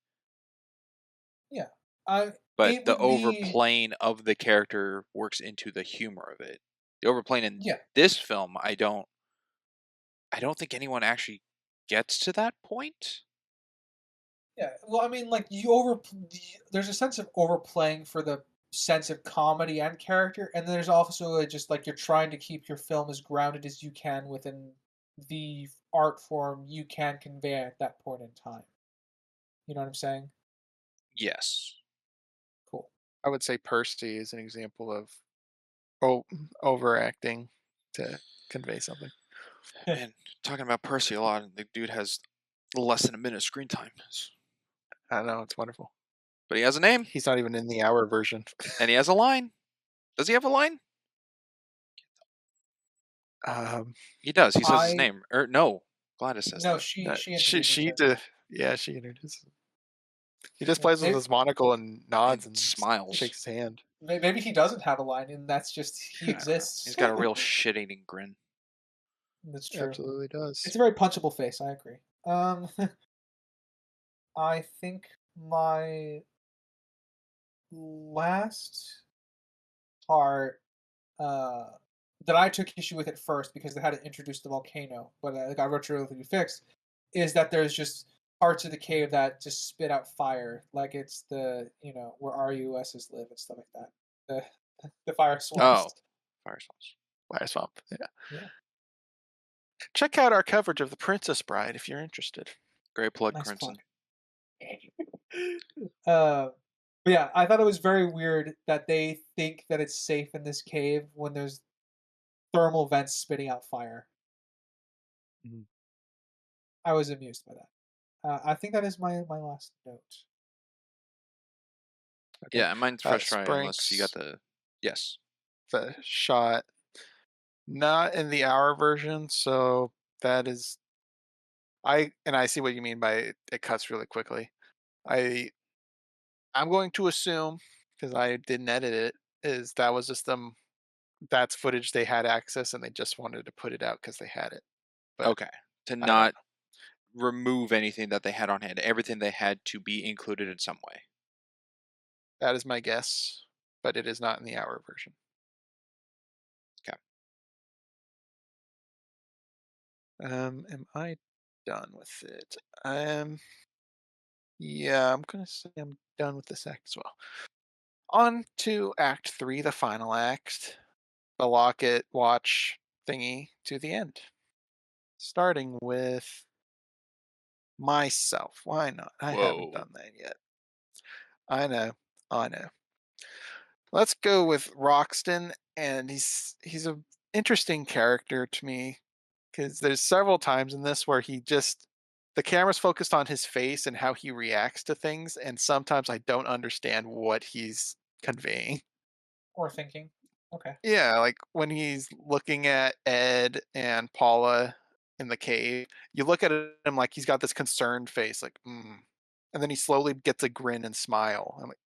Yeah, I but it the would be overplaying of the character works into the humor of it. The overplaying in yeah. this film, I don't think anyone actually gets to that point. Yeah, well, I mean, like there's a sense of overplaying for the sense of comedy and character, and there's also just like you're trying to keep your film as grounded as you can within the art form you can convey at that point in time. You know what I'm saying? Yes. Cool. I would say Percy is an example of o- overacting to convey something. And talking about Percy a lot, the dude has less than a minute of screen time, I don't know. It's wonderful. but he has a name He's not even in the hour version. and he has a line. Does he have a line? Um, He does. He says his I name. Or no, Gladys says no, that she she introduces she it. did. Yeah, she introduced. He just Yeah, plays with his monocle and and nods and smiles. shakes his hand. maybe he doesn't have a line, and that's just he He's exists. got a real shit-eating grin. That's true. Absolutely It's does. a very punchable face. I agree. I think my last part uh, that I took issue with at first because they had to introduce the volcano, but it got retroactively fixed, is that there's just parts of the cave that just spit out fire, like it's the where RUSs live and stuff like that. The fire Oh, swamps. fire spells. Fire swamp. Yeah. Yeah, Check out our coverage of The Princess Bride if you're interested. Great plug, nice plug. Crimson. uh, but yeah, I thought it was very weird that they think that it's safe in this cave when there's thermal vents spitting out fire. Mhm. I was amused by that. I think that is my last note. Okay. Yeah, mine's fresh fry unless you got Sprinks, the. Yes. the shot, not in the hour version, so that is I see what you mean by it cuts really quickly. I I'm going to assume because I didn't edit it is that was just them that's footage they had access and they just wanted to put it out because they had it. But Okay. To I don't not know. remove anything that they had on hand. Everything they had to be included in some way. That is my guess, but it is not in the hour version. Okay. Am I done with it? Yeah, I'm gonna say I'm done with this act as well. On to Act 3, the final act, the locket watch thingy to the end. Starting with myself. Why not? I haven't Whoa. done that yet. I know. I know. Let's go with Roxton, and he's a interesting character to me because there's several times in this where he just the camera's focused on his face and how he reacts to things, and sometimes I don't understand what he's conveying. Or thinking. Okay. Yeah, like when he's looking at Ed and Paula in the cave, you look at him like he's got this concerned face, like, and then he slowly gets a grin and smile. I'm like,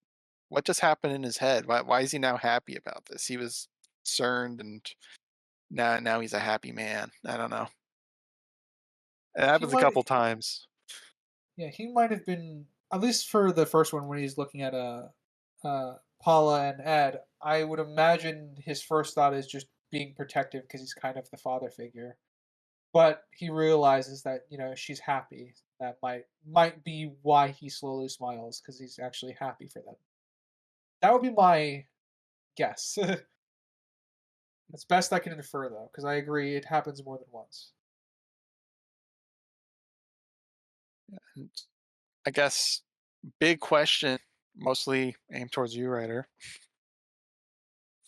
what just happened in his head? Why is he now happy about this? He was concerned, and now he's a happy man. I don't know. It He happens a might couple times. Yeah, he might have been, at least for the first one when he's looking at Paula and Ed. I would imagine his first thought is just being protective because he's kind of the father figure. But he realizes that she's happy. That might be why he slowly smiles because he's actually happy for them. That would be my guess. It's best I can infer though, because I agree it happens more than once. And I guess big question, mostly aimed towards you, writer.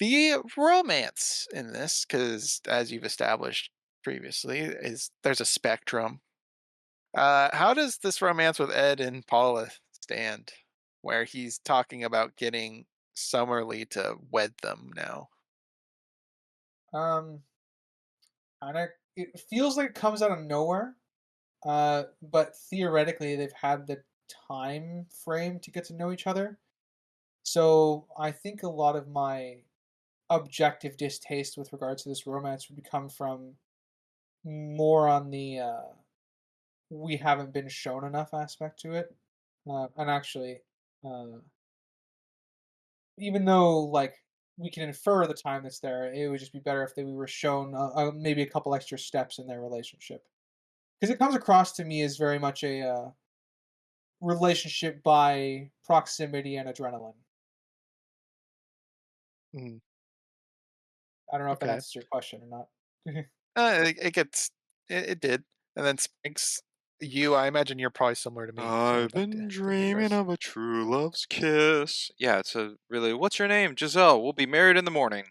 The romance in this, because as you've established previously, is there's a spectrum. How does this romance with Ed and Paula stand? Where he's talking about getting Summerlee to wed them now. Um, it feels like it comes out of nowhere. But theoretically, they've had the time frame to get to know each other. So I think a lot of my objective distaste with regards to this romance would come from more on the we haven't been shown enough aspect to it. And actually, uh, even though like we can infer the time that's there, it would just be better if we were shown maybe a couple extra steps in their relationship because it comes across to me as very much a relationship by proximity and adrenaline. Mm, I don't know if that okay. answers your question or not. It gets it did, and then Spinks. I imagine you're probably similar to me, so I've I'd like been to hear dreaming yours. of a true love's kiss. Yeah, it's a really. What's your name? Giselle. We'll be married in the morning.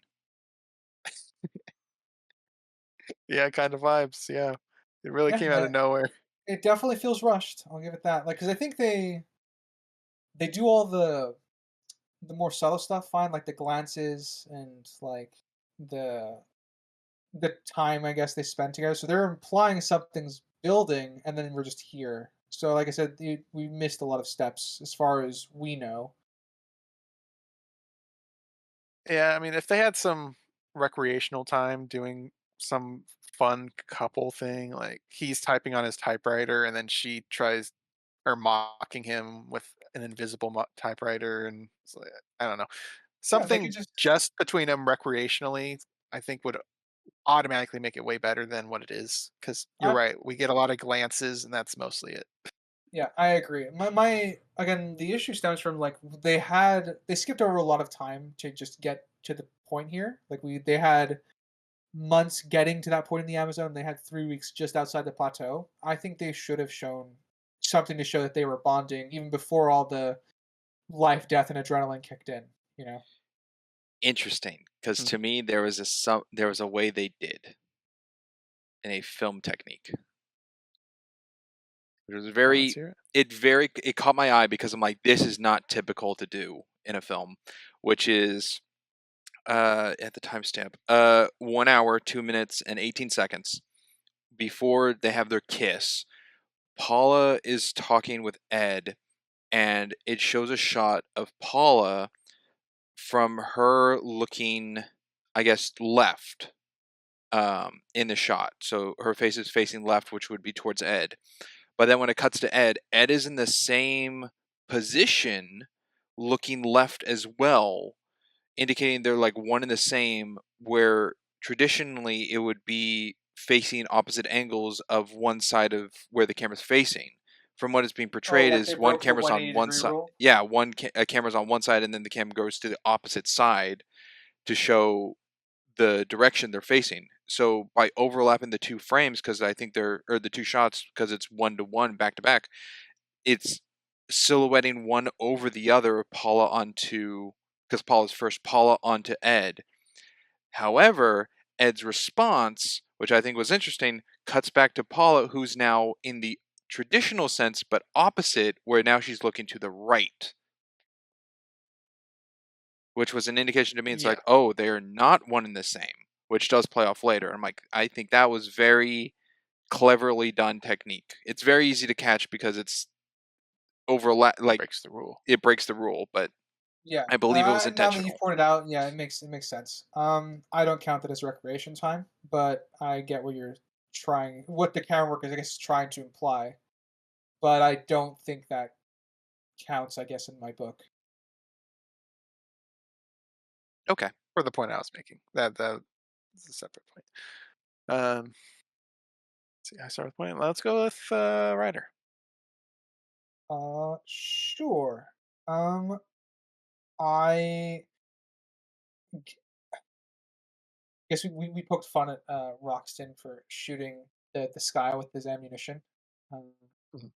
Yeah, kind of vibes. Yeah, it really Yeah, came out of nowhere. it definitely feels rushed. I'll give it that. Like, because I think they do all the more subtle stuff fine, like the glances and like the the time I guess they spend together. So they're implying something's building, and then we're just here. So, like I said, we missed a lot of steps as far as we know. Yeah, I mean, if they had some recreational time doing some fun couple thing, like he's typing on his typewriter and then she tries or mocking him with an invisible typewriter, and it's like, I don't know, Yeah, they could something just just between them recreationally, I think would automatically make it way better than what it is. Because you're I right, we get a lot of glances, and that's mostly it. Yeah, I agree. My again, the issue stems from like they skipped over a lot of time to just get to the point here. Like they had months getting to that point in the Amazon. They had 3 weeks just outside the plateau. I think they should have shown something to show that they were bonding even before all the life, death, and adrenaline kicked in. You know, Interesting, because Hmm. to me there was a way they did in a film technique. It was Let's very hear it. it caught my eye because I'm like, this is not typical to do in a film, which is at the timestamp 1 hour 2 minutes and 18 seconds before they have their kiss. Paula is talking with Ed, and it shows a shot of Paula from her looking, I guess, left in the shot. So her face is facing left, which would be towards Ed. But then when it cuts to Ed, Ed is in the same position, looking left as well, indicating they're like one and the same, where traditionally it would be facing opposite angles of one side of where the camera's facing. From what is being Oh, portrayed like they is one broke the camera's on 180 one degree side. rule. Yeah, a camera's on one side, and then the camera goes to the opposite side to show the direction they're facing. So by overlapping the two frames, because I think the two shots, because it's 1-to-1 back to back, it's silhouetting one over the other, Paula onto, because Paula's first, Paula onto Ed. However, Ed's response, which I think was interesting, cuts back to Paula, who's now in the traditional sense, but opposite, where now she's looking to the right, which was an indication to me. It's Yeah. like, oh, they're not one and the same, which does play off later. I'm like, I think that was very cleverly done technique. It's very easy to catch because it's overlap, like Breaks the rule. it breaks the rule, but Yeah. I believe it was Now that intentional. you've pointed out, yeah, it makes sense. I don't count that as recreation time, but I get what you're trying, what the camera work is, I guess, is trying to imply. But I don't think that counts, I guess, in my book. Okay. For the point I was making. That is a separate point. Let's see, I start with point. Let's go with Ryder. Sure. Um, I guess we poked fun at Roxton for shooting the sky with his ammunition. Um, Mhm.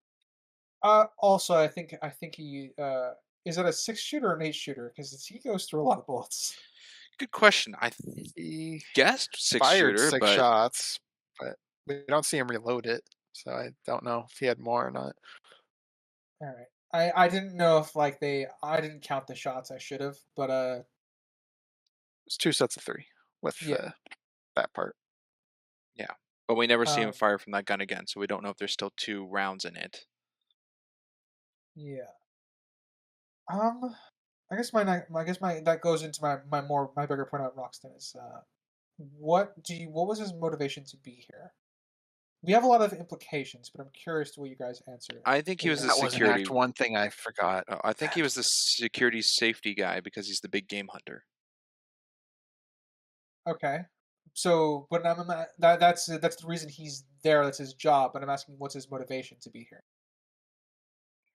Also, I think he is it a 6 shooter or an 8 shooter? Because he goes through a lot of bullets. Good question. I He guessed six fired shooter, 6 but shots, but we don't see him reload it, so I don't know if he had more or not. All right. I didn't know if I didn't count the shots. I should have, but It's 2 sets of 3 with yeah. that part. yeah. But we never see him Um, fire from that gun again, so we don't know if there's still 2 rounds in it. yeah. Um, I guess I guess my that goes into my bigger point about Roxton is what was his motivation to be here? We have a lot of implications, but I'm curious to what you guys answer. I think he was the That was an security. Act 1 thing I forgot. I think he was the security safety guy because he's the big game hunter. Okay. So, but that's the reason he's there. That's his job. But I'm asking, what's his motivation to be here?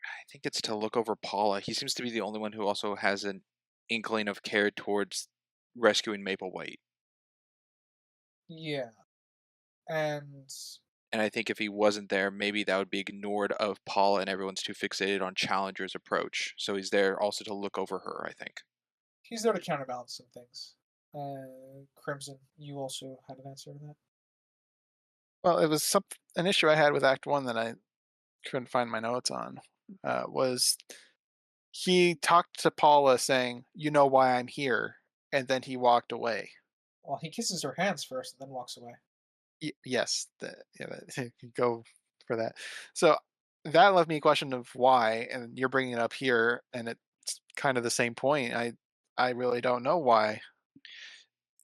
I think it's to look over Paula. He seems to be the only one who also has an inkling of care towards rescuing Maple White. Yeah, and And I think if he wasn't there, maybe that would be ignored of Paula, and everyone's too fixated on Challenger's approach. So he's there also to look over her, I think. he's there to counterbalance some things. Crimson, you also had an answer to that. Well, it was an issue I had with Act 1 that I couldn't find my notes on, was he talked to Paula saying, "You know why I'm here," and then he walked away. Well, he kisses her hands first and then walks away. Yes, yeah, go for that. So that left me a question of why, and you're bringing it up here, and it's kind of the same point. I really don't know why.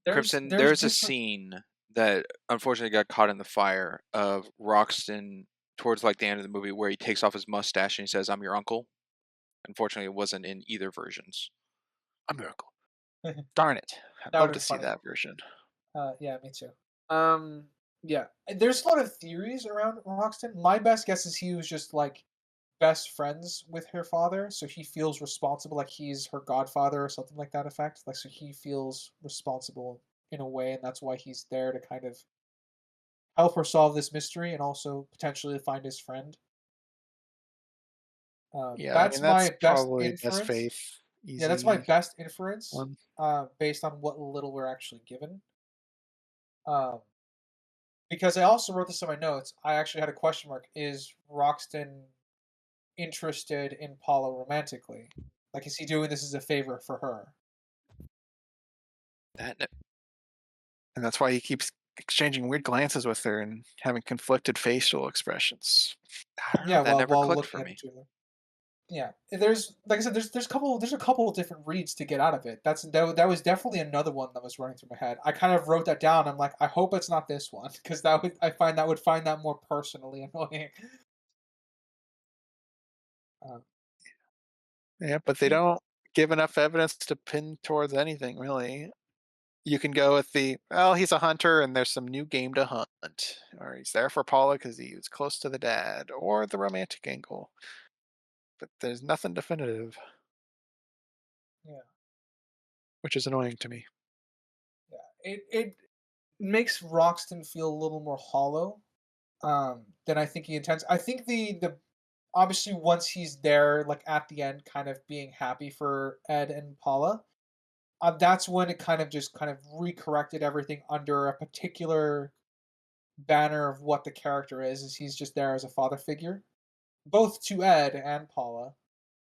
Crimson, There's there's a different. scene that unfortunately got caught in the fire of Roxton towards like the end of the movie where he takes off his mustache and he says, "I'm your uncle." Unfortunately, it wasn't in either versions. A miracle. Darn it! I'd That would love have to been see funny. that version. Yeah, me too. Yeah, there's a lot of theories around Roxton. My best guess is he was just like best friends with her father, so he feels responsible, like he's her godfather or something like that effect. Like, so he feels responsible in a way, and that's why he's there to kind of help her solve this mystery and also potentially find his friend. Yeah, I mean That's that's my best probably best inference. faith, Yeah, that's my easy best inference, one. based on what little we're actually given. Um, because I also wrote this in my notes. I actually had a question mark: is Roxton interested in Paula romantically? Like, is he doing this as a favor for her? That And that's why he keeps exchanging weird glances with her and having conflicted facial expressions. I don't know. Yeah, That never while clicked looking for at the me. two of them. Yeah, there's like I said, there's a couple of different reads to get out of it. That was definitely another one that was running through my head. I kind of wrote that down. I'm like, I hope it's not this one because that would I find that would find that more personally annoying. Um, Yeah, but they he, don't give enough evidence to pin towards anything really. You can go with the, well, he's a hunter and there's some new game to hunt, or he's there for Paula because he was close to the dad, or the romantic angle. But there's nothing definitive, yeah, which is annoying to me. yeah. It makes Roxton feel a little more hollow than I think he intends. I think the obviously once he's there, like at the end, kind of being happy for Ed and Paula, that's when it kind of recorrected everything under a particular banner of what the character is he's just there as a father figure, both to Ed and Paula.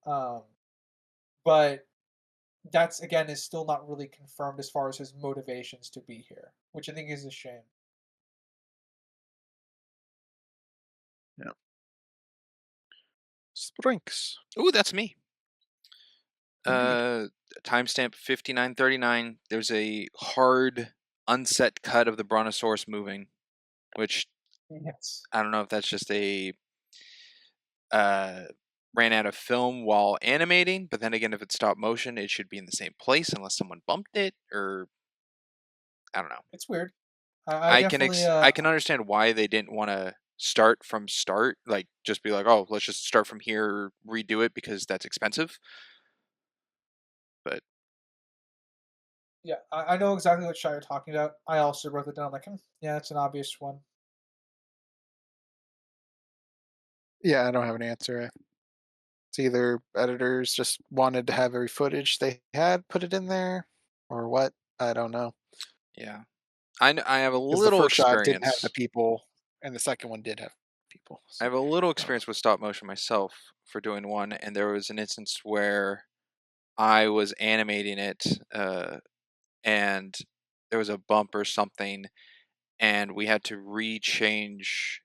Um, but that's again is still not really confirmed as far as his motivations to be here, which I think is a shame. Yeah. Sprinks. Ooh, that's me. Indeed. Uh, Timestamp 5939. There's a hard, unset cut of the Brontosaurus moving, which Yes. I don't know if that's just a uh, ran out of film while animating, but then again, if it's stop motion, it should be in the same place unless someone bumped it, or I don't know. It's weird. I definitely I can understand why they didn't want to start from start, like just be like, oh, let's just start from here, redo it because that's expensive. But yeah, I know exactly what shot you're talking about. I also wrote it down like, yeah, it's an obvious one. Yeah, I don't have an answer. It's either editors just wanted to have every footage they had put it in there, or what. I don't know. yeah, I have a Because the little first shot didn't have the experience. people, and the second one did have people. I So have a little I don't know. experience with stop motion myself for doing one, and there was an instance where I was animating it, and there was a bump or something, and we had to rechange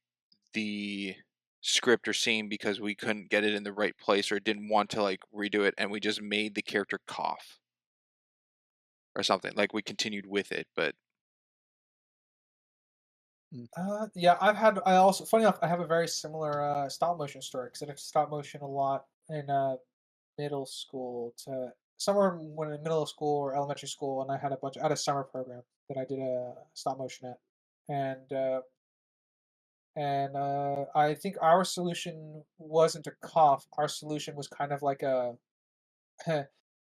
the script or scene because we couldn't get it in the right place or didn't want to like redo it, and we just made the character cough or something. Like we continued with it, but Mm. Yeah, I also, funny enough, I have a very similar stop motion story because I did stop motion a lot in middle school to somewhere when in middle school or elementary school, and I had a summer program that I did a stop motion at, and I think our solution wasn't a cough. Our solution was kind of like a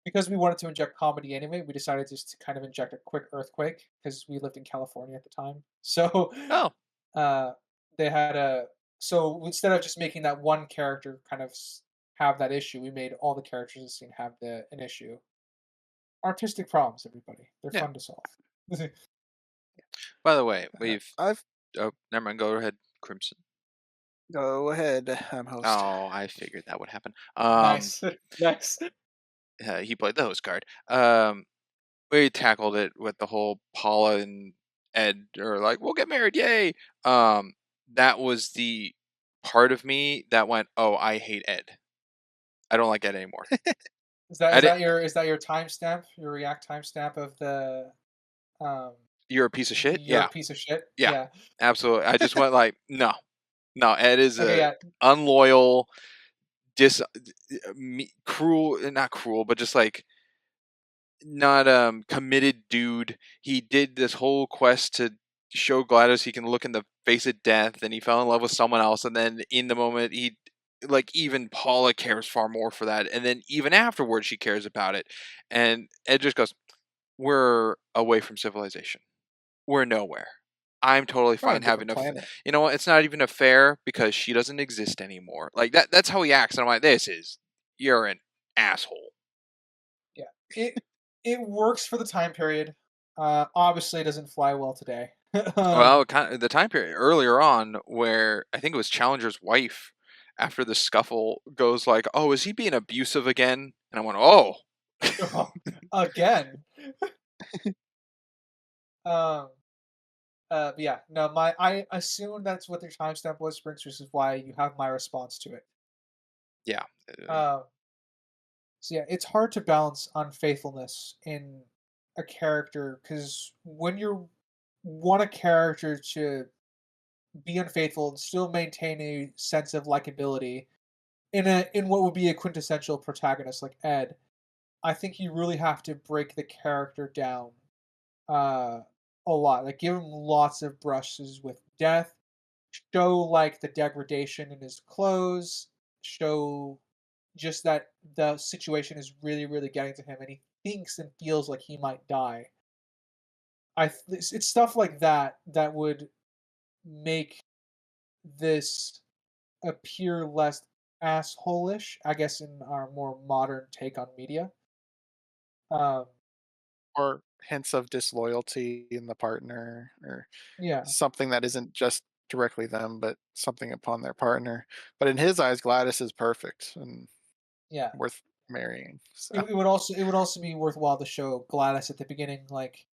because we wanted to inject comedy anyway. We decided just to kind of inject a quick earthquake because we lived in California at the time. So oh uh, they had a so instead of just making that one character kind of have that issue, we made all the characters in the scene have an issue. Artistic problems, everybody. They're yeah. fun to solve. By the way, Uh, we've I've oh never mind. Go ahead, Crimson. Go ahead. I'm host. Oh, I figured that would happen. Nice, nice. He played the host card. We tackled it with the whole Paula and Ed are like, we'll get married, yay! That was the part of me that went, oh, I hate Ed. I don't like Ed anymore. I didn't. Is that your timestamp? Your React timestamp of the um You're a piece of shit. you're a Yeah, piece of shit? yeah, Yeah. absolutely. I just went like, no, no. Ed is Okay, a yeah. unloyal, dis, cruel, not cruel, but just like not committed dude. He did this whole quest to show Gladys he can look in the face of death, and he fell in love with someone else, and then in the moment he like even Paula cares far more for that, and then even afterwards she cares about it, and Ed just goes, "We're away from civilization. We're nowhere. I'm totally On a fine different having planet. you know what? It's not even a fair because she doesn't exist anymore. Like that. That's how he acts, and I'm like, this is you're an asshole." Yeah. It works for the time period. Obviously it doesn't fly well today. Well, um kind of the time period earlier on where I think it was Challenger's wife after the scuffle goes like, "Oh, is he being abusive again?" And I went, "Oh, again. Um but yeah, no, my I assume that's what their timestamp was, Springs, which is why you have my response to it. yeah, Um so yeah, it's hard to balance unfaithfulness in a character because when you want a character to be unfaithful and still maintain a sense of likability, in what would be a quintessential protagonist like Ed, I think you really have to break the character down uh, a lot. Like give him lots of brushes with death, show like the degradation in his clothes, show just that the situation is really, really getting to him, and he thinks and feels like he might die. It's stuff like that that would make this appear less asshole-ish, I guess, in our more modern take on media. Um, Or hints of disloyalty in the partner, or yeah, something that isn't just directly them, but something upon their partner. But in his eyes, Gladys is perfect and yeah. worth marrying. So It would also be worthwhile to show Gladys at the beginning, like,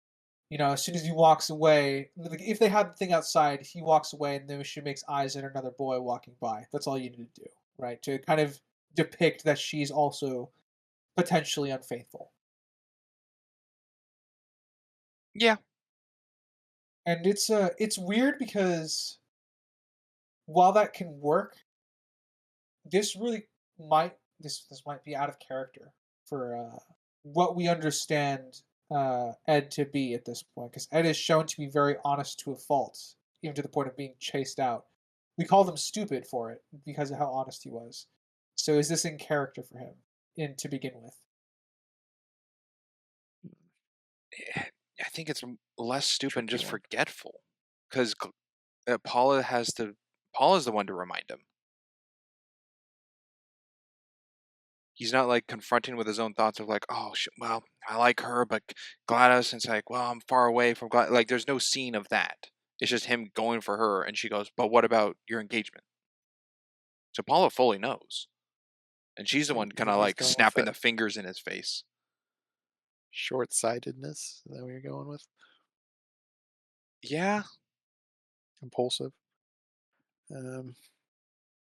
as soon as he walks away, like, if they had the thing outside, he walks away and then she makes eyes at another boy walking by. That's all you need to do, right? To kind of depict that she's also potentially unfaithful. Yeah. And it's weird because while that can work, this really this might be out of character for what we understand Ed to be at this point, because Ed is shown to be very honest to a fault, even to the point of being chased out. We called him stupid for it because of how honest he was. So is this in character for him in to begin with? I think it's less stupid and tricky just one. forgetful, because Paula's the one to remind him. He's not like confronting with his own thoughts of like, oh, well, I like her, but Gladys, and it's like, well, I'm far away from Gladys. Like, there's no scene of that. It's just him going for her, and she goes, but what about your engagement? So Paula fully knows, and she's the So one you kind of think he's like going with snapping that the fingers in his face. short-sightedness? Is that what you're going with? Yeah, Impulsive. Um,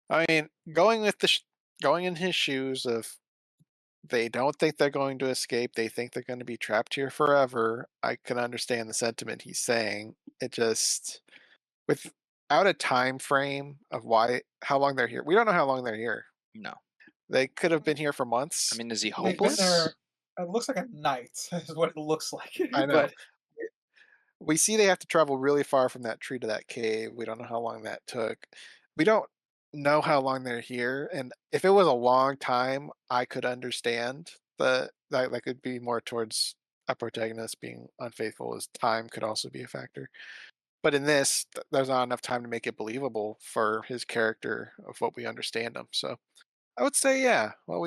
I mean, going in his shoes of they don't think they're going to escape. They think they're going to be trapped here forever. I can understand the sentiment he's saying. It just without a time frame of how long they're here. We don't know how long they're here. no. They could have been here for I months. mean, is he They've been hopeless? there. It looks like a night, is what it looks like. I know. But We see they have to travel really far from that tree to that cave. We don't know how long that took. We don't know how long they're here, and if it was a long time, I could understand that could be more towards a protagonist being unfaithful, as time could also be a factor. But in this, there's not enough time to make it believable for his character of what we understand him. So I would say, yeah, well,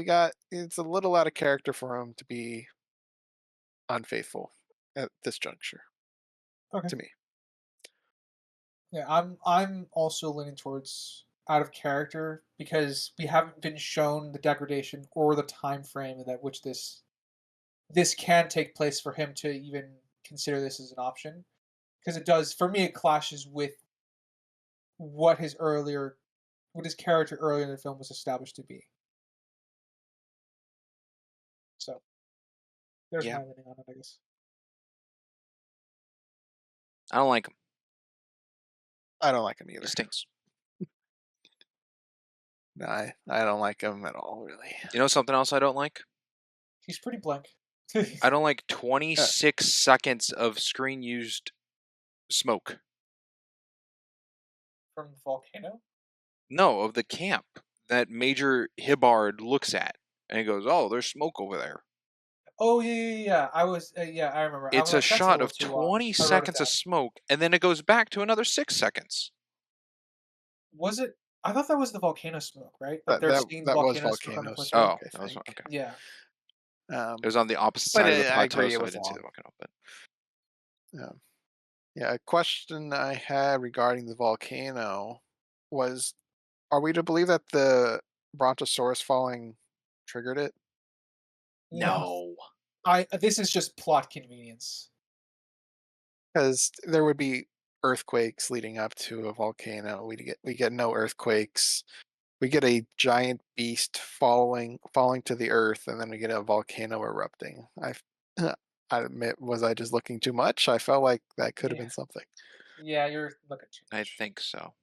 it's a little out of character for him to be unfaithful at this juncture, okay. to me. Yeah, I'm also leaning towards out of character because we haven't been shown the degradation or the time frame that which this can take place for him to even consider this as an option. Because it does, for me, it clashes with what what his character earlier in the film was established to be. So there's Yeah, my leaning on it, I guess. I don't like him. I don't like him He either. stinks. No, I don't like him at all, really. You know something else I don't like? He's pretty blank. I don't like Uh, 26 seconds of screen used smoke. From the volcano. No, of the camp that Major Hibbard looks at, and he goes, "Oh, there's smoke over there." Oh yeah, yeah, yeah. Yeah, I remember. It's a That's a shot little of too long. 20 I wrote it seconds of down. smoke, and then it goes back to another 6 seconds. Was it? I thought that was the volcano smoke, right? Like that they're that seeing the that was volcano smoke on the volcano cliffside. Oh, smoke, I that was think. okay. Yeah. It Um, was on the opposite but side of the I plateau, agree it so I was didn't see the long. volcano. But Um, yeah, a question I had regarding the volcano was: are we to believe that the Brontosaurus falling triggered it? No, no, I this is just plot convenience. Because there would be earthquakes leading up to a volcano. We get no earthquakes. We get a giant beast falling to the earth, and then we get a volcano erupting. I admit, was I just looking too much? I felt like that could have Yeah, been something. yeah, you're looking too I much. think so.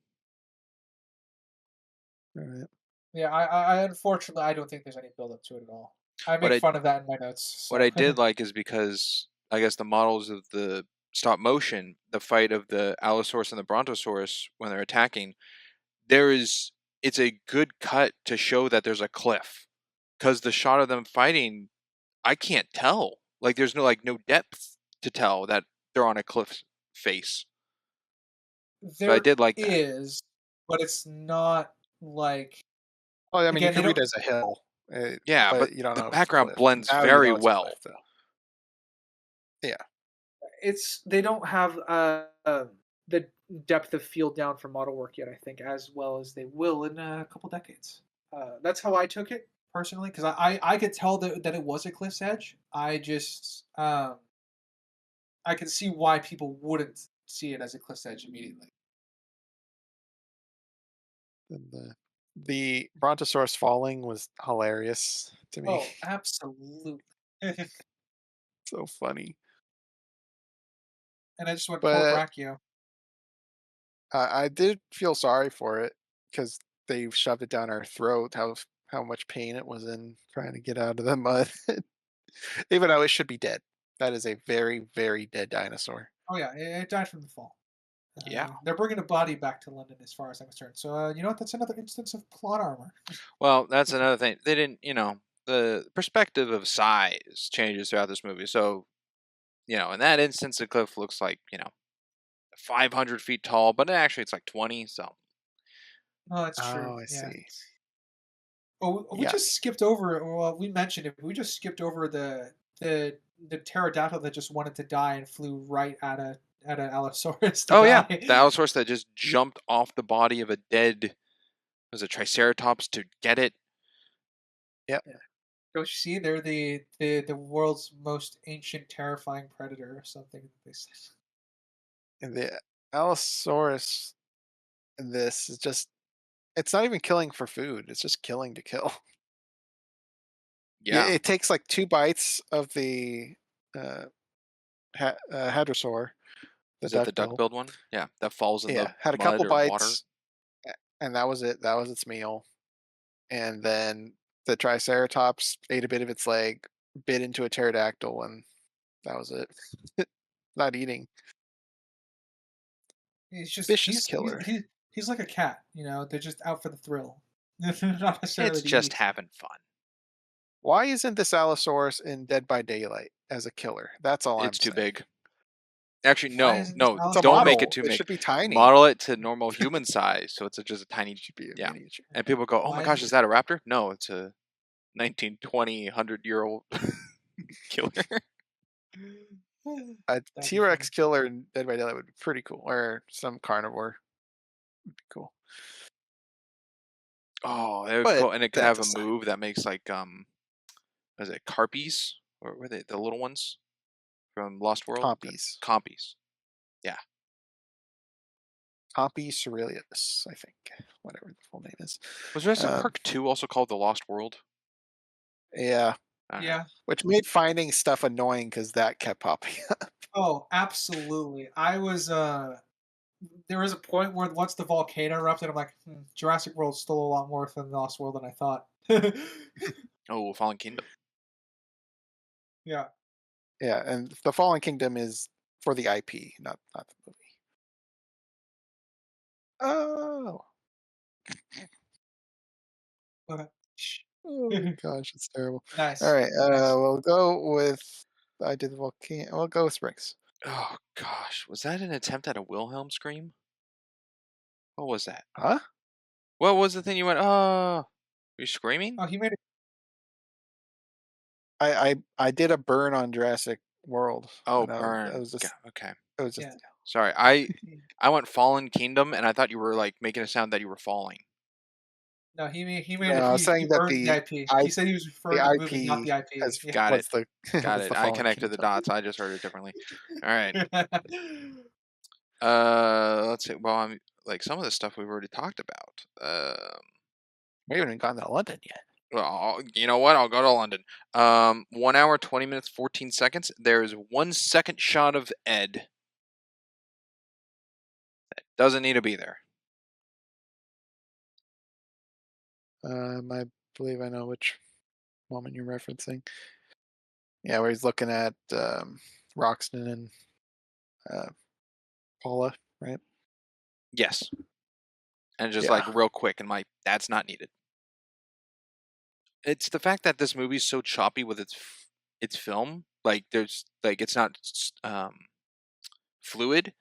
All right. Yeah, I unfortunately I don't think there's any build up to it at all. I What make I fun of that in my notes. what I So did like is because I guess the models of the stop motion, the fight of the Allosaurus and the Brontosaurus when they're attacking, there is it's a good cut to show that there's a cliff, because the shot of them fighting, I can't tell. Like there's no depth to tell that they're on a cliff face. So I there did like that. is, but it's not like Well, I mean, you again they could read don't. it as a hill, Yeah, but but you don't the know if it's a background cliff. blends Now you very know it's a cliff, well. though. Yeah. It's they don't have the depth of field down for model work yet. I think as well as they will in a couple decades. That's how I took it personally because I could tell that it was a cliff's edge. I can see why people wouldn't see it as a cliff's edge immediately. And the Brontosaurus falling was hilarious to me. Oh, absolutely. So funny. And I just went poor But Brachio. I did feel sorry for it because they shoved it down our throat. How much pain it was in trying to get out of the mud, even though it should be dead. That is a very very dead dinosaur. Oh yeah, it died from the fall. Yeah. They're bringing a body back to London, as far as I'm concerned. So you know what? That's another instance of plot armor. Well, that's another thing. They didn't, the perspective of size changes throughout this movie. So, in that instance, the cliff looks like, 500 feet tall, but actually it's like 20. So, Oh, that's true. Oh, I Yeah. see. Oh, we Yeah, just skipped over. Well, we mentioned it. But we just skipped over the pterodactyl that just wanted to die and flew right at an Allosaurus to oh yeah, die. the Allosaurus that just jumped off the body of a dead, was it Triceratops to get it? yep. Yeah. Don't you see? They're the world's most ancient, terrifying predator, or something. They said. And the Allosaurus in this is just it's not even killing for food. It's just killing to kill. Yeah, Yeah. it takes like 2 bites of the uh, hadrosaur, the Is that the duckbill. duck-billed one? Yeah, that falls in the Yeah, had a mud couple or water. bites, and that was it. That was its meal. And then the Triceratops ate a bit of its leg, bit into a pterodactyl, and that was it. Not eating. He's just Vicious killer. he's like a cat. They're just out for the thrill, not It's necessarily to just eat. having fun. Why isn't this Allosaurus in Dead by Daylight as a killer? That's all I'm It's too saying. big. Actually, Why no, isn't this no, It's a Allosaurus? don't make it model. too It big. should be tiny. Model it to normal human size, so it's just a tiny, It should be a yeah. miniature. And people go, "Oh my Why gosh, isn't is that a raptor?" No, it's a 1920, 100-year-old killer. A That'd be T-Rex funny. killer in Dead by Daylight would be pretty cool, or some carnivore would be cool. Oh, that would be But cool, and it could that have a aside, move that makes like what is it, carpies, or were they the little ones from Lost World? Compies, Compies. Yeah. Compy Aurelius, I think, whatever the full name is. Was Jurassic Um, Park 2 also called The Lost World? yeah, I don't know. Yeah. which made finding stuff annoying because that kept popping up. Oh, absolutely. I was there was a point where once the volcano erupted, I'm like, Jurassic World's still a lot more than Lost World than I thought. Oh, Fallen Kingdom. Yeah. Yeah, and the Fallen Kingdom is for the IP, not the movie. Oh, Okay. Shh. oh gosh, it's terrible. All Nice. right, Nice. we'll go with I did the volcano. We'll go with Springs. Oh gosh, was that an attempt at a Wilhelm scream? What was that? Huh? What was the thing you went? Oh, you're screaming? Oh, he made it. I did a burn on Jurassic World, Oh, and I burn. was just Okay. it was just Yeah. Sorry, I went Fallen Kingdom, and I thought you were like making a sound that you were falling. No, he made no, it. I was He saying that burned the IP. I He said he was the referring to the movie, not IP the IP. has Yeah. Got it. was the Got was it. the I Fallen connected the Kingdom. dots. I just heard it differently. All right. Let's see. Well, I'm like some of the stuff we've already talked about. We haven't even gotten to London yet. Well, you know what? I'll go to London. 1 hour, 20 minutes, 14 seconds. There's 1 second shot of Ed. Doesn't need to be there. I believe I know which moment you're referencing. Yeah, where he's looking at Roxton and uh, Paula, right? Yes, and just like Yeah. real quick, and like that's not needed. It's the fact that this movie's so choppy with its film. Like there's like it's not fluid.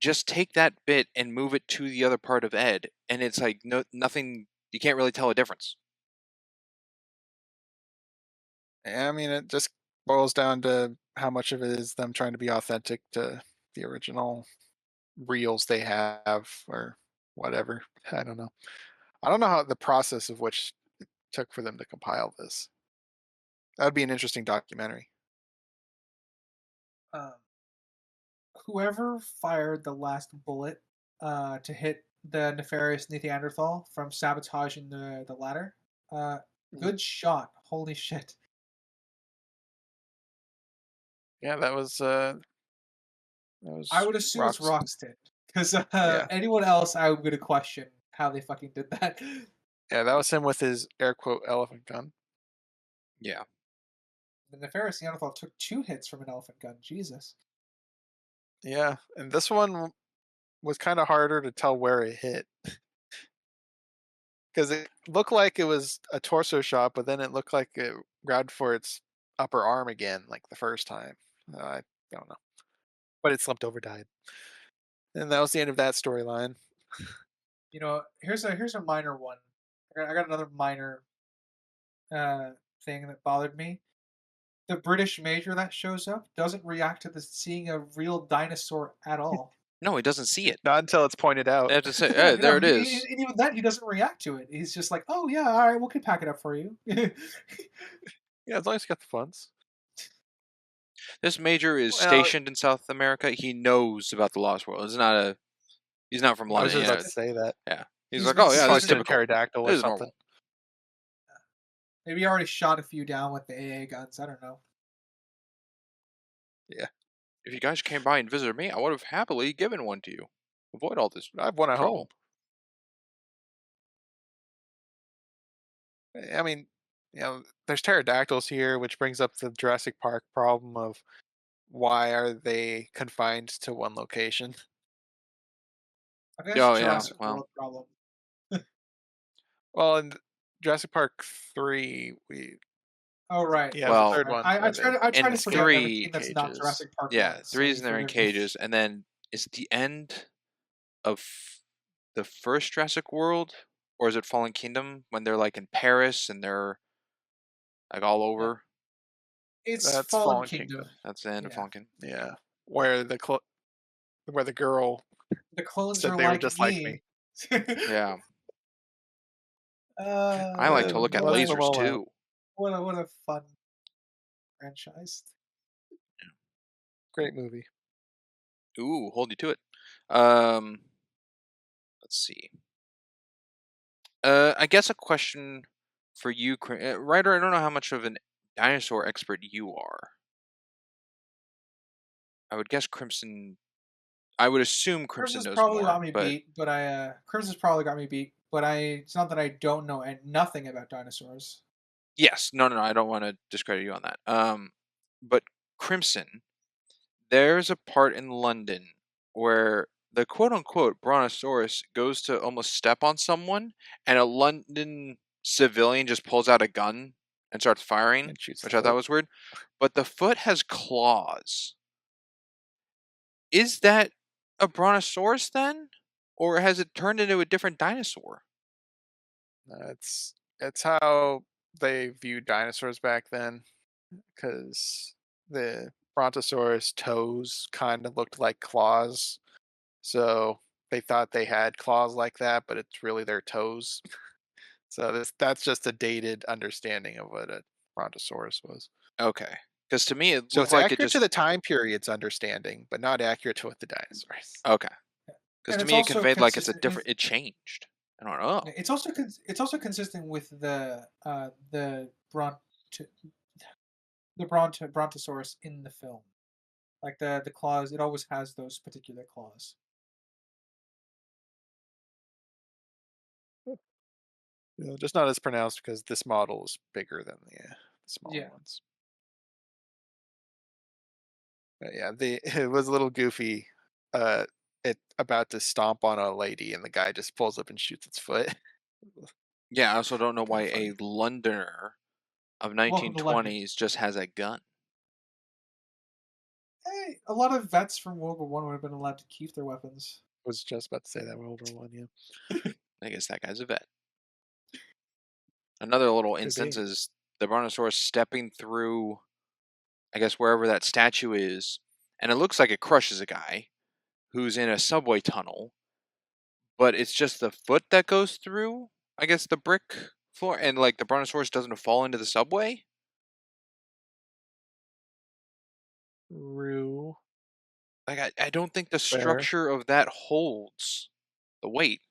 Just take that bit and move it to the other part of Ed, and it's like nothing. You can't really tell a difference. Yeah, I mean, it just boils down to how much of it is them trying to be authentic to the original reels they have, or whatever. I don't know. I don't know how the process of which it took for them to compile this. That would be an interesting documentary. Um, whoever fired the last bullet to hit the nefarious Neanderthal from sabotaging the ladder, uh, Mhm. good shot. Holy shit. Yeah, that I was would assume it's rocks. Roxton, because Yeah, anyone else, I would gonna question how they fucking did that. yeah, that was him with his air quote elephant gun. Yeah. The nefarious Neanderthal took 2 hits from an elephant gun. Jesus. Yeah, and this one was kind of harder to tell where it hit because it looked like it was a torso shot, but then it looked like it grabbed for its upper arm again, like the first time. I don't know, but it slumped over, died, and that was the end of that storyline. Here's a minor one. I got another minor uh, thing that bothered me. The British major that shows up doesn't react to seeing a real dinosaur at all. No, he doesn't see it. Not until it's pointed They out. have to say, Yeah, "Hey, there it is." and even then, he doesn't react to it. He's just like, "Oh yeah, all right, we can pack it up for you." Yeah, as long as you got the funds. This major is Well, stationed in South America. He knows about the Lost World. It's not a. He's not from I was London. just You about know. to say that. Yeah. He's He's like, been oh yeah, this is Talking to a stationed. typical. pterodactyl or This is something. normal. Maybe he already shot a few down with the AA guns. I don't know. Yeah, If you guys came by and visited me, I would have happily given one to you. Avoid all this I have one at home. trouble. I mean, there's pterodactyls here, which brings up the Jurassic Park problem of why are they confined to one location? I think that's Oh yeah. Jurassic Well, World problem. Well, in Jurassic Park 3, we Oh right, yeah, the well, third right. one I where try they to I try in to forget escape everything three, that's not cages. Jurassic Park yeah, one. So three's you in they're in forgive me. cages, and then is the end of the first Jurassic World, or is it Fallen Kingdom when they're like in Paris and they're like all Uh, over? it's That's Fallen Fallen Kingdom. Kingdom. That's the end of Yeah, Fallen Kingdom. Yeah, where where the girl the clones said are they were like just like me. me. Yeah, I like to look at What Lets a them lasers all out. too. what a fun franchise. Great movie. Ooh, hold you to it. Um, let's see. I guess a question for you, Ryder. I don't know how much of an dinosaur expert you are. I would guess Crimson. I would assume Crimson Crimson's knows probably got more, me but beat, but Crimson's probably got me beat, but it's not that I don't know nothing about dinosaurs. yes, no. I don't want to discredit you on that. But Crimson, there's a part in London where the quote unquote brontosaurus goes to almost step on someone, and a London civilian just pulls out a gun and starts firing, And shoots the which I thought foot. was weird. But the foot has claws. Is that a brontosaurus then? Or has it turned into a different dinosaur? It's how they viewed dinosaurs back then, because the Brontosaurus toes kind of looked like claws, so they thought they had claws like that, but it's really their toes. So that's just a dated understanding of what a Brontosaurus was. Okay. Because to me, it So looked it's like it accurate to just. the time period's understanding, but not accurate to what the dinosaurs. Okay. Because And to it's me, it also conveyed like it's a consistent. different. It changed. I don't know. It's also consistent with brontosaurus in the film. Like the claws, it always has those particular claws. Just not as pronounced because this model is bigger than the smaller Yeah. ones. But yeah, the it was a little goofy. Uh, it about to stomp on a lady, and the guy just pulls up and shoots its foot. Yeah, I also don't know Kind why of a funny. Londoner of Welcome to London. 1920s just has a gun. Hey, a lot of vets from World War One would have been allowed to keep their weapons. Was just about to say that World War One. Yeah, I guess that guy's a vet. Another little could instance be. is the Brontosaurus stepping through, I guess, wherever that statue is, and it looks like it crushes a guy who's in a subway tunnel, but it's just the foot that goes through, I guess, the brick floor, and like the Brontosaurus doesn't fall into the subway. Rue. Like, I don't think the Fair. structure of that holds the weight,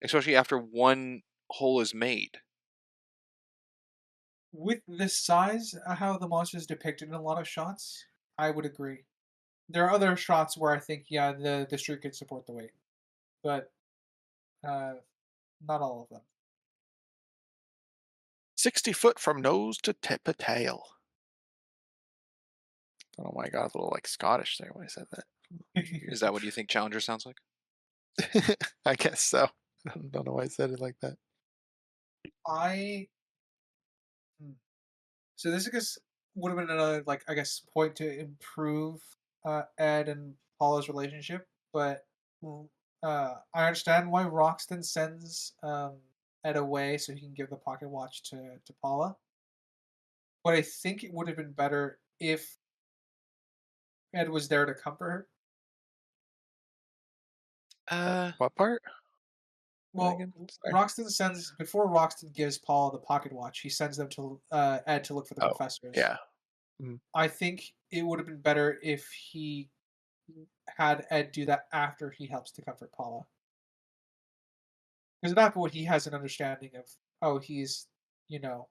especially after one hole is made. With this size, how the monster is depicted in a lot of shots, I would agree. There are other shots where I think, yeah, the street could support the weight, but uh, not all of them. 60 foot from nose to tip of tail. Oh my god, a little like Scottish there when I said Is that what you think Challenger sounds like? that. I guess so. I don't know why I said it like that. I hmm. So this I guess would have been another like I guess point to improve Ed and Paula's relationship, but I understand why Roxton sends Ed away so he can give the pocket watch to Paula. But I think it would have been better if Ed was there to comfort her. Uh, What part? Well, Again? Sorry. Roxton sends before Roxton gives Paula the pocket watch. He sends them to Ed to look for the Oh, professors. yeah. Mhm. I think it would have been better if he had Ed do that after he helps to comfort Paula. Because at that point, he has an understanding of, oh, he's, you know,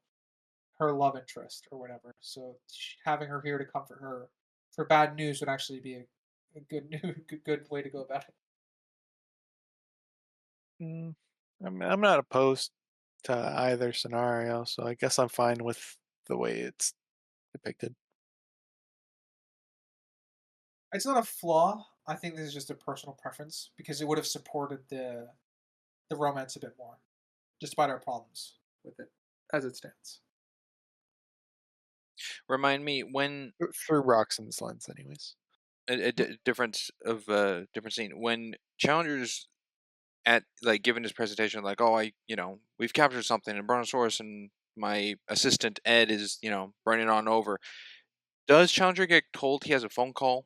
her love interest or whatever. So having her here to comfort her for bad news would actually be a good, good way to go about it. Mm, I'm not opposed to either scenario, so I guess I'm fine with the way it's depicted. It's not a flaw. I think this is just a personal preference because it would have supported the romance a bit more, despite our problems with it as it stands. remind me when Through Roxanne's lens, anyways. difference of different scene when Challenger's at like giving his presentation, like, oh, we've captured something, and Brontosaurus and my assistant Ed is bringing it on over. Does Challenger get told he has a phone call,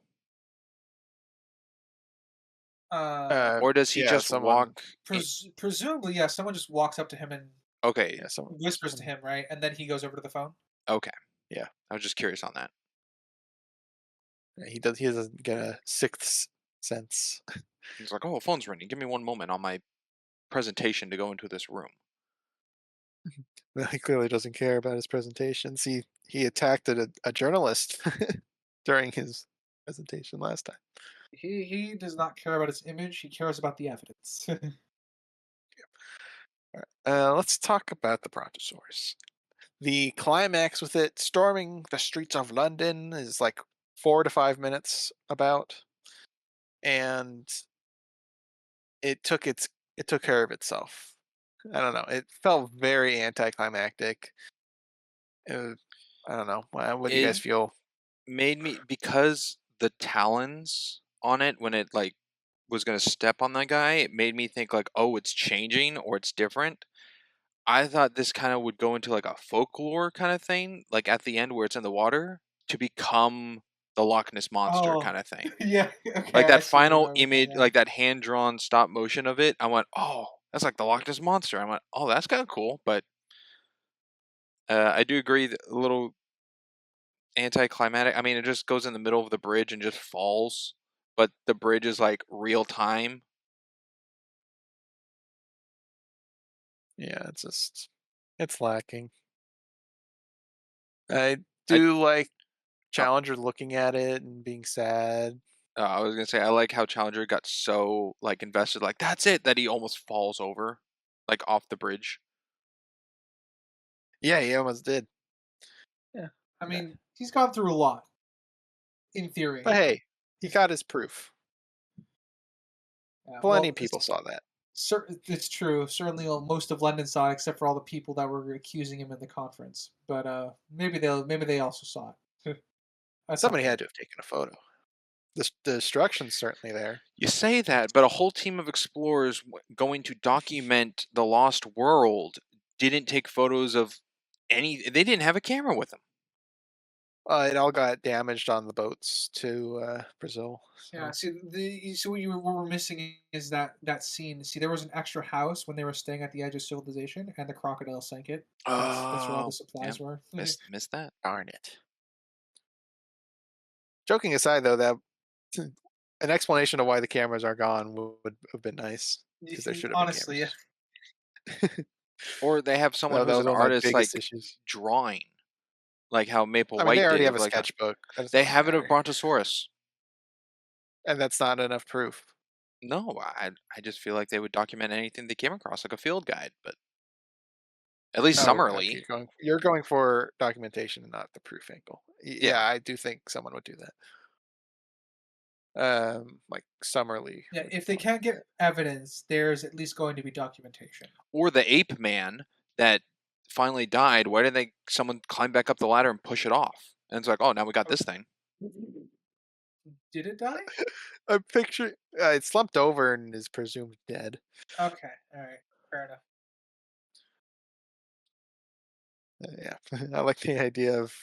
Uh, or does he Yeah, just someone. walk? Presumably, yeah, someone just walks up to him and Okay, Yeah, whispers to someone. him, right? And then he goes over to the phone. okay. Yeah, I was just curious on that. yeah, he does. He doesn't get a sixth sense. He's like, oh, phone's ringing. Give me one moment on my presentation to go into this room. Well, he clearly doesn't care about his presentations. He attacked a journalist during his presentation last time. He does not care about his image. He cares about the evidence. All right, let's talk about the Brontosaurus. The climax with it storming the streets of London is like 4 to 5 minutes about, and it took care of itself. I don't know. It felt very anticlimactic. Uh, I don't know. What do you It guys feel? made me, because the talons on it when it like was gonna step on that guy, it made me think like, oh, it's changing or it's different. I thought this kind of would go into like a folklore kind of thing, like at the end where it's in the water to become the Loch Ness monster Oh, kind of thing. yeah. Okay, Like I that see where you're final going with that. image, Yeah. like that hand drawn stop motion of it, I went, oh, that's like the Loch Ness monster. I went, oh, that's kind of cool. But I do agree that a little anticlimactic. I mean, it just goes in the middle of the bridge and just falls, but the bridge is like real time. Yeah, it's lacking. I I do like oh, Challenger looking at it and being sad. I was gonna say I like how Challenger got so like invested, like that's it, that he almost falls over, like off the bridge. Yeah, he almost did. Yeah. I Yeah. mean, he's gone through a lot, in But theory. hey, he got his proof. Yeah, Plenty of people saw that. it's true. Certainly, most of London saw it, except for all the people that were accusing him in the conference. But maybe they also saw it at some Somebody point. had to have taken a photo. The destruction's certainly there. You say that, but a whole team of explorers going to document the lost world didn't take photos of any. They didn't have a camera with them. It all got damaged on the boats to Brazil. Yeah. So See what we're missing is that scene. See, there was an extra house when they were staying at the edge of civilization, and the crocodile sank it. That's where all the Oh, yeah, supplies were. missed that. darn it. Joking aside, though, that an explanation of why the cameras are gone would have been nice because there should have been Honestly, yeah. cameras. Or they have someone That who's was an one of my artist biggest like issues. drawing, like how Maple I mean, they White already have did. a Like sketchbook. That doesn't they really have it of matter, Brontosaurus. and that's not enough proof. No, I just feel like they would document anything they came across, like a field guide, but at least Oh, okay. summarily. You're going for documentation and not the proof angle. Yeah. Yeah, I do think someone would do that. Like summarily Yeah, would be if they fine. can't get evidence, there's at least going to be documentation. Or the ape man that finally died. Why didn't someone climb back up the ladder and push it off? And it's like, oh, now we got Oh, this thing. did it die? A picture. It slumped over and is presumed dead. Okay, all right, fair enough. Yeah, I like the idea of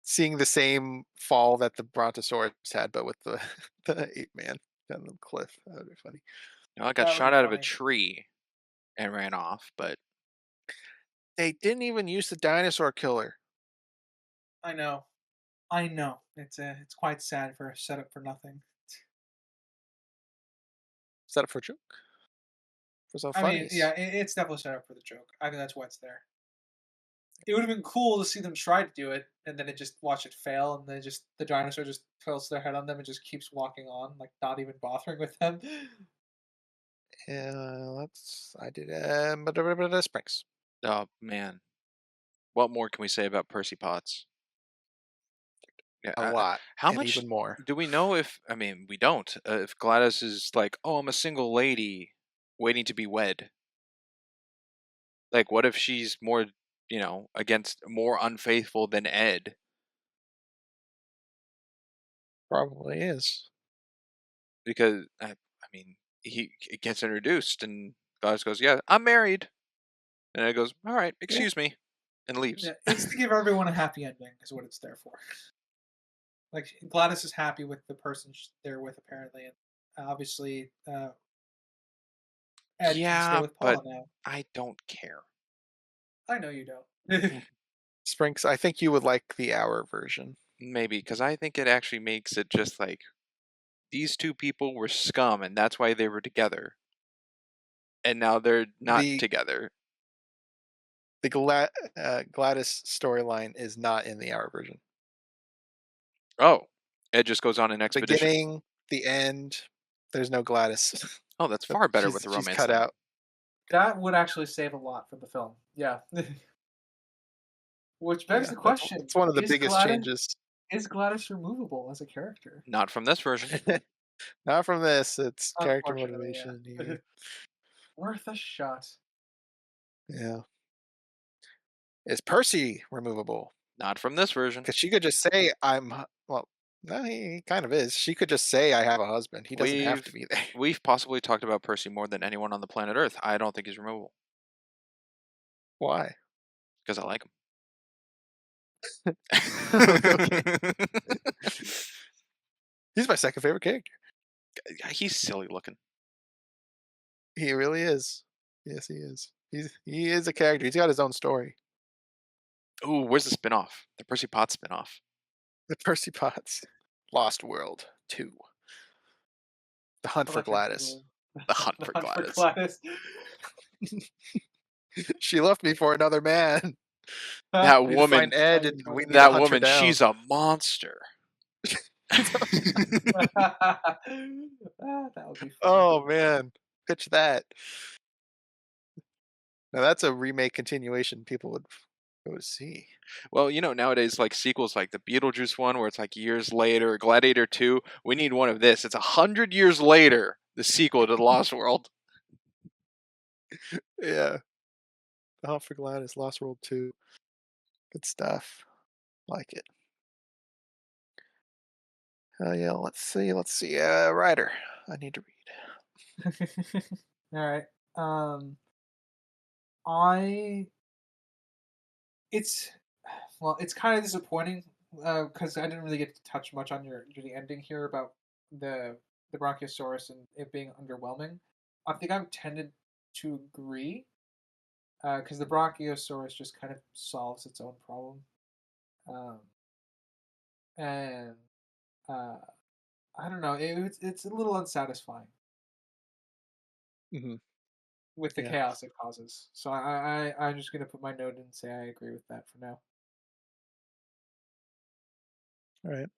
seeing the same fall that the Brontosaurus had, but with the the ape man down the cliff. That would be funny. I got That would shot be out of a funny. tree and ran off, but They didn't even use the dinosaur killer. I know, I know. It's quite sad for a setup for nothing. Set up for a joke, for some I mean, yeah, funnies. it's definitely set up for the joke. I think that's why it's there. It would have been cool to see them try to do it, and then it just watch it fail, and then just the dinosaur just tilts their head on them and just keeps walking on, like not even bothering with them. Let's. I did. Springs. oh man, what more can we say about Percy Potts? Yeah, A lot how and much even more. do we know? If I mean, we don't. If Gladys is like, oh, I'm a single lady waiting to be wed. Like, what if she's more, against more unfaithful than Ed? Probably is. Because I mean, he gets introduced and Gladys goes, "Yeah, I'm married," and Ed goes, "All right, Yeah, excuse me," and leaves. yeah, it's to give everyone a happy ending, is what it's there for. Like Gladys is happy with the person they're with, apparently, and obviously Ed can stay Yeah, with but Paula now. I don't care. I know you don't. Springs. I think you would like the hour version. Maybe because I think it actually makes it just like these two people were scum, and that's why they were together, and now they're not The together. Gladys storyline is not in the hour version. Oh, Ed just goes on an expedition. Beginning, the end. There's no Gladys. Oh, that's far better with the She's romance cut then. out. That would actually save a lot for the film. Yeah. Which begs Yeah, the that's question: one of the Is biggest Gladys changes. removable as a character? Not from this version. Not from this. It's character Unfortunately, motivation yeah. here. Worth a shot. Yeah. Is Percy removable? Not from this version. Because she could just say, well, no, he kind of is. She could just say, I have a husband. He doesn't have to We've be there. we've possibly talked about Percy more than anyone on the planet Earth. I don't think he's removable Why? because I like Okay. him. He's my second favorite character. He's silly looking. He really is. Yes, he is. He is a character. He's got his own story. Ooh, where's the spinoff? The Percy Potts spinoff. The Percy Potts. Lost World 2. The Hunt for Gladys. The Hunt The for hunt for Gladys. Gladys. She left me for another man. That We need to find woman. Ed and we need to That hunt her woman. down. She's a monster. That would be funny. Oh man. Pitch that. Now that's a remake continuation people would Go to see. Well, nowadays, like sequels like the Beetlejuice one, where it's like years later, Gladiator 2, we need one of this. It's 100 years later, the sequel to The Lost World. Yeah. The Hunt for Gladys, Lost World 2. Good stuff. Like it. Yeah, let's see. Ryder. I need to read. All right. I it's well, it's kind of disappointing because I didn't really get to touch much on the ending here about the the Brachiosaurus and it being underwhelming. I think I've tended to agree because the Brachiosaurus just kind of solves its own problem, um, and uh, I don't know, it's a little unsatisfying Hmm. with the Yeah. chaos it causes. So I'm just gonna put my note in and say I agree with that for now. All right.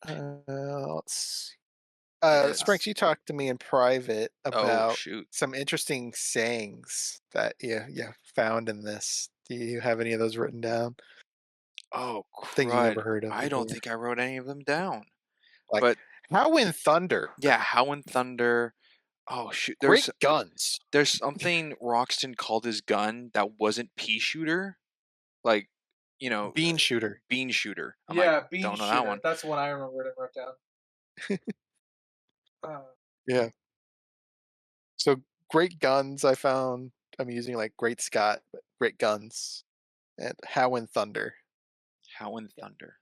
Let's see. Sprinks, Yes. you talked to me in private Oh, about shoot. some interesting sayings that you found in this. Do you have any of those written down? Oh, Things you crud. never heard of I don't before? think I wrote any of them down. Like, But how in thunder? yeah, How and Thunder. Oh, shoot. Great guns. There's something Roxton called his gun that wasn't pea shooter. Like, you know, Bean shooter. bean shooter. I'm like, Yeah, bean don't know that shooter. one. That's what I remembered and wrote down. Uh, Yeah. So great guns I found. I'm using like Great Scott, but great guns. And how in thunder. How and yeah. Thunder.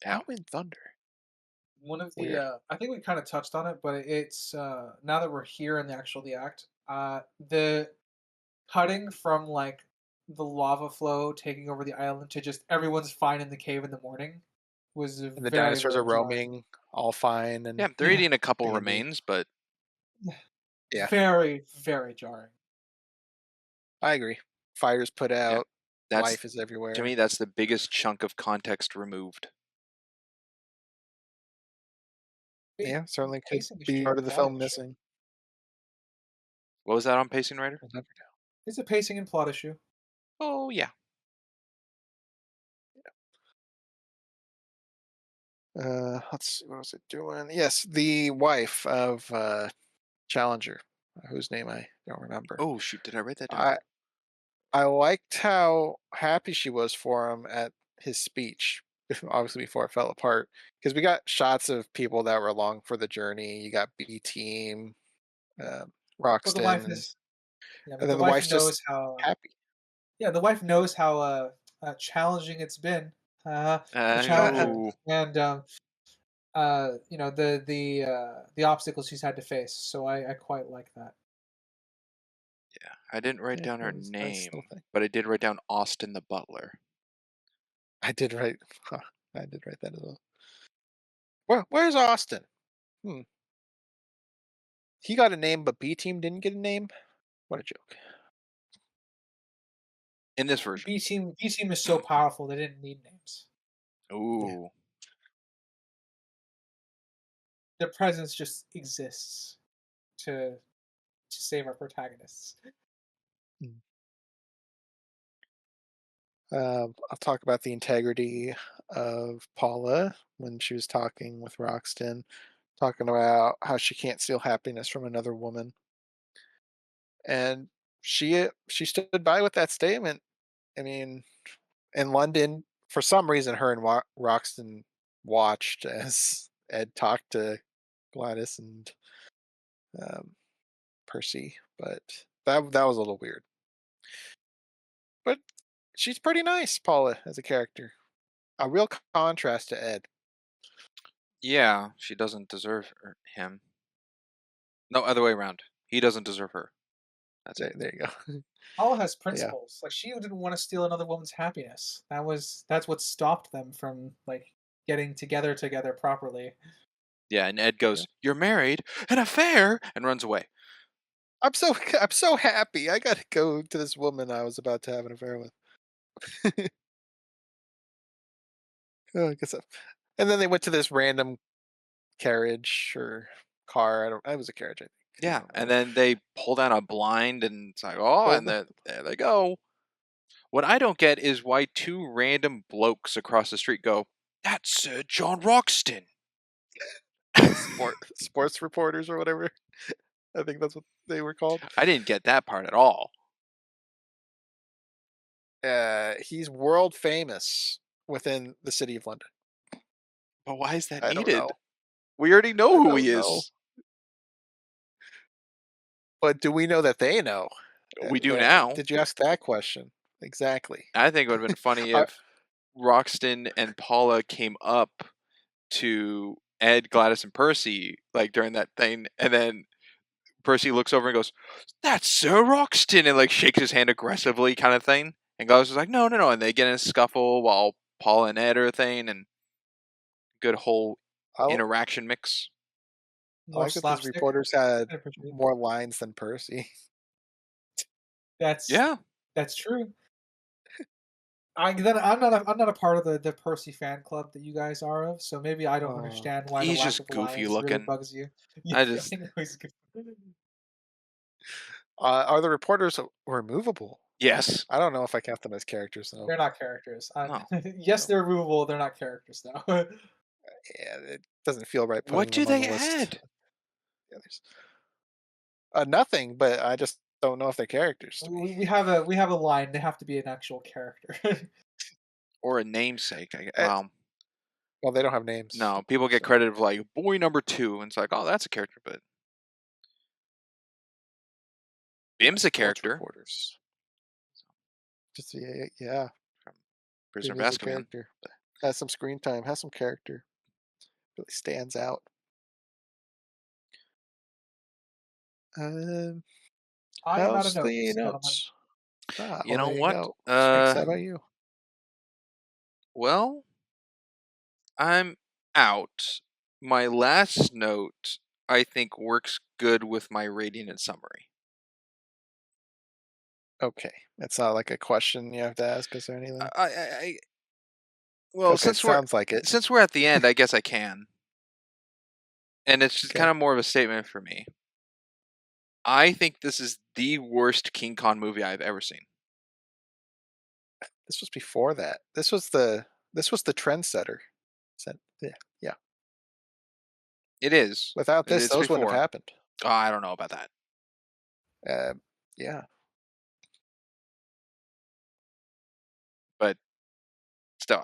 Yeah. How in thunder. One of the Weird. I think we kind of touched on it, but it's now that we're here in the act, the cutting from like the lava flow taking over the island to just everyone's fine in the cave in the morning was And the very dinosaurs are very jarring. roaming all fine Yeah, and they're Yeah, eating a couple dandy. remains, but Yeah, very very jarring. I agree. Fires put yeah, out, that's life is to me everywhere. that's the biggest chunk of context removed. Wait, Yeah, certainly could pacing be issue part and of the plot film issue. missing. What was that on Pacing Writer? We'll never It's a pacing and plot issue. Oh yeah. know. Let's see, what was it doing? Yes, the wife of Challenger, whose name I don't remember. Oh shoot, did I write that down? I I liked how happy she was for him at his speech, obviously before it fell apart. Because we got shots of people that were along for the journey. You got B Team, um, But the wife Roxton, and, is yeah, but and the then the wife wife's just knows how happy. yeah, the wife knows how challenging it's been for Challenger, Oh and you know the obstacles she's had to face. So I quite like that. yeah, I didn't write Yeah, down that her was a nice little name, thing. but I did write down Austin the Butler. I did write. Huh, I did write that as well. Where's Austin? Hmm. He got a name, but B Team didn't get a name. What a joke. In this version. B team is so powerful they didn't need names. Yeah. Ooh. Their presence just exists to save our protagonists. Mm. I'll talk about the integrity of Paula when she was talking with Roxton, talking about how she can't steal happiness from another woman, and she stood by with that statement. I mean, in London, for some reason, her and Roxton watched as Ed talked to Gladys and um, Percy, but that was a little weird. But she's pretty nice, Paula, as a character. A real contrast to Ed. Yeah, she doesn't deserve him. No, other way around. He doesn't deserve her. That's it. There you go. Paula has Yeah. principles. Like she didn't want to steal another woman's happiness. That's what stopped them from like getting together properly. Yeah, and Ed Yeah. goes, "You're married, an affair," and runs away. I'm so happy. I gotta go to this woman I was about to have an affair with. Oh, I guess so. And then they went to this random carriage or car. I don't. It was a carriage, I think. Yeah, and then they pull down a blind, and it's like, oh, and there they go. What I don't get is why two random blokes across the street go, "That's Sir John Roxton." sports reporters or whatever. I think that's what they were called. I didn't get that part at all. He's world famous within the city of London. But why is that I don't needed? know. We already know I who he don't know. is. But do we know that they know? We do now. Did you ask that question? Exactly. I think it would have been funny I- if Roxton and Paula came up to Ed, Gladys, and Percy like during that thing, and then Percy looks over and goes, "That's Sir Roxton," and like shakes his hand aggressively, kind of thing. And Gladys was like, "No, no, no," and they get in a scuffle while Paula and Ed are a thing, and good whole I interaction mix. More like that these slapstick. reporters had I appreciate it. more lines than Percy. That's Yeah, that's true. I'm not a part of the Percy fan club that you guys are of, so maybe I don't Oh, understand why the he's lack just of goofy lines really looking. bugs you. Yeah, I just I know he's good. are the reporters removable? yes, I don't know if I count them as characters though. They're not characters. no, Yes, no. they're removable. They're not characters though. Yeah, it doesn't feel right What putting do them on they the list. add? Yeah, nothing, but I just don't know if they're characters to me. We have a line. They have to be an actual character. Or a namesake? Eh, Well, well, they don't have names, no, people get so credit of like boy number 2, and it's like, oh, that's a character, but Bim's a sports character reporters. Just yeah, from Prisoner Bim of is a Azkaban. character. Has some screen time. Has some character. Really stands out. I am out of How's the notes, gentlemen. notes? Ah, You well, know there you what? go. Strengths. How about you? Well, I'm out. My last note, I think, works good with my rating and summary. Okay, it's not like a question you have to ask us or anything. Well, Okay, it sounds like it. since we're at the end, I guess I can, and it's just Okay, kind of more of a statement for me. I think this is the worst King Kong movie I've ever seen. this was before that. This was the trendsetter. Yeah, yeah. It is. Without this, It's those wouldn't have before. happened. Oh, I don't know about that. Uh, yeah. But still,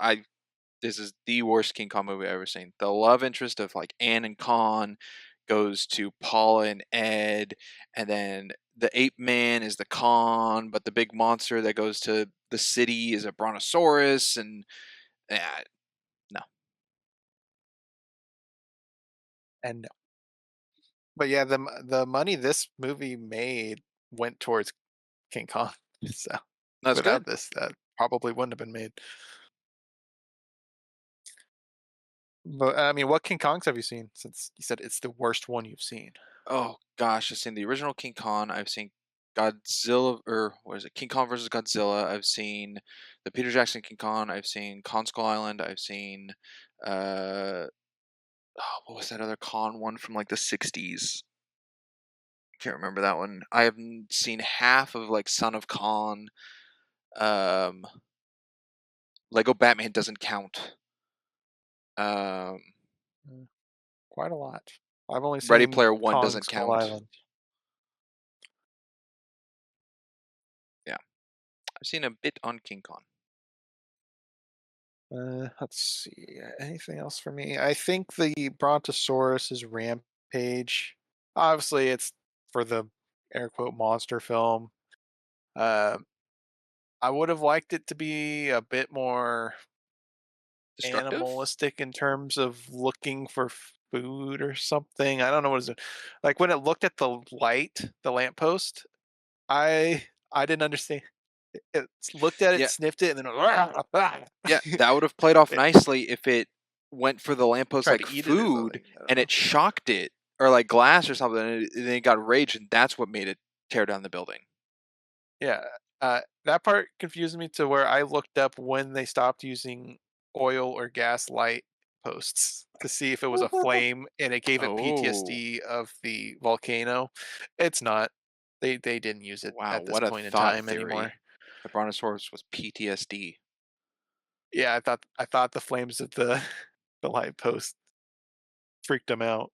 this is the worst King Kong movie I've ever seen. The love interest of like Anne and Con goes to Paula and Ed, and then the ape man is the Con, but the big monster that goes to the city is a brontosaurus, and no. And no. But yeah, the money this movie made went towards King Kong. So That's good. without this, that probably wouldn't have been made. But I mean, what King Kongs have you seen? Since you said it's the worst one you've seen. Oh gosh, I've seen the original King Kong. I've seen Godzilla, or what is it? King Kong versus Godzilla. I've seen the Peter Jackson King Kong. I've seen Kong Skull Island. I've seen uh, what was that other Kong one from like the '60s? Can't remember that one. I have seen half of like Son of Kong. Um, Lego Batman doesn't count. Um, Mm, quite a lot. I've only Ready seen Player One Kong doesn't Skull count. Island. Yeah, I've seen a bit on King Kong. Let's see. Anything else for me? I think the Brontosaurus is Rampage. Obviously, it's for the air quote monster film. Um, I would have liked it to be a bit more Destructive. animalistic in terms of looking for food or something. I don't know what is it. Like when it looked at the light, the lamppost, I didn't understand. It looked at it, Yeah, sniffed it, and then yeah, that would have played off it nicely if it went for the lamppost tried like to eat it or food something. I don't and know. it shocked it, or like glass or something, and then it got rage, and that's what made it tear down the building. Yeah, that part confused me to where I looked up when they stopped using oil or gas light posts to see if it was a flame and it gave it Oh, PTSD of the volcano. It's not. They didn't use it wow, at this what a point in thought time anymore. theory. The Brontosaurus was PTSD. Yeah, I thought the flames of the the light post freaked him out.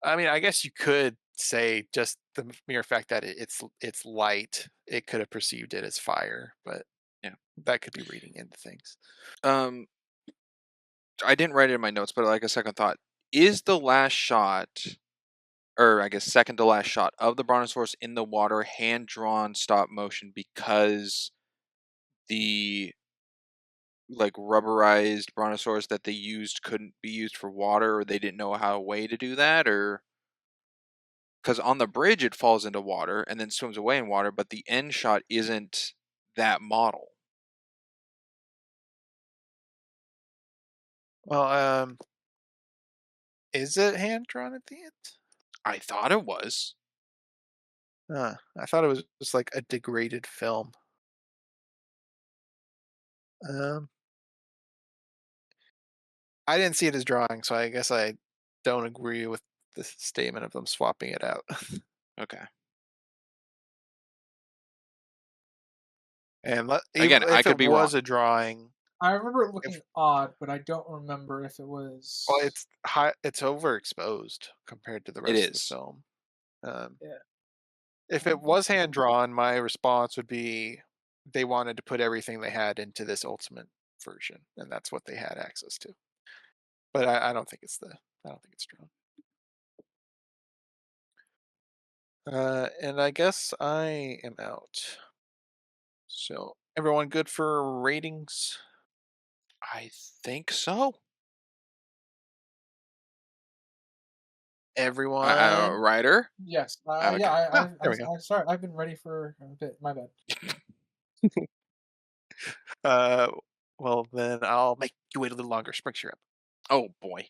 I mean, I guess you could say just the mere fact that it's light, it could have perceived it as fire, but Yeah. that could be reading into things. Um, I didn't write it in my notes, but like a second thought, is the last shot, or I guess second to last shot of the Brontosaurus in the water hand drawn stop motion because the like rubberized Brontosaurus that they used couldn't be used for water, or they didn't know how a way to do that, or because on the bridge it falls into water and then swims away in water, but the end shot isn't that model. Well, is it hand drawn at the end? I thought it was. I thought it was just like a degraded film. Um, I didn't see it as drawing, so I guess I don't agree with the statement of them swapping it out. Okay. And Again, even I if could it be wrong. was a drawing, I remember it if looking odd, but I don't remember if it well, was. it's overexposed compared to the It rest of the is. film. Um, Yeah. if I it think was hand drawn, my response would be they wanted to put everything they had into this ultimate version, and that's what they had access to. But I don't think it's I don't think it's drawn. And I guess I am out. So everyone good for ratings? I think so. Everyone. Ryder? yes. Yeah. Okay. There we go. I'm sorry. I've been ready for a bit. My bad. Uh, well then I'll make you wait a little longer. Spring syrup. Oh boy.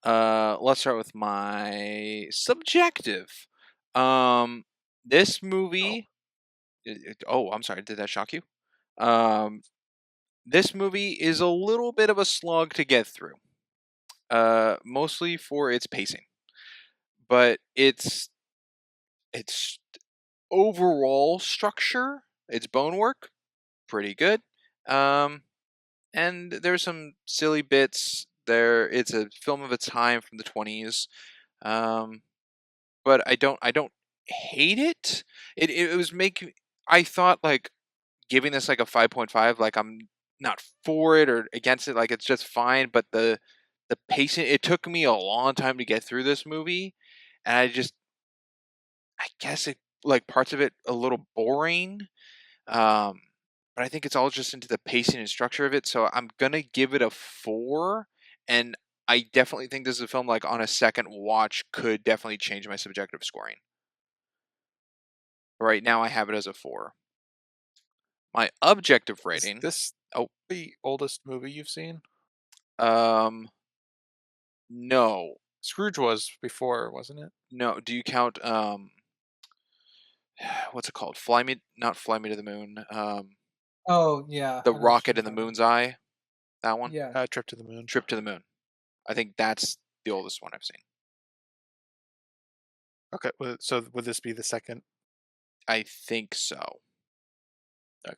Let's start with my subjective. Um, this Oh, movie. Oh, I'm sorry. Did that shock you? Um, this movie is a little bit of a slog to get through. Mostly for its pacing, but its overall structure, its bone work, pretty good. Um, and there's some silly bits there. It's a film of its time from the 20s. Um, but I don't hate it. It was making, I thought like giving this like a 5.5, like I'm not for it or against it, like it's just fine, but the pacing, it took me a long time to get through this movie, and I guess it, like parts of it a little boring. Um but I think it's all just into the pacing and structure of it, so I'm gonna give it a 4. And I definitely think this is a film like on a second watch could definitely change my subjective scoring. Right now I have it as a 4. My objective is rating. this Oh, the oldest movie you've seen? no. Scrooge was before, wasn't it? No, do you count what's it called? Fly Me, not Fly Me to the Moon. Oh yeah, The I know what Rocket you're in the talking about. Moon's Eye. That one? Yeah. Trip to the Moon. Trip to the Moon. I think that's the oldest one I've seen. Okay, so would this be the second? I think so. Okay.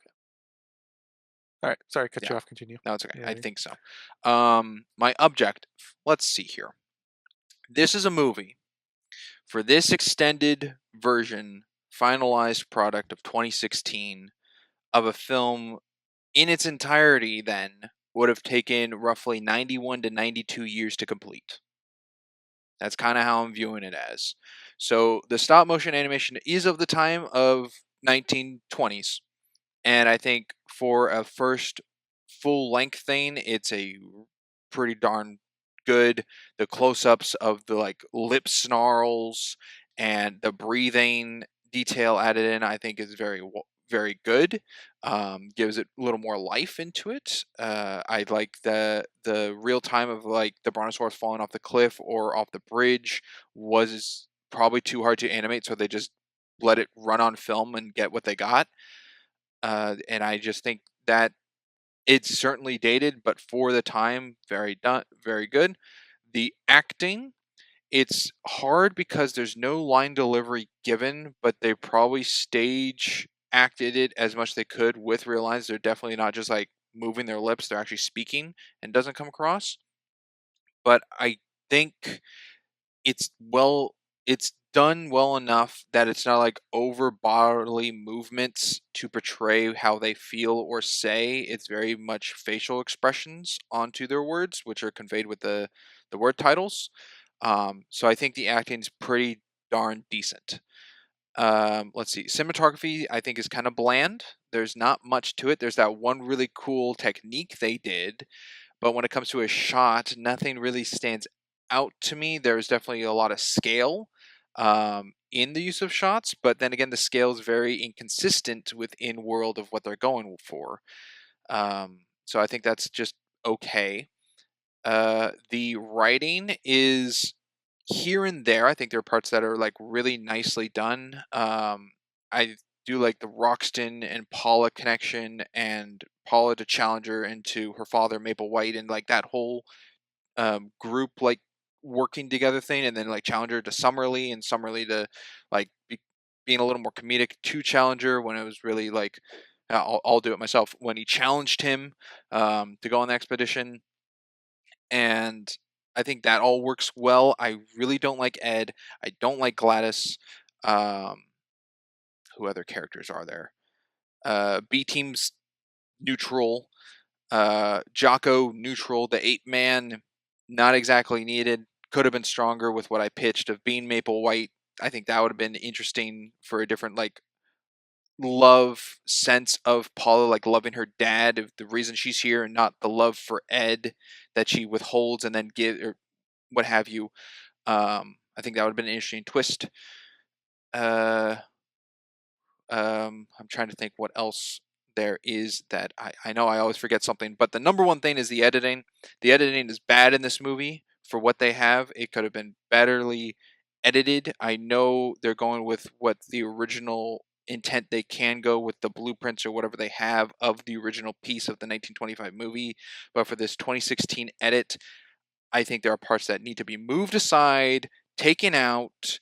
All right. Sorry, cut Yeah. you off. Continue. No, it's okay. Yeah. I think so. My objective. Let's see here. This is a movie for this extended version, finalized product of 2016 of a film in its entirety. Then would have taken roughly 91 to 92 years to complete. That's kind of how I'm viewing it as. So the stop motion animation is of the time of 1920s, and I think for a first full length thing, it's a pretty darn good. The close-ups of the like lip snarls and the breathing detail added in, I think, is very good. Gives it a little more life into it. I like the real time of like the brontosaurus falling off the cliff or off the bridge was probably too hard to animate, so they just let it run on film and get what they got. And I just think that It's certainly dated, but for the time, very good. The acting, it's hard because there's no line delivery given, but they probably stage acted it as much as they could with real lines. They're definitely not just like moving their lips, they're actually speaking and doesn't come across. But I think it's well it's done well enough that it's not like over bodily movements to portray how they feel or say. It's very much facial expressions onto their words, which are conveyed with the word titles. So I think the acting's pretty darn decent. Let's see. Cinematography, I think, is kind of bland. There's not much to it. There's that one really cool technique they did, but when it comes to a shot, nothing really stands out to me. There's definitely a lot of scale in the use of shots, but then again, the scale is very inconsistent within world of what they're going for. So I think that's just okay. The writing is here and there. I think there are parts that are like really nicely done. I do like the Roxton and Paula connection, and Paula to Challenger and to her father Maple White, and like that whole group like working together thing, and then like Challenger to Summerlee, and Summerlee to like being a little more comedic to Challenger when it was really like I'll do it myself when he challenged him to go on the expedition. And I think that all works well. I really don't like Ed. I don't like Gladys. Um, who other characters are there? B Team's neutral. Jocko neutral. The 8-man not exactly needed. Could have been stronger with what I pitched of being Maple White. I think that would have been interesting for a different like love sense of Paula, like loving her dad, of the reason she's here, and not the love for Ed that she withholds and then give or what have you. I think that would have been an interesting twist. Uh, I'm trying to think what else there is that I know I always forget something, but the number one thing is the editing. The editing is bad in this movie for what they have. It could have been betterly edited. I know they're going with what the original intent they can go with the blueprints or whatever they have of the original piece of the 1925 movie, but for this 2016 edit, I think there are parts that need to be moved aside, taken out,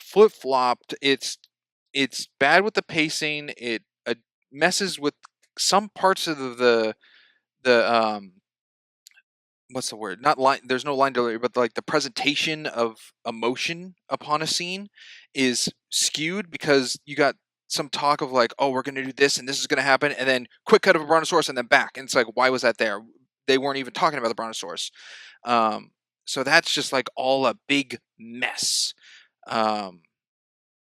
flip flopped. It's bad with the pacing. It messes with some parts of the what's the word? Not line. There's no line delivery, but like the presentation of emotion upon a scene is skewed because you got some talk of like, oh, we're gonna do this and this is gonna happen, and then quick cut of a brontosaurus and then back, and it's like, why was that there? They weren't even talking about the brontosaurus. Um, so that's just like all a big mess. Um,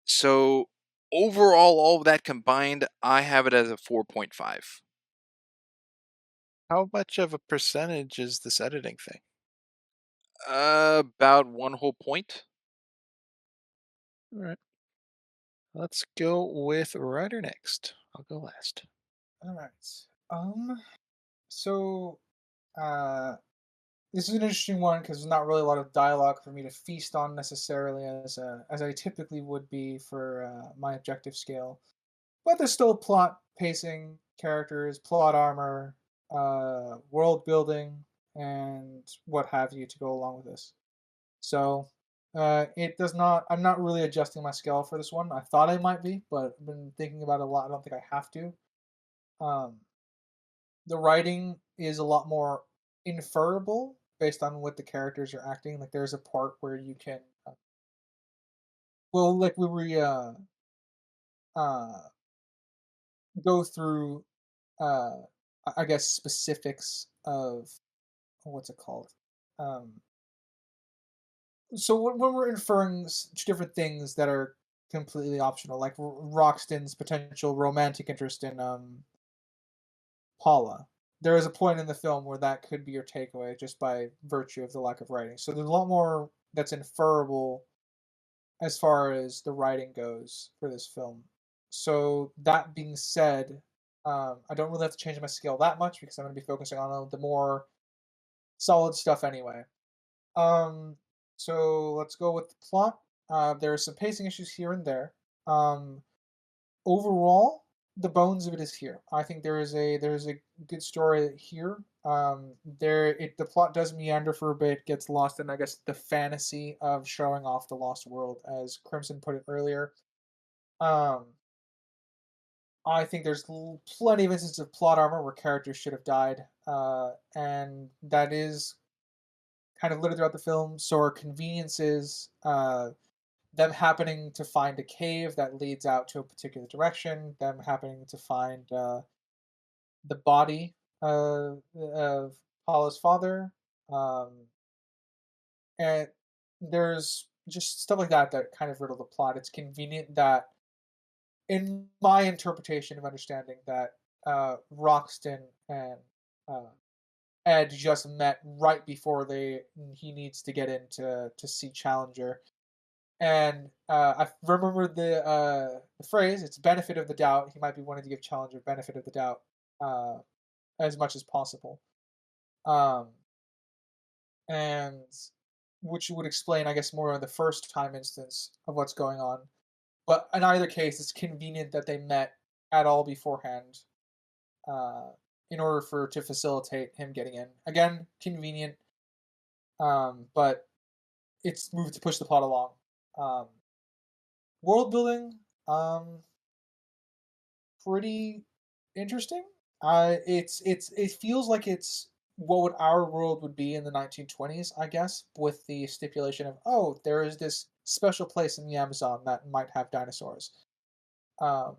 so overall, all of that combined, I have it as a 4.5. How much of a percentage is this editing thing? About one whole point. All right. Let's go with writer next. I'll go last. All right. So, uh, this is an interesting one because there's not really a lot of dialogue for me to feast on necessarily as I typically would be for my objective scale. But there's still plot, pacing, characters, plot armor, world building, and what have you to go along with this. So it does not. I'm not really adjusting my scale for this one. I thought I might be, but I've been thinking about it a lot. I don't think I have to. Um, the writing is a lot more inferable based on what the characters are acting. Like there's a part where you can, well, like uh, go through, uh, I guess specifics of what's it called. Um, so when we're inferring different things that are completely optional, like Roxton's potential romantic interest in Paula. There is a point in the film where that could be your takeaway just by virtue of the lack of writing. So there's a lot more that's inferable as far as the writing goes for this film. So that being said, I don't really have to change my scale that much because I'm going to be focusing on the more solid stuff anyway. Um, so let's go with the plot. There are some pacing issues here and there. Um, Overall, the bones of it is here. I think there is a good story here. The plot does meander for a bit, gets lost in, I guess, the fantasy of showing off the lost world, as Crimson put it earlier. Um, I think there's plenty of instances of plot armor where characters should have died, and that is kind of littered throughout the film. So are conveniences, them happening to find a cave that leads out to a particular direction, them happening to find the body of Paula's father, um, and there's just stuff like that that kind of riddle the plot. It's convenient that, in my interpretation of understanding, that Roxton and uh, Ed just met right before he needs to get in to see Challenger. And I remember the phrase. It's benefit of the doubt. He might be wanting to give Challenger benefit of the doubt uh, as much as possible, um, and which would explain, I guess, more on the first time instance of what's going on. But in either case, it's convenient that they met at all beforehand, uh, in order to facilitate him getting in. Again, convenient, but it's moved to push the plot along. Um, World building, pretty interesting. It feels like it's what would our world would be in the 1920s, I guess, with the stipulation of, oh, there is this special place in the Amazon that might have dinosaurs. Um,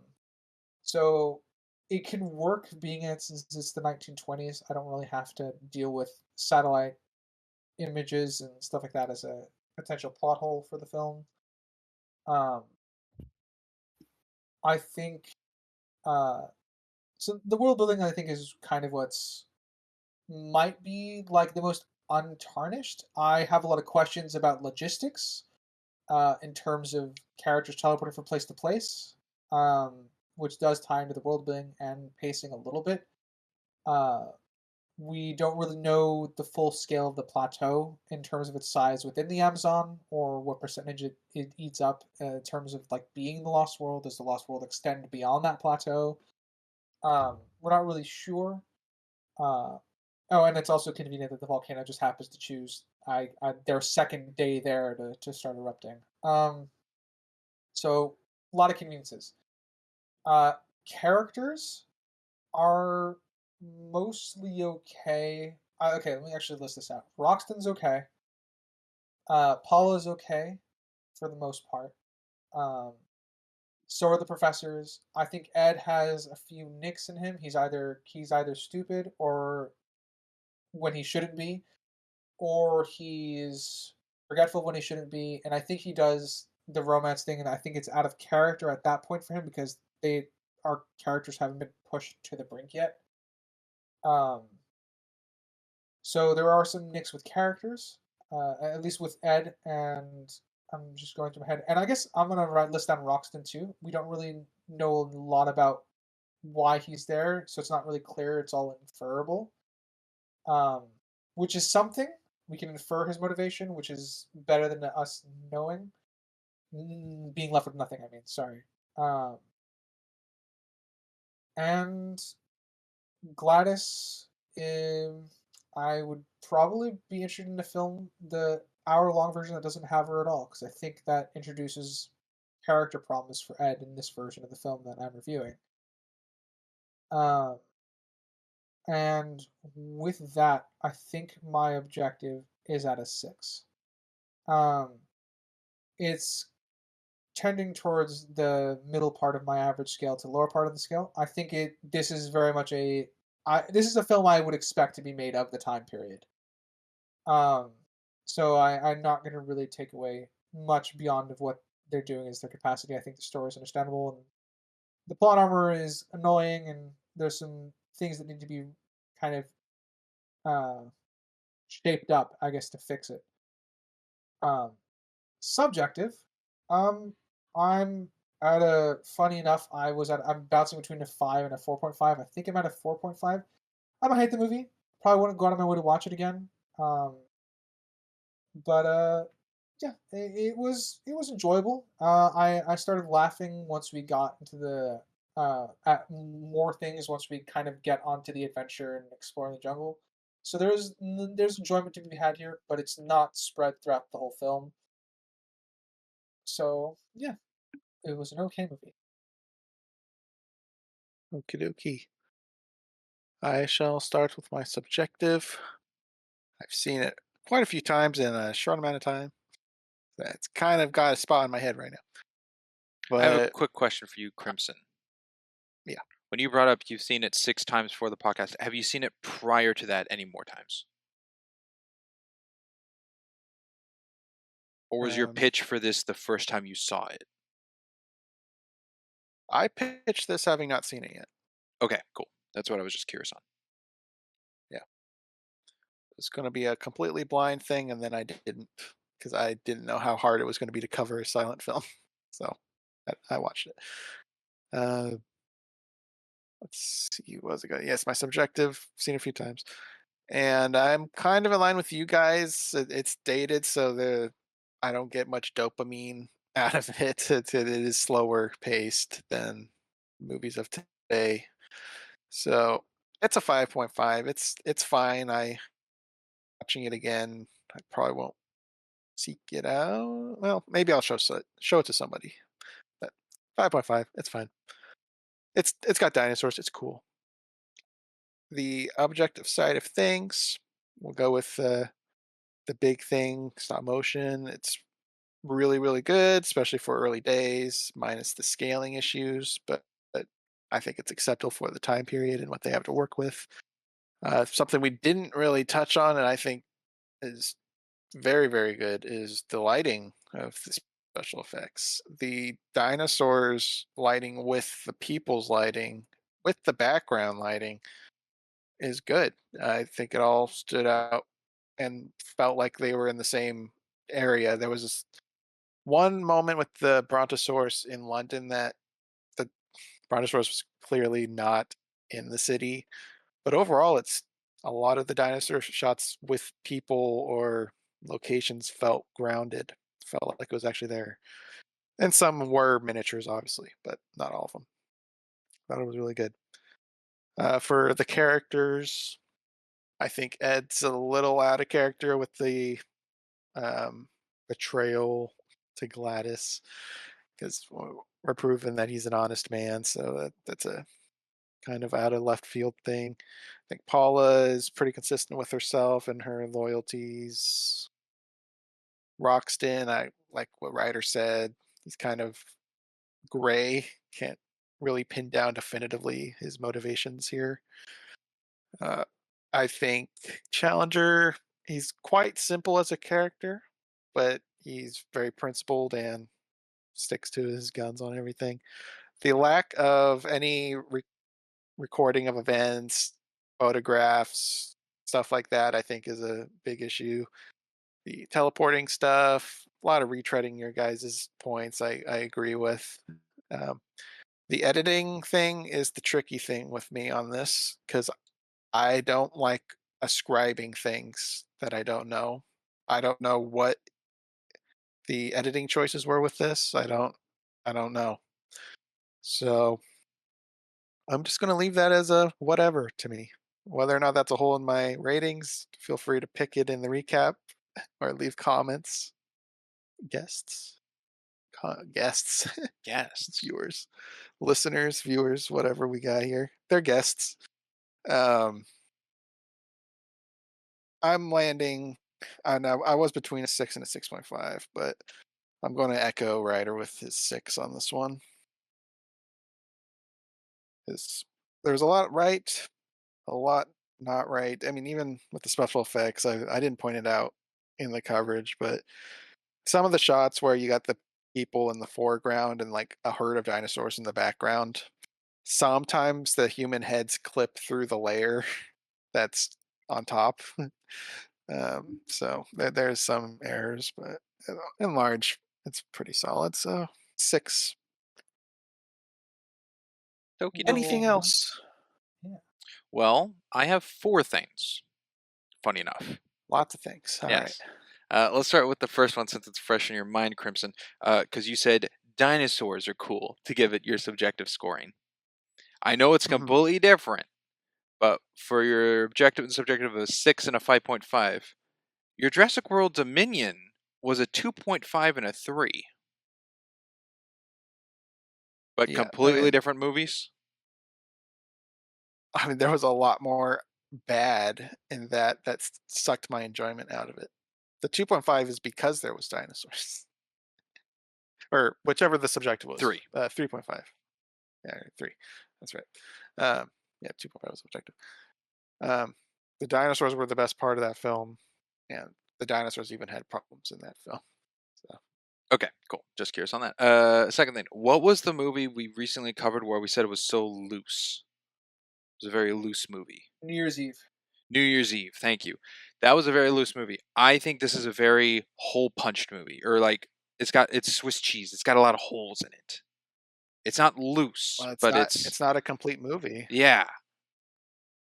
so it can work being it since it's the 1920s. I don't really have to deal with satellite images and stuff like that as a potential plot hole for the film. Um, I think uh, so. The world building, I think, is kind of what's might be like the most untarnished. I have a lot of questions about logistics, in terms of characters teleporting from place to place, um, which does tie into the world building and pacing a little bit. Uh, we don't really know the full scale of the plateau in terms of its size within the Amazon, or what percentage it eats up, in terms of like being the Lost World. Does the Lost World extend beyond that plateau? We're not really sure. Uh, oh, and it's also convenient that the volcano just happens to choose their second day there to start erupting. So a lot of conveniences. Uh, Characters are mostly okay. Okay, let me actually list this out. Roxton's okay. Paula's okay for the most part. Um, so are the professors. I think Ed has a few nicks in him. He's either stupid or when he shouldn't be, or he's forgetful when he shouldn't be. And I think he does the romance thing, and I think it's out of character at that point for him because our characters haven't been pushed to the brink yet. Um, so there are some nicks with characters, at least with Ed, and I'm just going through my head. And I guess I'm gonna list down Roxton too. We don't really know a lot about why he's there, so it's not really clear. It's all inferable, um, which is something. We can infer his motivation, which is better than us knowing. Being left with nothing, I mean, sorry. Um, and Gladys, I would probably be interested in the film, the hour-long version that doesn't have her at all, because I think that introduces character problems for Ed in this version of the film that I'm reviewing. Um, and with that, I think my objective is at a 6. Um, it's tending towards the middle part of my average scale to lower part of the scale. I think this is very much this is a film I would expect to be made of the time period. Um, so I'm not going to really take away much beyond of what they're doing as their capacity. I think the story is understandable, and the plot armor is annoying, and there's some things that need to be kind of uh, shaped up, I guess, to fix it. Um, Subjective. Um, I'm at a funny enough. I'm bouncing between a 5 and a 4.5. I think I'm at a 4.5. I don't hate the movie. Probably wouldn't go out of my way to watch it again. Um, but yeah, it was enjoyable. I started laughing once we got into at more things once we kind of get onto the adventure and exploring the jungle. So there's enjoyment to be had here, but it's not spread throughout the whole film. So yeah, it was an okay movie. Okie dokie. I shall start with my subjective. I've seen it quite a few times in a short amount of time. That's kind of got a spot in my head right now. I have a But quick question for you, Crimson. yeah, When you brought up you've seen it 6 times for the podcast, have you seen it prior to that any more times? Or was your um, pitch for this the first time you saw it? I pitched this having not seen it yet. Okay, cool. That's what I was just curious on. Yeah, it's going to be a completely blind thing, and then I didn't because I didn't know how hard it was going to be to cover a silent film. So I watched it. Uh, let's see, what was it going? Yes, my subjective. Seen it a few times. And I'm kind of in line with you guys. It's dated, so I don't get much dopamine out of it. It is slower paced than movies of today. So it's a 5.5. It's fine. I watching it again. I probably won't seek it out. Well, maybe I'll show it to somebody. But 5.5. It's fine. It's got dinosaurs. It's cool. The objective side of things, we'll go with the big thing, stop motion. It's really, really good, especially for early days, minus the scaling issues. But I think it's acceptable for the time period and what they have to work with. Something we didn't really touch on, and I think is very, very good, is the lighting of the special effects. The dinosaurs lighting with the people's lighting, with the background lighting, is good. I think it all stood out and felt like they were in the same area. There was this one moment with the Brontosaurus in London that the Brontosaurus was clearly not in the city, but overall, it's a lot of the dinosaur shots with people or locations felt grounded, felt like it was actually there. And some were miniatures, obviously, but not all of them. Thought it was really good. For the characters, I think Ed's a little out of character with the um, betrayal to Gladys because we're proving that he's an honest man. So that's a kind of out of left field thing. I think Paula is pretty consistent with herself and her loyalties. Roxton, I like what Ryder said. He's kind of gray. Can't really pin down definitively his motivations here. Uh, I think Challenger, he's quite simple as a character, but he's very principled and sticks to his guns on everything. The lack of any recording of events, photographs, stuff like that, I think is a big issue. The teleporting stuff, a lot of retreading your guys' points, I agree with. Um, the editing thing is the tricky thing with me on this because I don't like ascribing things that I don't know. I don't know what the editing choices were with this. I don't know. So I'm just going to leave that as a whatever to me. Whether or not that's a hole in my ratings, feel free to pick it in the recap or leave comments. Guests, guests, Guests. viewers, listeners, viewers, whatever we got here. They're guests. Um, I'm landing. I know I was between a 6 and a 6.5, but I'm going to echo Ryder with his 6 on this one. There's a lot right, a lot not right. I mean, even with the special effects, I didn't point it out in the coverage, but some of the shots where you got the people in the foreground and like a herd of dinosaurs in the background, sometimes the human heads clip through the layer that's on top. So there's some errors, but in large, it's pretty solid. So 6. Okie Anything dokie. else? Yeah. Well, I have 4 things. Funny enough. Lots of things. All right. Yes. Let's start with the first one since it's fresh in your mind, Crimson. Because you said dinosaurs are cool to give it your subjective scoring. I know it's Mhm. completely different, but for your objective and subjective of a 6 and a 5.5, your Jurassic World Dominion was a 2.5 and a 3. But Yeah, I completely mean, different movies? there was a lot more bad in that sucked my enjoyment out of it. The 2.5 is because there was dinosaurs, or whichever the subjective was. 3. 3.5. Yeah, 3. That's right. Yeah, 2.5 was subjective. Um, the dinosaurs were the best part of that film, and the dinosaurs even had problems in that film. So Okay, cool. Just curious on that. Second thing, what was the movie we recently covered where we said it was so loose? It was a very loose movie. New Year's Eve. New Year's Eve. Thank you. That was a very loose movie. I think this is a very hole punched movie, or like it's Swiss cheese. It's got a lot of holes in it. It's not loose, well, it's but not it's it's not a complete movie. yeah.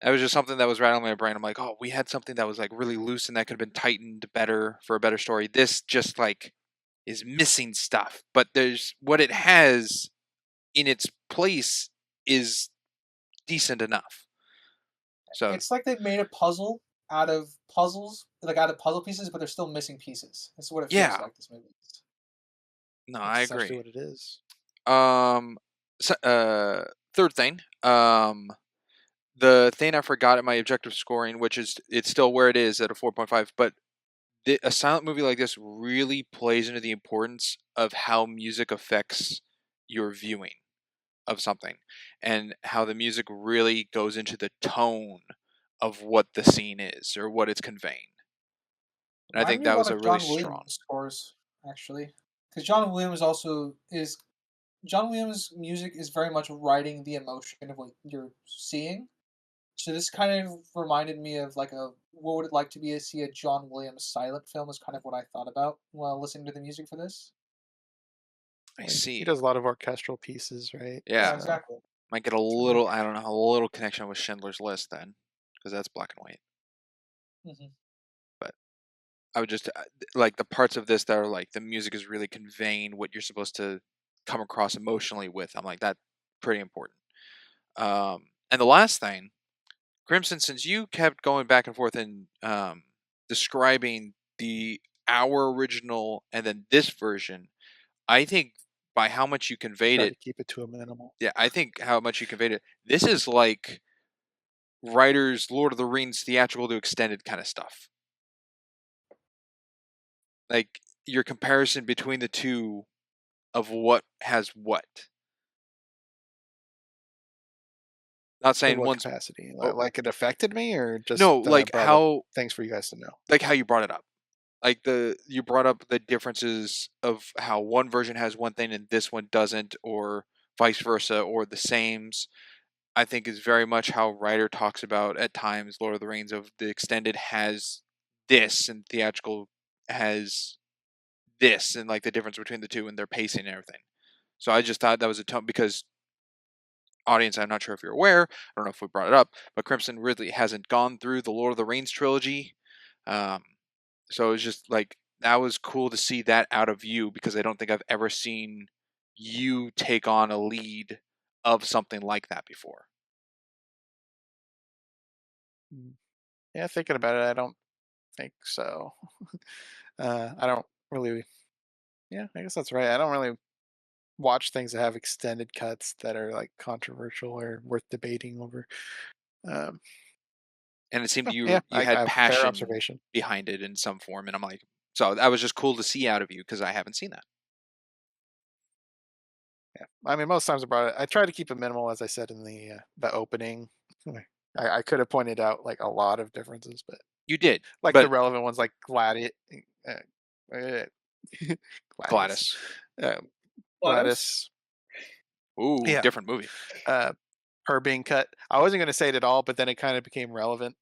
That was just something that was rattling my brain. I'm like, oh, we had something that was like really loose and that could have been tightened better for a better story. This just like is missing stuff, but there's what it has in its place is decent enough. So It's like they made a puzzle out of puzzles, like out of puzzle pieces, but they're still missing pieces. That's what it feels yeah, like. This movie is. no, That's I essentially agree. what it is. Um, so, third thing, the thing I forgot in my objective scoring, which is it's still where it is at a 4.5, but a silent movie like this really plays into the importance of how music affects your viewing of something and how the music really goes into the tone of what the scene is or what it's conveying. And I Remind think me a that lot was a of really John strong. Williams scores, actually, because John Williams also is John Williams' music is very much writing the emotion of what you're seeing. So this kind of reminded me of like a what would it like to be to see a John Williams silent film is kind of what I thought about while listening to the music for this. I Well, he see. does a lot of orchestral pieces, right? Yeah, Yeah. So exactly. Might get a it's really little, I don't know, a little connection with Schindler's List then, because that's black and white. Hmm. But I would just, like the parts of this that are like the music is really conveying what you're supposed to come across emotionally with. I'm like, that's pretty important. And the last thing, Crimson, since you kept going back and forth and describing the our original and then this version, I think by how much you I conveyed try it, to keep it to a minimal. yeah, I think how much you conveyed it. This is like writers Lord of the Rings theatrical to extended kind of stuff. Like your comparison between the two of what has what. Not In saying what one's capacity? oh, Like it affected me, or just no, brought up things for you guys to know? like how you brought it up. Like you brought up the differences of how one version has one thing and this one doesn't, or vice versa, or the sames. I think is very much how writer talks about at times Lord of the Rings of the extended has this and theatrical has this and like the difference between the two and their pacing and everything. So I just thought that was a tone because audience, I'm not sure if you're aware, I don't know if we brought it up, but Crimson Ridley hasn't gone through the Lord of the Rings trilogy. Um, so it's just like that was cool to see that out of you because I don't think I've ever seen you take on a lead of something like that before. Mm. Yeah, thinking about it, I don't think so. I don't really. Yeah, I guess that's right. I don't really watch things that have extended cuts that are like controversial or worth debating over. Um, And it seemed yeah, you had fair passion observation. behind it in some form, and I'm like, so that was just cool to see out of you because I haven't seen that. Yeah, I mean, most times about it, I try to keep it minimal, as I said in the opening. I could have pointed out like a lot of differences, but You did, like the but relevant ones, like Gladius, Gladius, Gladys, um, Gladys. Gladys. ooh, Yeah, different movie. uh, her being cut. I wasn't going to say it at all, but then it kind of became relevant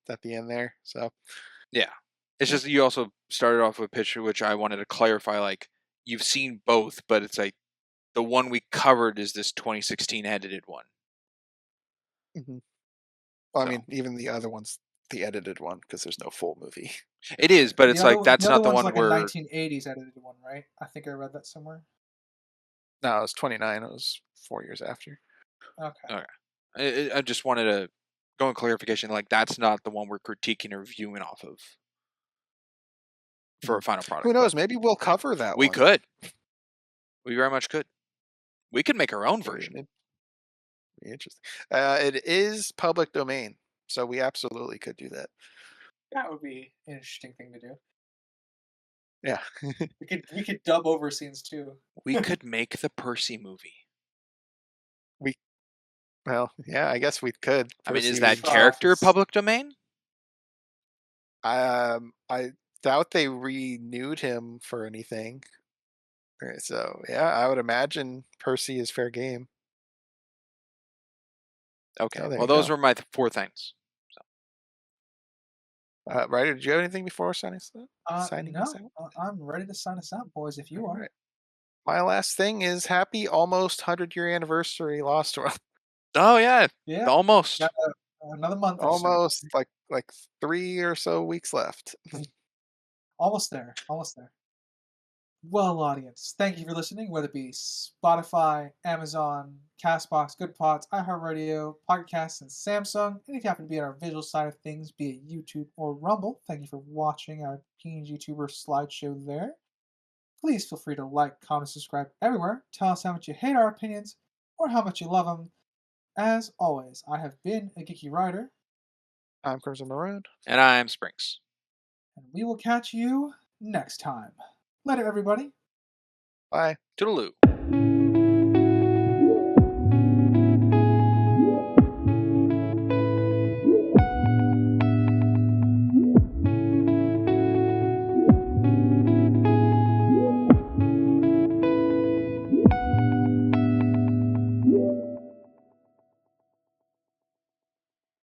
at the end there. So Yeah, it's yeah, just you also started off with a picture which I wanted to clarify. Like you've seen both, but it's like the one we covered is this 2016 edited one. hmm well, I So mean, even the other one's the edited one because there's no full movie. it is, but it's like The that's other not the one's one like a where 1980s edited one, right? I think I read that somewhere. No, it was 29. It was 4 years after. Okay. okay. I just wanted to go in clarification. Like, that's not the one we're critiquing or viewing off of for a final product. Who knows? Maybe we'll cover that We one. could. We very much could. We could make our own version. It'd be interesting. It is public domain, so we absolutely could do that. That would be an interesting thing to do. Yeah. We could dub over scenes too. We could make the Percy movie. Well, yeah, I guess we could. I mean, is Percy that was- character public domain? I doubt they renewed him for anything. So yeah, I would imagine Percy is fair game. Okay. Oh, there Well, you those go. were my 4 things. Ryder, did you have anything before signing us out? No, I'm ready to sign us out, boys. If you All are. right. My last thing is happy almost 100-year anniversary Lost World. Oh yeah, Yeah. almost. Got another month. or so. Almost like 3 or so weeks left. Almost there. Almost there. Well, audience, thank you for listening, whether it be Spotify, Amazon, Castbox, Good Pods, iHeartRadio, Podcasts, and Samsung. And if you happen to be on our visual side of things, be it YouTube or Rumble, thank you for watching our PNG YouTuber slideshow there. Please feel free to like, comment, subscribe everywhere. Tell us how much you hate our opinions or how much you love them. As always, I have been a Geeky Writer, I'm Crimson Maroon. And I'm Springs. and we will catch you next time. Later, everybody. Bye. Toodaloo.